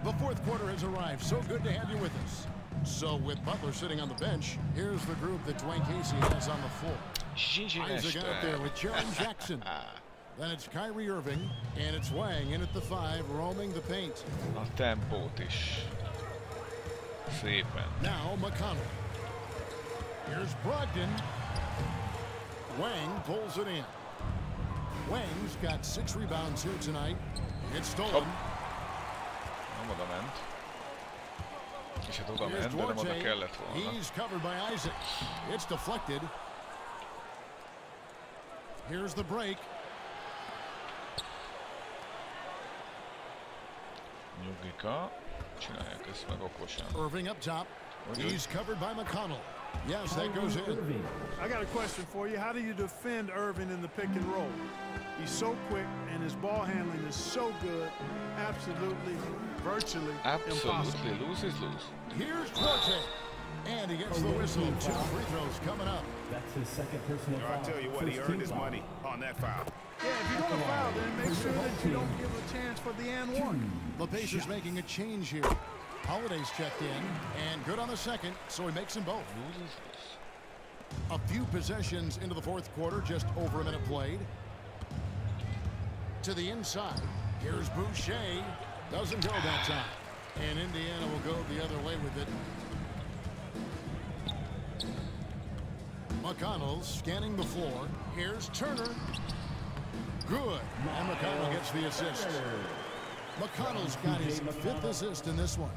The 4th quarter has arrived. So good to have you with us. So with Butler sitting on the bench, here's the group that Dwayne Casey has on the floor. Isaac out there with Jaren Jackson. Then it's Kyrie Irving, and it's Wang in at the 5, roaming the paint. A tempót is szépen. Now McConnell. Here's Brogdon. Wang pulls it in. Wang's got 6 rebounds here tonight. It's stolen. Nem oda ment. És hát oda ment, de nem oda kellett volna. He's covered by Isaac. It's deflected. Here's the break. Nyugika. Csinálják ezt meg okosan. Irving up top. He's covered by McConnell. Yes, that goes in. I got a question for you. How do you defend Irving in the pick and roll? He's so quick, and his ball handling is so good. Absolutely, virtually impossible. Lose is lose. Here's Duarte. And he gets the whistle. 2 free throws coming up. That's his second personal foul. I'll tell you what, he earned his money on that foul. Yeah, if you're going to foul, then make sure that you don't give a chance for the and one. The Pacers making a change here. Holiday's checked in, and good on the second, so he makes them both. A few possessions into the 4th quarter, just over a minute played. To the inside, here's Boucher. Doesn't go that time. And Indiana will go the other way with it. McConnell scanning the floor. Here's Turner. Good. And McConnell gets the assist. McConnell's got his 5th assist in this one.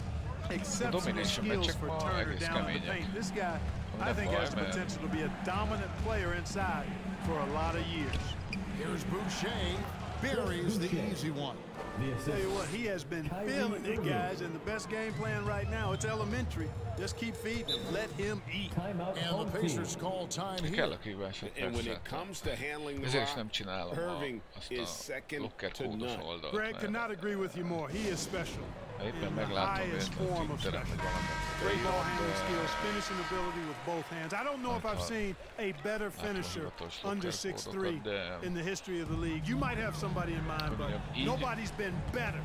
Exceptional skills for Turner down in the paint. This guy, I think, has the potential to be a dominant player inside for a lot of years. Here's Boucher. Buries the easy one. Tell you what, he has been feeling it, guys, and the best game plan right now, it's elementary. Just keep feeding him. Let him eat. And the Pacers call time here. And when it comes to handling the rock, Irving is second to none. Greg, could not agree with you more. He is special. Éppen in the highest form of special. Great ball handling skills, finishing ability with both hands. I don't know if I've seen a better finisher under 6'3" in the history of the league. You might have somebody in mind, but nobody's been better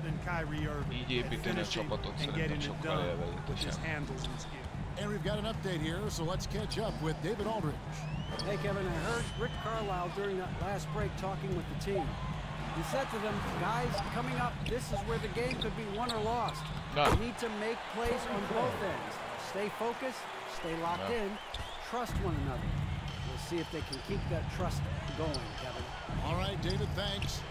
than Kyrie Irving at finishing and getting it done with his handles and skill. And we've got an update here, so let's catch up with David Aldridge. Hey, Kevin, I heard Rick Carlisle during that last break talking with the team. He said to them, guys, coming up, this is where the game could be won or lost. You need to make plays on both ends. Stay focused Stay locked in. Trust one another. We'll see if they can keep that trust going, Kevin. All right, David, thanks.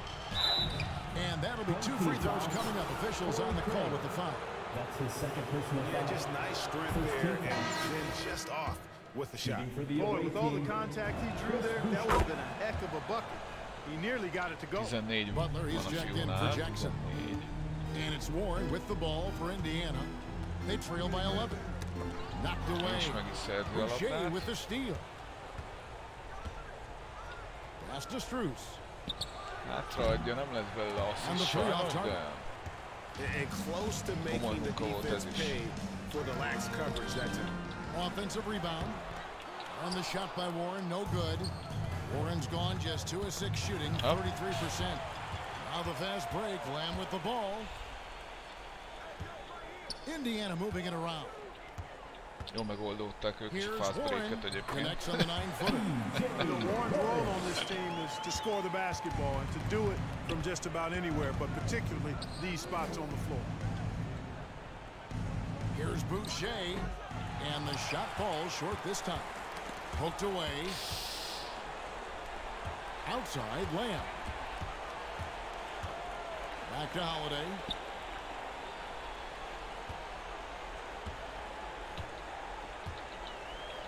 And that'll be 2 free throws coming up. Officials on the call with the foul. That's his second personal foul. Yeah, just nice strength there, and then just off with the shot. Boy, with all the contact he drew there, that would have been a heck of a bucket. He nearly got it to go. Butler, he's checked in for Jackson. And it's Warren with the ball for Indiana. They trail by 11. Knocked away. Boucher with the steal. Pass to Strus. Hátraadja, nem lesz belőle asszist sajnos, de... And close to making the defense pay for the lax coverage that time. Offensive rebound. And the shot by Warren, no good. Warren's gone just 2 of 6 shooting, 33%. Now the fast break, Lamb with the ball. Indiana moving it around. Jó megoldották ők is a fast break-et egyébként. The Warren's role on this team is to score the basketball and to do it from just about anywhere, but particularly these spots on the floor. Here's Boucher, and the shot falls short this time. Poked away. Outside, Lamb. Back to Holiday.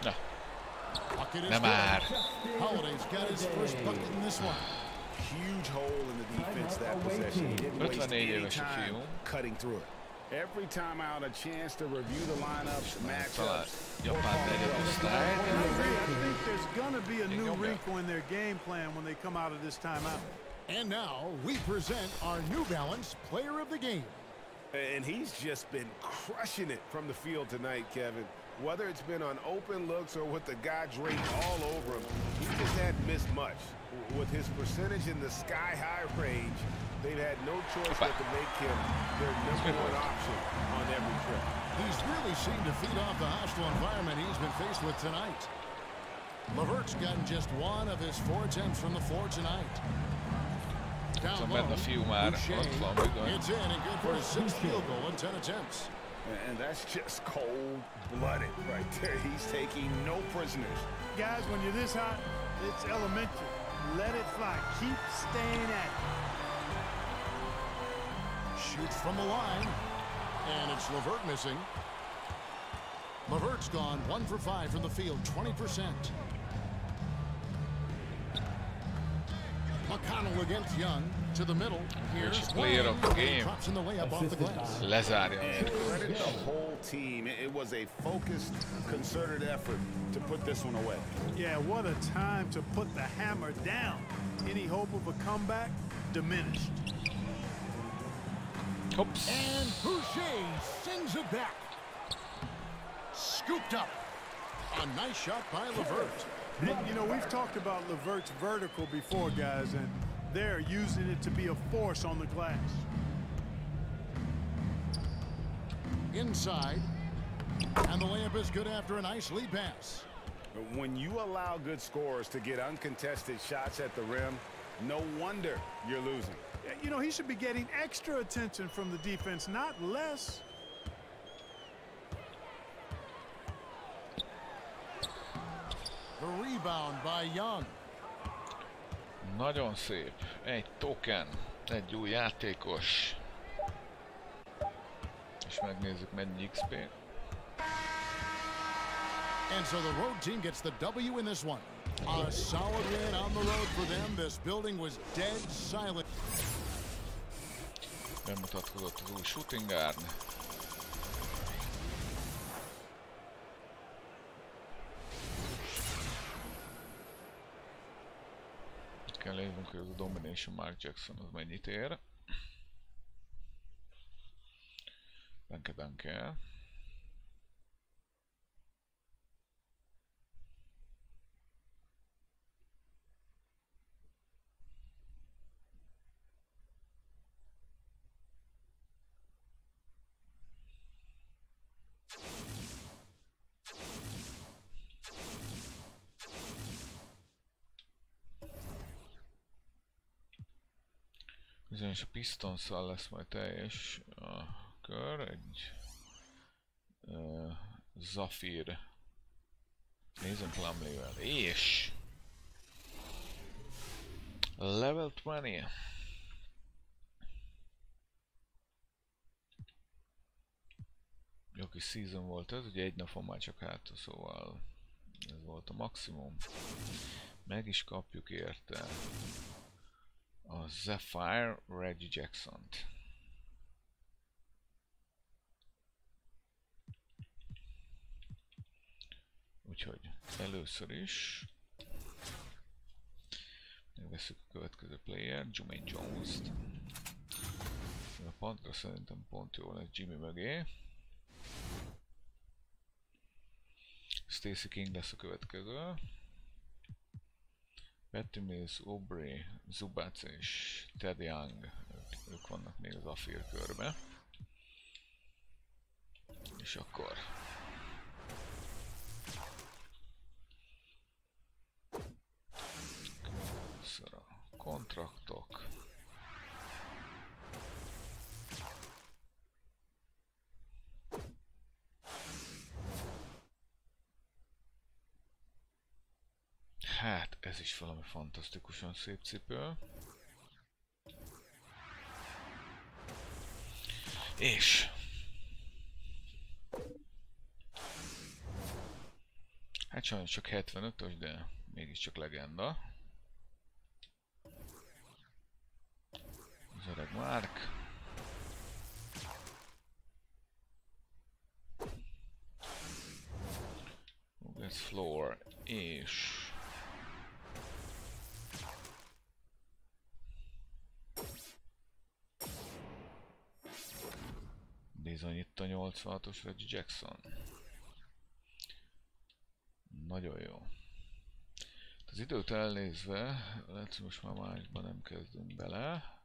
No. Bucket is Nem már. Holiday's got his first bucket in this one. Huge hole in the defense that possession. Didn't waste any time cutting through it. Every time out, a chance to review the lineups, matchups. I think there's going to be a new wrinkle in their game plan when they come out of this timeout. And now we present our New Balance Player of the Game. And he's just been crushing it from the field tonight, Kevin. Whether it's been on open looks or with the guy draped all over him, he just hadn't missed much. With his percentage in the sky-high range, they've had no choice but to make him their #1 option on every trip. He's really seemed to feed off the hostile environment he's been faced with tonight. LeVert's gotten just 1 of his 4 attempts from the floor tonight. Down low, Boucher, it's in and good for his 6th field goal in 10 attempts. And that's just cold-blooded right there. He's taking no prisoners. Guys, when you're this hot, it's elementary. Let it fly. Keep staying at it. Shoots from the line. And it's LeVert missing. LeVert's gone 1 for 5 from the field, 20%. McConnell against Young to the middle. Here's player of the game. Drops in the layup off the glass. Lezárja. And credit the whole team. It was a focused, concerted effort to put this one away. Yeah, what a time to put the hammer down. Any hope of a comeback diminished. Oops. And Boucher sends it back. Scooped up. A nice shot by LeVert. You know, we've talked about LeVert's vertical before, guys, and they're using it to be a force on the glass. Inside. And the layup is good after a nice lead pass. When you allow good scorers to get uncontested shots at the rim, no wonder you're losing. You know, he should be getting extra attention from the defense, not less. The rebound by Young. Nagyon szép. Egy token, egy új játékos. És megnézzük mennyi XP. And so the road team gets the W in this one. A solid win on the road for them. This building was dead silent. Bemutatkozott az új shooting guard. Kell néznünk, hogy az a Domination Mark Jackson az mennyit ér. Danke. Bizonyos a Pistons-szal lesz majd teljes a kör, egy Zafir Mason Plumlee-vel, és level 20. Jó kis season volt ez, ugye egy napon már csak hátul, szóval ez volt a maximum. Meg is kapjuk érte a Zephyr Reggie Jackson-t. Úgyhogy először is megveszünk a következő player, Jermaine Jones-t. A pontra szerintem pont jó lesz Jimmy mögé. Stacey King lesz a következő. Patty Mills, Aubrey, Zubac és Ted Young, ők vannak még az Afir körbe. És akkor először a kontraktok. Hát, ez is valami fantasztikusan szép cipő. És hát sajnos csak 75-ös, de mégiscsak legenda. Az öreg Mark. Ez floor és bizony itt a 86-os Reggie Jackson. Nagyon jó. Az időt elnézve, lehet, hogy most már másban nem kezdünk bele.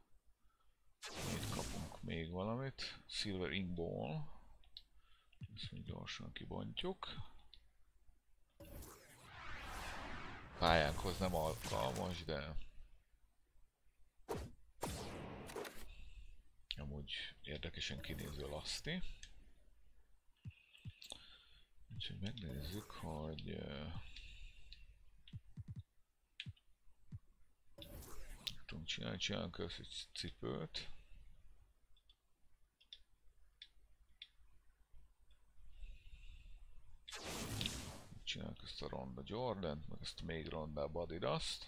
Itt kapunk még valamit. Silver Ink Ball. Ezt még gyorsan kibontjuk. Pályánkhoz nem alkalmas, de amúgy érdekesen kinéző laszti. Úgyhogy megnézzük, hogy tudunk csinálni egy cipőt. Csináljuk ezt a ronda Jordant, meg ezt a még rondább Adidast.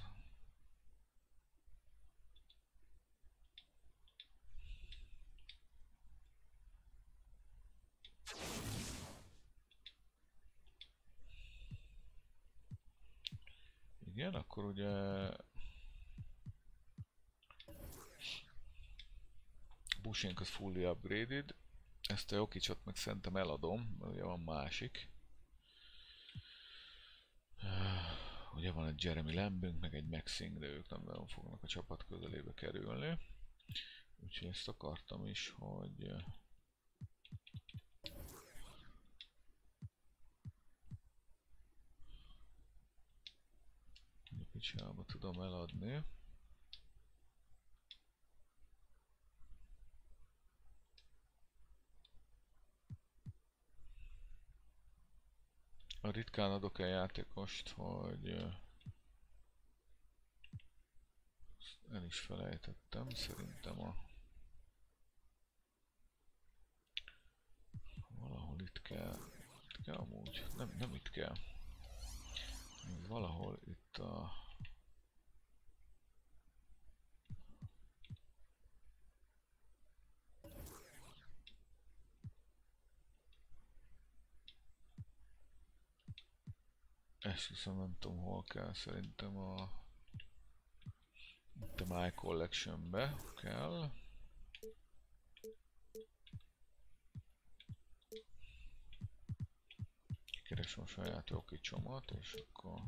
Igen, akkor ugye Boucher az fully upgraded. Ezt a Jokicsot meg szerintem eladom, mert ugye van másik. Ugye van egy Jeremy Lambünk, meg egy Maxing, de ők nem nagyon fognak a csapat közelébe kerülni. Úgyhogy ezt akartam is, hogy picsába tudom eladni. A ritkán adok el játékost, hogy el is felejtettem, szerintem valahol itt kell amúgy, nem itt kell. Valahol itt a esküszöm, nem tudom hol kell, szerintem itt a My Collection-be kell. Keresem a saját Jokicsomat, és akkor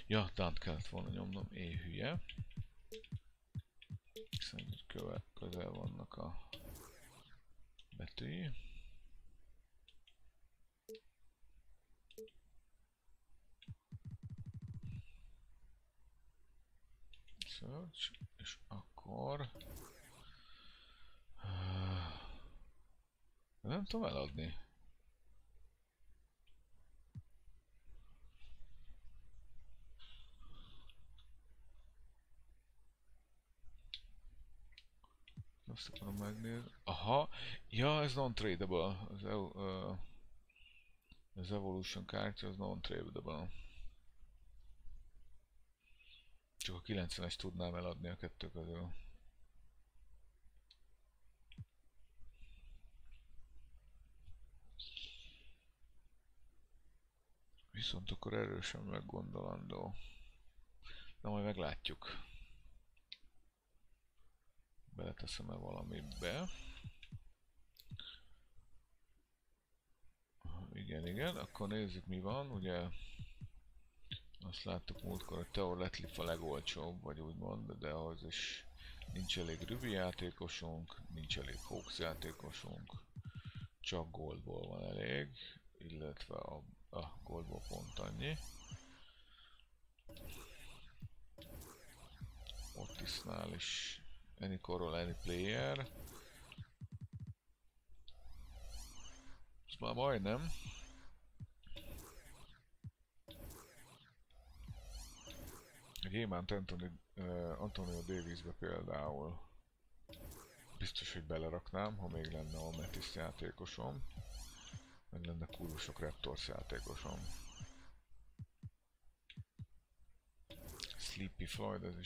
ja, dant kellett volna nyomnom, hülye. Szerintem közel vannak a betűi. Search, és akkor Nem tudom eladni. Azt akarom megnézni. Aha! Ja, ez non-tradable. Az Evolution kártya az non-tradable. Csak a 90-es tudnám eladni a kettő közül. Viszont akkor erősen meggondolandó. De majd meglátjuk. Beleteszem-e valamibe. Igen, akkor nézzük mi van, ugye azt láttuk múltkor, hogy Theo Ratliff a legolcsóbb, vagy úgymond, de ahhoz is nincs elég Rubio játékosunk, nincs elég Hawks játékosunk, csak Goldból van elég, illetve a Goldból pont annyi. Otisnál is any corral, any player. Ez már majdnem. A gyémánt Antonio Davisbe például biztos, hogy beleraknám, ha még lenne a Metis játékosom, meg lenne kurva sok Raptors játékosom. Sleepy Floyd, ez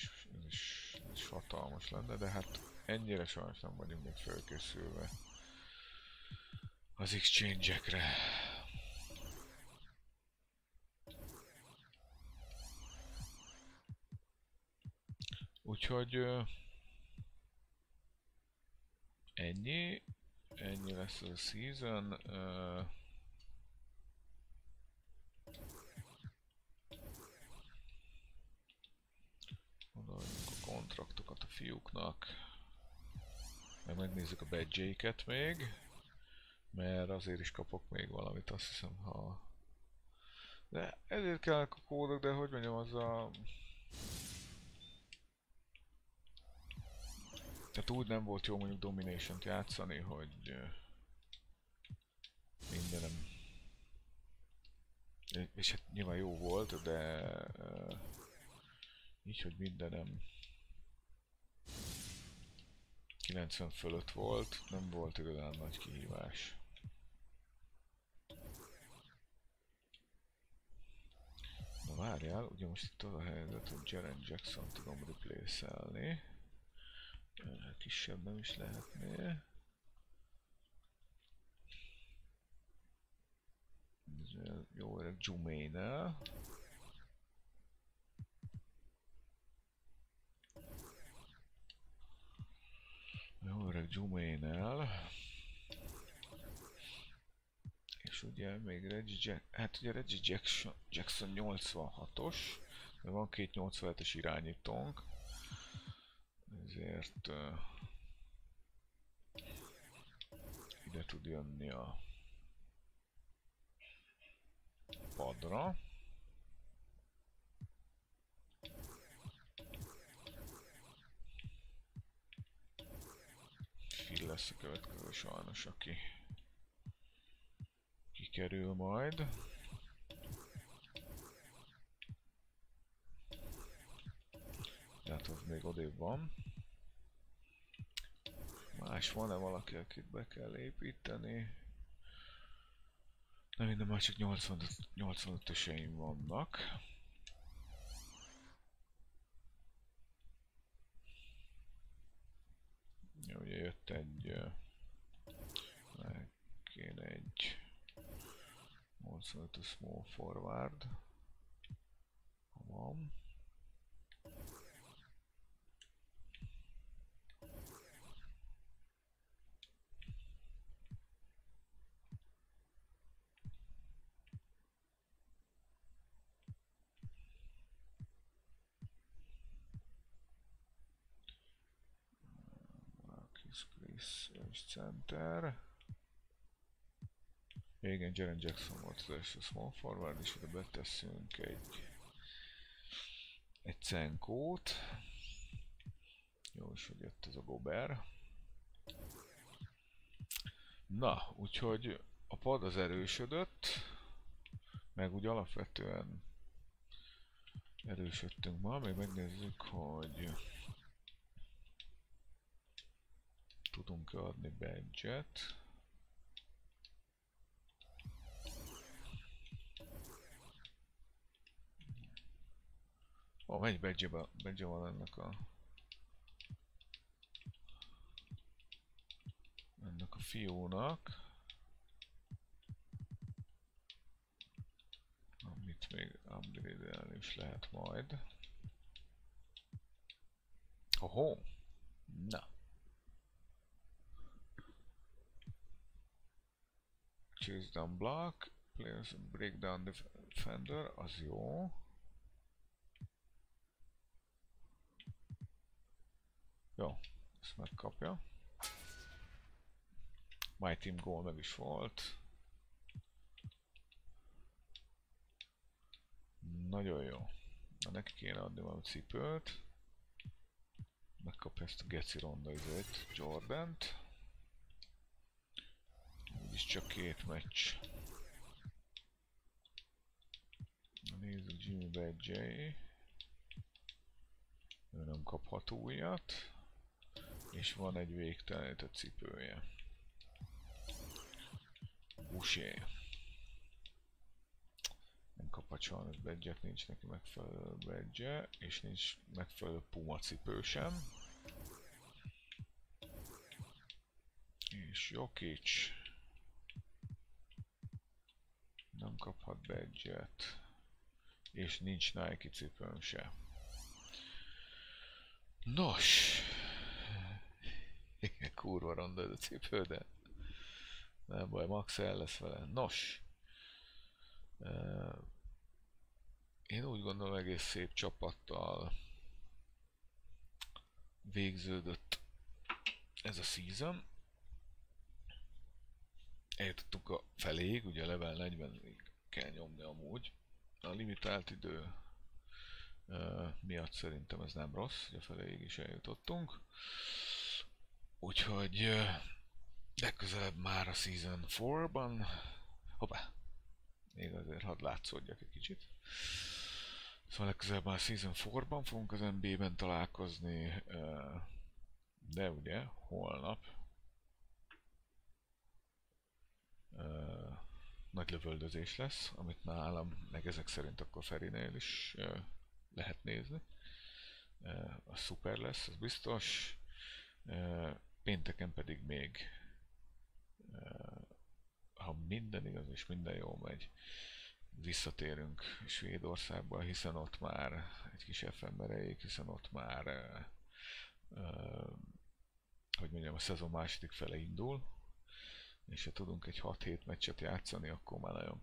is hatalmas lenne, de hát ennyire sajnos nem vagyunk még felkészülve az exchange-ekre. Úgyhogy ennyi lesz a season. Odaadjuk a kontraktokat a fiúknak, megnézzük a badge-eiket még, mert azért is kapok még valamit, azt hiszem, ha... De ezért kellnek a kódok, de hogy mondjam, az a... Tehát úgy nem volt jó mondjuk Domination-t játszani, hogy mindenem... És hát nyilván jó volt, de így, hogy mindenem 90 fölött volt, nem volt igazán nagy kihívás. Na várjál, ugye most itt az a helyzet, hogy Jaren Jackson tudom replace-elni. Kisebb nem is lehetné. Jó öreg Jumaine-nel. Jó öreg Jumaine-nel. És ugye még Reggie Jackson 86-os, de van két 87-es irányítónk. Ezért ide tud jönni a padra. Phil lesz a következő sajnos, aki kikerül majd. Tehát az még odébb van. Más van-e valaki, akit be kell építeni? Nem minden, már csak 85-öseim vannak. Ja, ugye jött egy... kéne egy 85-ös small forward. Ha van. Chris center. Igen, Jaren Jackson volt az első small forward, és ide betesszünk egy Cenkót. Jó, és hogy jött ez a Gober. Na, úgyhogy a pad az erősödött, meg úgy alapvetően erősödtünk ma, még megnézzük, hogy tudunk-e adni badge-et. Ó, mennyi badge van ennek a fiúnak, amit még upgrade-elni is lehet majd. Hoho! Na! Chase down block, players break down defender, az jó. Jó, ezt megkapja. My team goal meg is volt. Nagyon jó. Na, neki kéne adni valami cipőt. Megkapja ezt a geci ronda időt, Jordant. Úgyis csak 2 meccs. Nézzük Jimmy badge-ei. Ő nem kaphat újat. És van egy végtelenített cipője. Boucher. Nem kaphat sajnos badge-et, nincs neki megfelelő badge, és nincs megfelelő puma cipő sem. És Jokic nem kaphat badge-et, és nincs Nike cipőm se. Nos, igen, kurva ronda ez a cipő, de nem baj, max el lesz vele. Nos, én úgy gondolom, egész szép csapattal végződött ez a season. Eljutottunk a feléig, ugye level 40-ig kell nyomni amúgy. A limitált idő miatt szerintem ez nem rossz, hogy a feléig is eljutottunk. Úgyhogy legközelebb már a Season 4-ban, hoppá, még azért hadd látszódjak egy kicsit. Szóval legközelebb már a Season 4-ban fogunk az NBA-ben találkozni, de ugye holnap nagy lövöldözés lesz, amit nálam, meg ezek szerint akkor Ferinél is lehet nézni. Az szuper lesz, az biztos. Pénteken pedig még, ha minden igaz és minden jól megy, visszatérünk Svédországba, hiszen ott már egy kis FM erejék, hiszen ott már hogy mondjam, a szezon második fele indul, és ha tudunk egy 6-7 meccset játszani, akkor már nagyon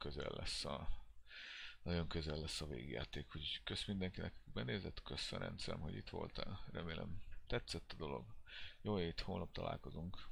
közel lesz a végjáték. Úgyhogy kösz mindenkinek, benézett, kösz Ferencem, hogy itt voltál, remélem tetszett a dolog. Jó hét, holnap találkozunk.